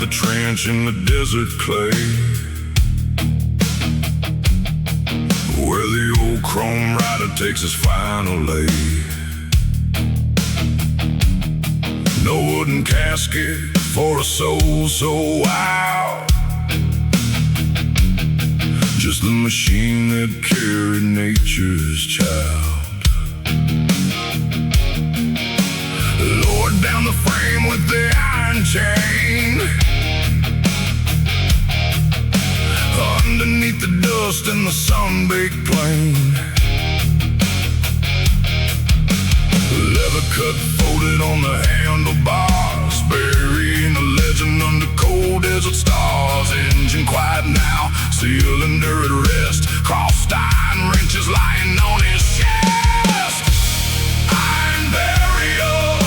the trench in the desert clay, where the old chrome rider takes his final lay. No wooden casket for a soul so wild, just the machine that carried nature's child. Lowered down the frame with the iron chain, underneath the dust in the sun-baked plain. Leather cut folded on the handlebars, burying the legend under cold desert stars. Engine quiet now, cylinder at rest, crossed iron wrenches lying on his chest. Iron burial,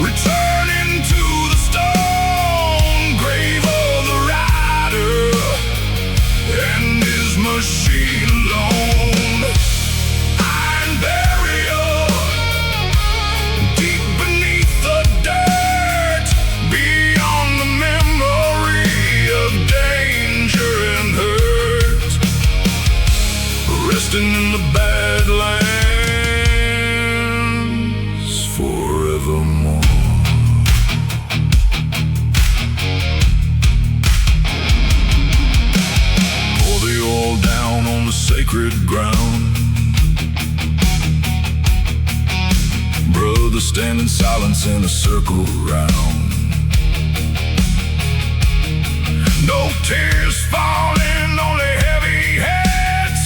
returning to the stone grave of the rider and his machine alone. Iron burial, deep beneath the dirt, beyond the memory of danger and hurt, resting in the Badlands forevermore. Pour the oil down on the sacred ground. Brothers stand in silence in a circle round. No tears falling, only heavy heads,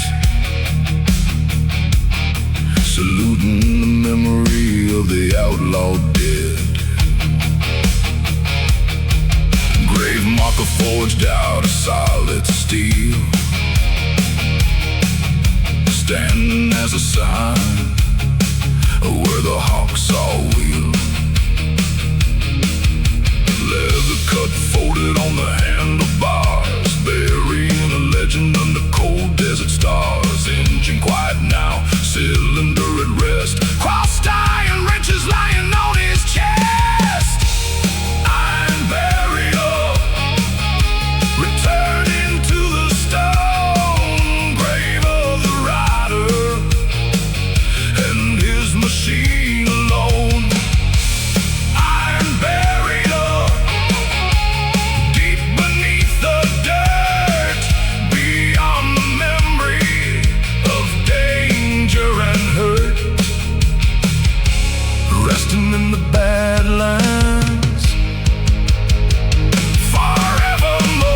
saluting the memory of the outlaw dead. Grave marker forged out of solid steel, standing as a sign where the hawks all wheel. Leather cut folded on the handlebars, burying a legend under cold desert stars. Engine quiet now, cylinder at rest, crossed iron wrenches lying on his chest. Iron burial, returning to the stone grave of the rider and his machine alone. Iron burial, deep beneath the dirt, beyond the memory of danger and hurt, resting in the Badlands forevermore.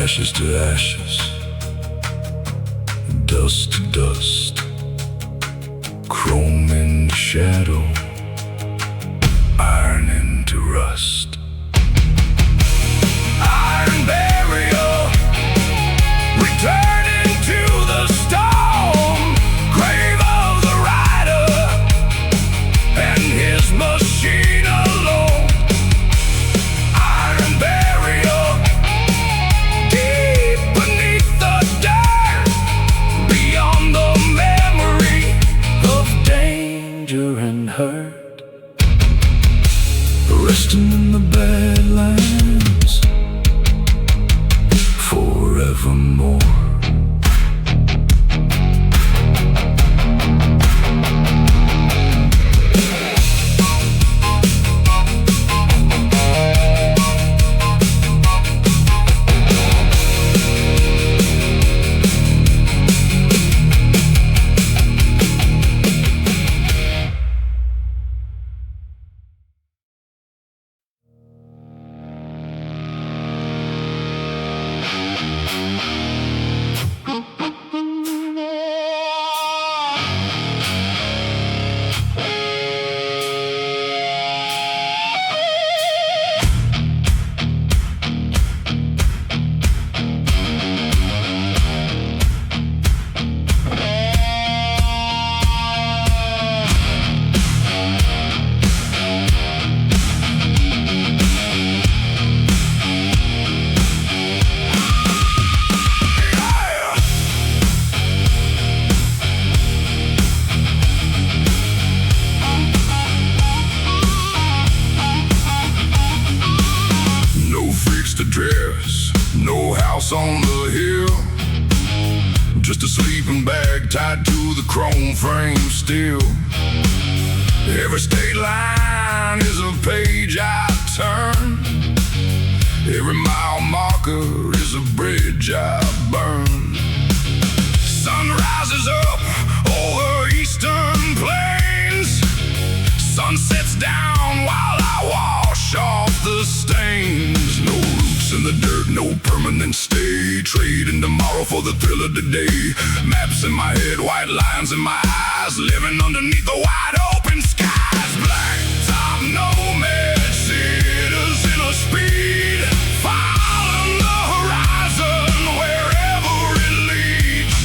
Ashes to ashes, dust to dust, chrome into shadow, iron into rust. Iron burial, returning to the stone grave of the rider and his machine alone. Iron burial, deep beneath the dirt, beyond the memory of danger and hurt, resting in the Badlands forevermore. to dress, no house on the hill, just a sleeping bag tied to the chrome frame steel. Every state line is a page I turn, every mile marker is a bridge I burn. Sun rises up over eastern plains, sun sets down while I wash off the stains. No roots in the dirt, no permanent stay, trading tomorrow for the thrill of today. Maps in my head, white lines in my eyes, living underneath the wide open skies. Black top nomad sitters in a speed, following the horizon wherever it leads.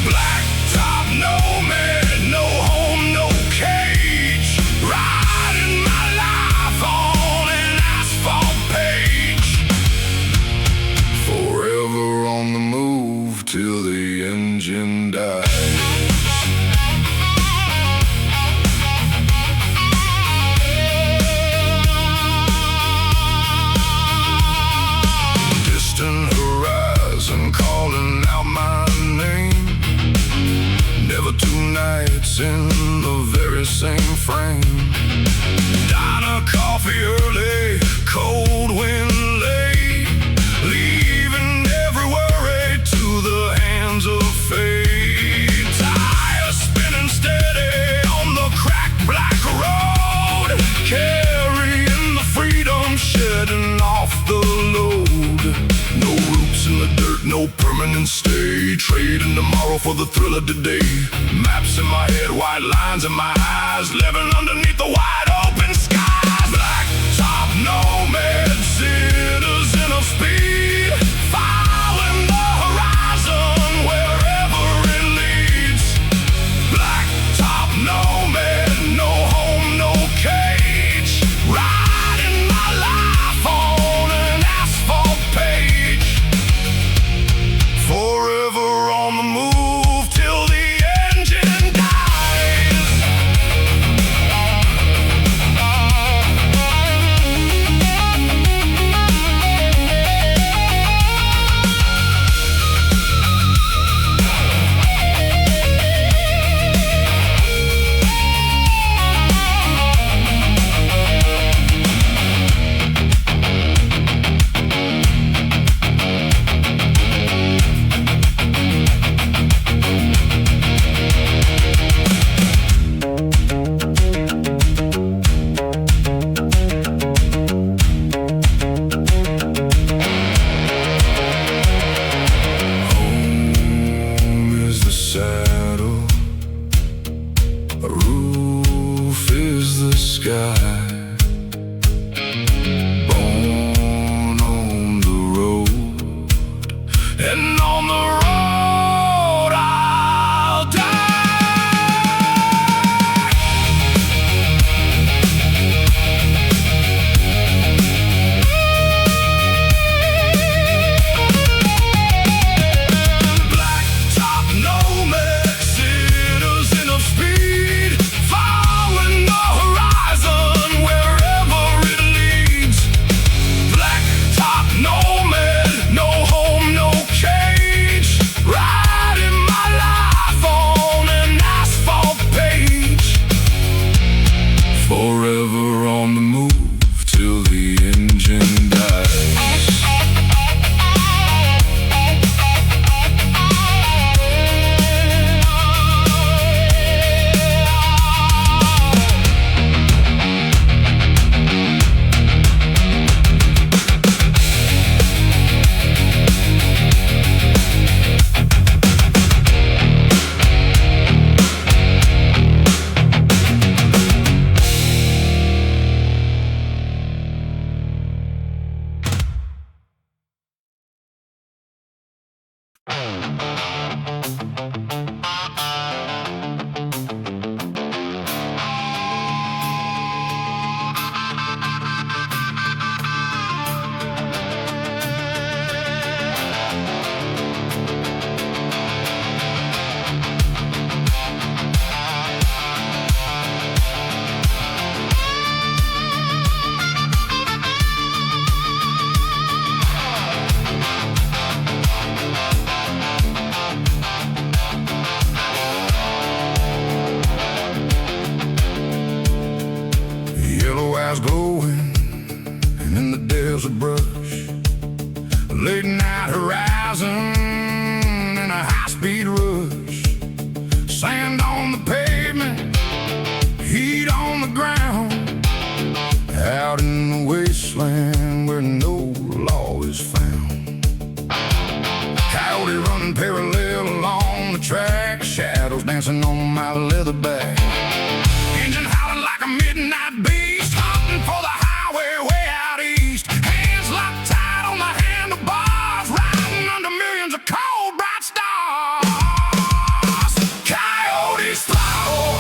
Black top nomad, no home, no cage, riding my life on an asphalt page. Forever on the move till the engine dies. Calling out my name, never two nights in the very same frame. Diner coffee early, cold wind late, leaving every worry to the hands of fate. Tires spinning steady on the cracked black road, carrying the freedom, shedding off the load. No roots in the dirt, no permanent stay, trading tomorrow for the thrill of today. Maps in my head, white lines in my eyes, living underneath the wide open skies. Black top nomad sitters in a speed, following the horizon wherever it leads. Black top nomad, no home, no cage, riding my life on an asphalt page. Forever on the move till the engine dies. brush, late night horizon and a high-speed rush. Sand on the pavement, heat on the ground. Out in the wasteland where no law is found. Coyote running parallel along the track, shadows dancing on my leather back. Engine howling like a midnight beast, hunting for the highway way out east. Hands locked tight on the handlebars, riding under millions of cold bright stars. Coyotes throttle,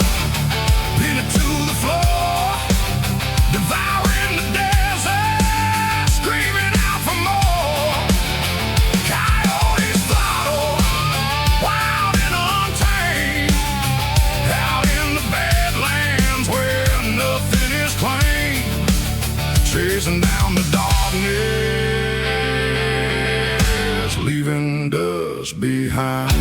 pin it to the floor, devouring the desert, screaming out for more. Coyotes throttle, wild and untamed, out in the badlands where nothing is claimed, chasing down the darkness, leaving dust behind.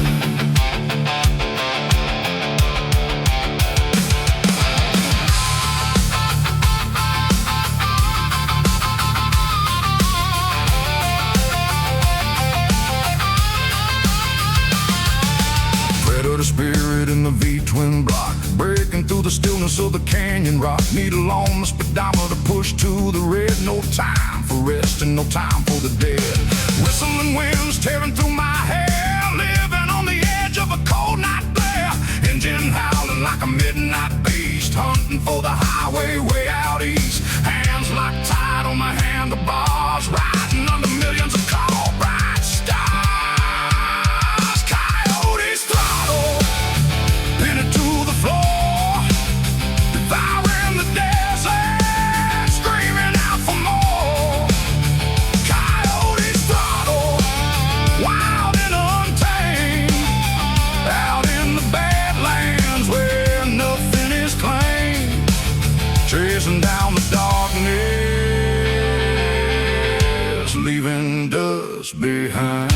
The spirit in the V-twin block, breaking through the stillness of the canyon rock. Needle on the speedometer, push to the red. No time for rest and no time for the dead. Whistling winds tearing through my hair, living on the edge of a cold night glare. Engine howling like a midnight beast, hunting for the highway way out east. Hands locked tight on my handlebars, riding under millions of cold bright stars. Coyotes throttle, pin it to the floor, devouring the desert, screaming out for more. Coyotes throttle, wild and untamed, out in the badlands where nothing is claimed, chasing down the darkness, leaving dust behind.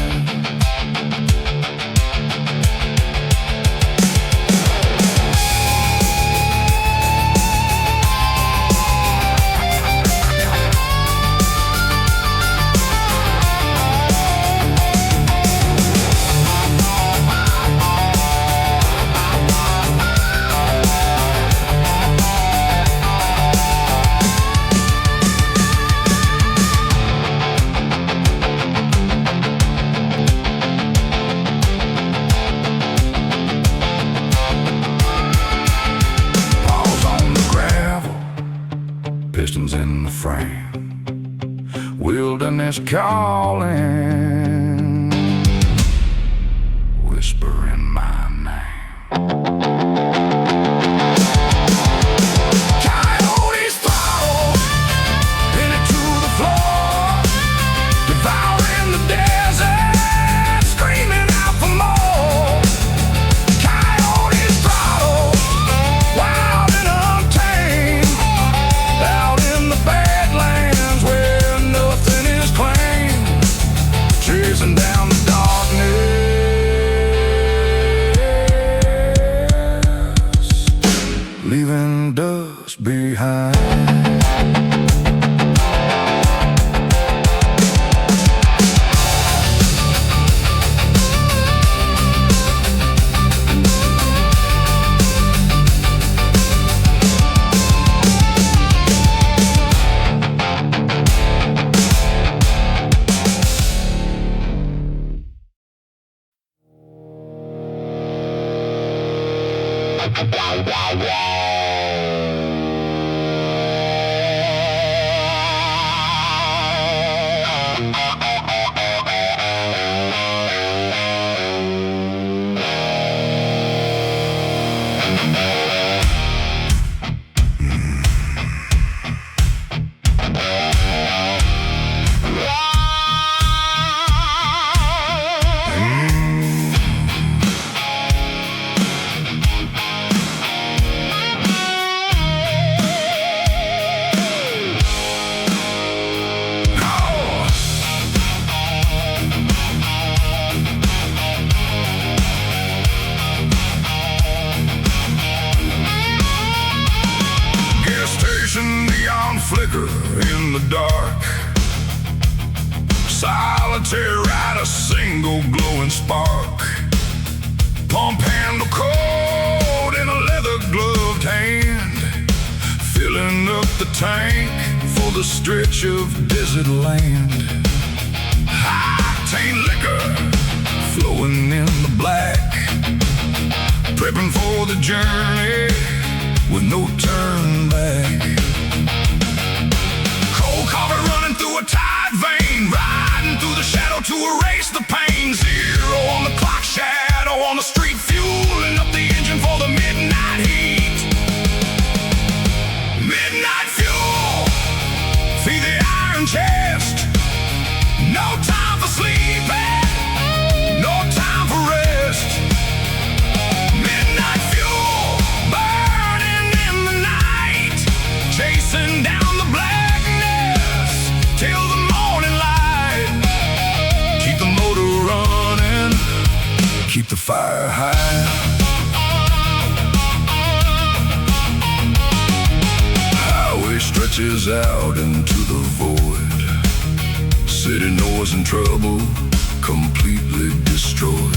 Pistons in the frame, wilderness calling, whispering my name. Coyotes throttle, pin it to the floor, devouring the desert, screaming out for more. Coyotes throttle, wild and untamed, out in the badlands where nothing is claimed, chasing down the darkness, leaving dust behind. flicker in the dark. Solitary ride, a single glowing spark. Pump handle cold in a leather gloved hand, filling up the tank for the stretch of desert land. High-octane liquor flowing in the black, prepping for the journey with no turn back. Cold coffee running through a tight vein, riding through the shadow to erase the pain. Zero on the clock, shadow on the street, fueling up the engine for the midnight heat. Midnight fuel, feed the iron chest. No time for sleeping, no time for rest. Midnight fuel, burning in the night, chasing down the blackness till the morning light. Keep the motor running, keep the fire high. Highway stretches out into the void. City knows in trouble, completely destroyed.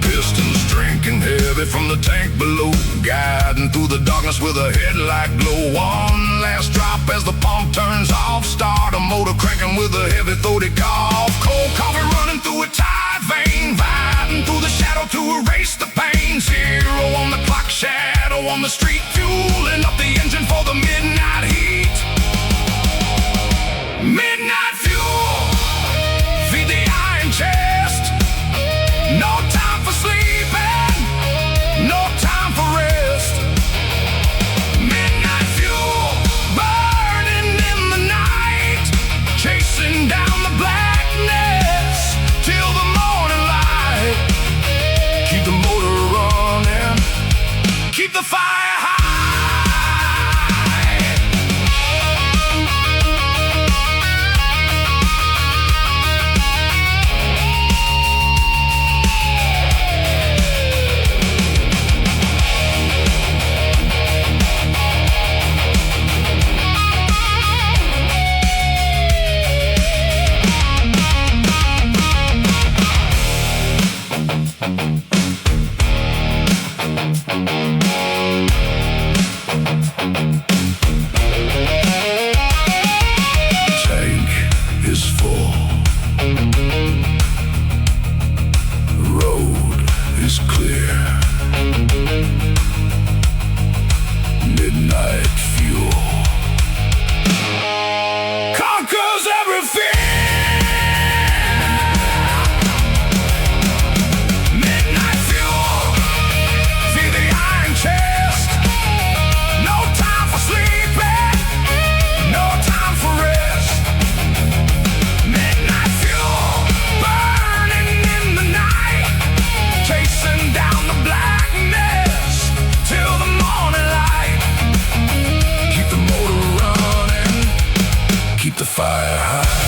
Pistons drinking heavy from the tank below, guiding through the darkness with a headlight glow. One last drop as the pump turns off, start a motor cranking with a heavy throaty cough. Cold coffee running through a tight vein, vibing through the shadow to erase the pain. Zero on the clock, shadow on the street, fueling up the engine for the midnight heat. Midnight fuel, feed the iron chest. No time for sleeping, no time for rest. Midnight fuel, burning in the night, chasing down the blackness till the morning light. Keep the motor running, keep the fire high. Tank is full, road is clear. Midnight fuel conquers every fear. Midnight fuel, feed the iron chest. No time for sleeping, no time for rest. Midnight fuel, burning in the night, chasing down the blackness till the morning light. Keep the motor running, keep the fire high.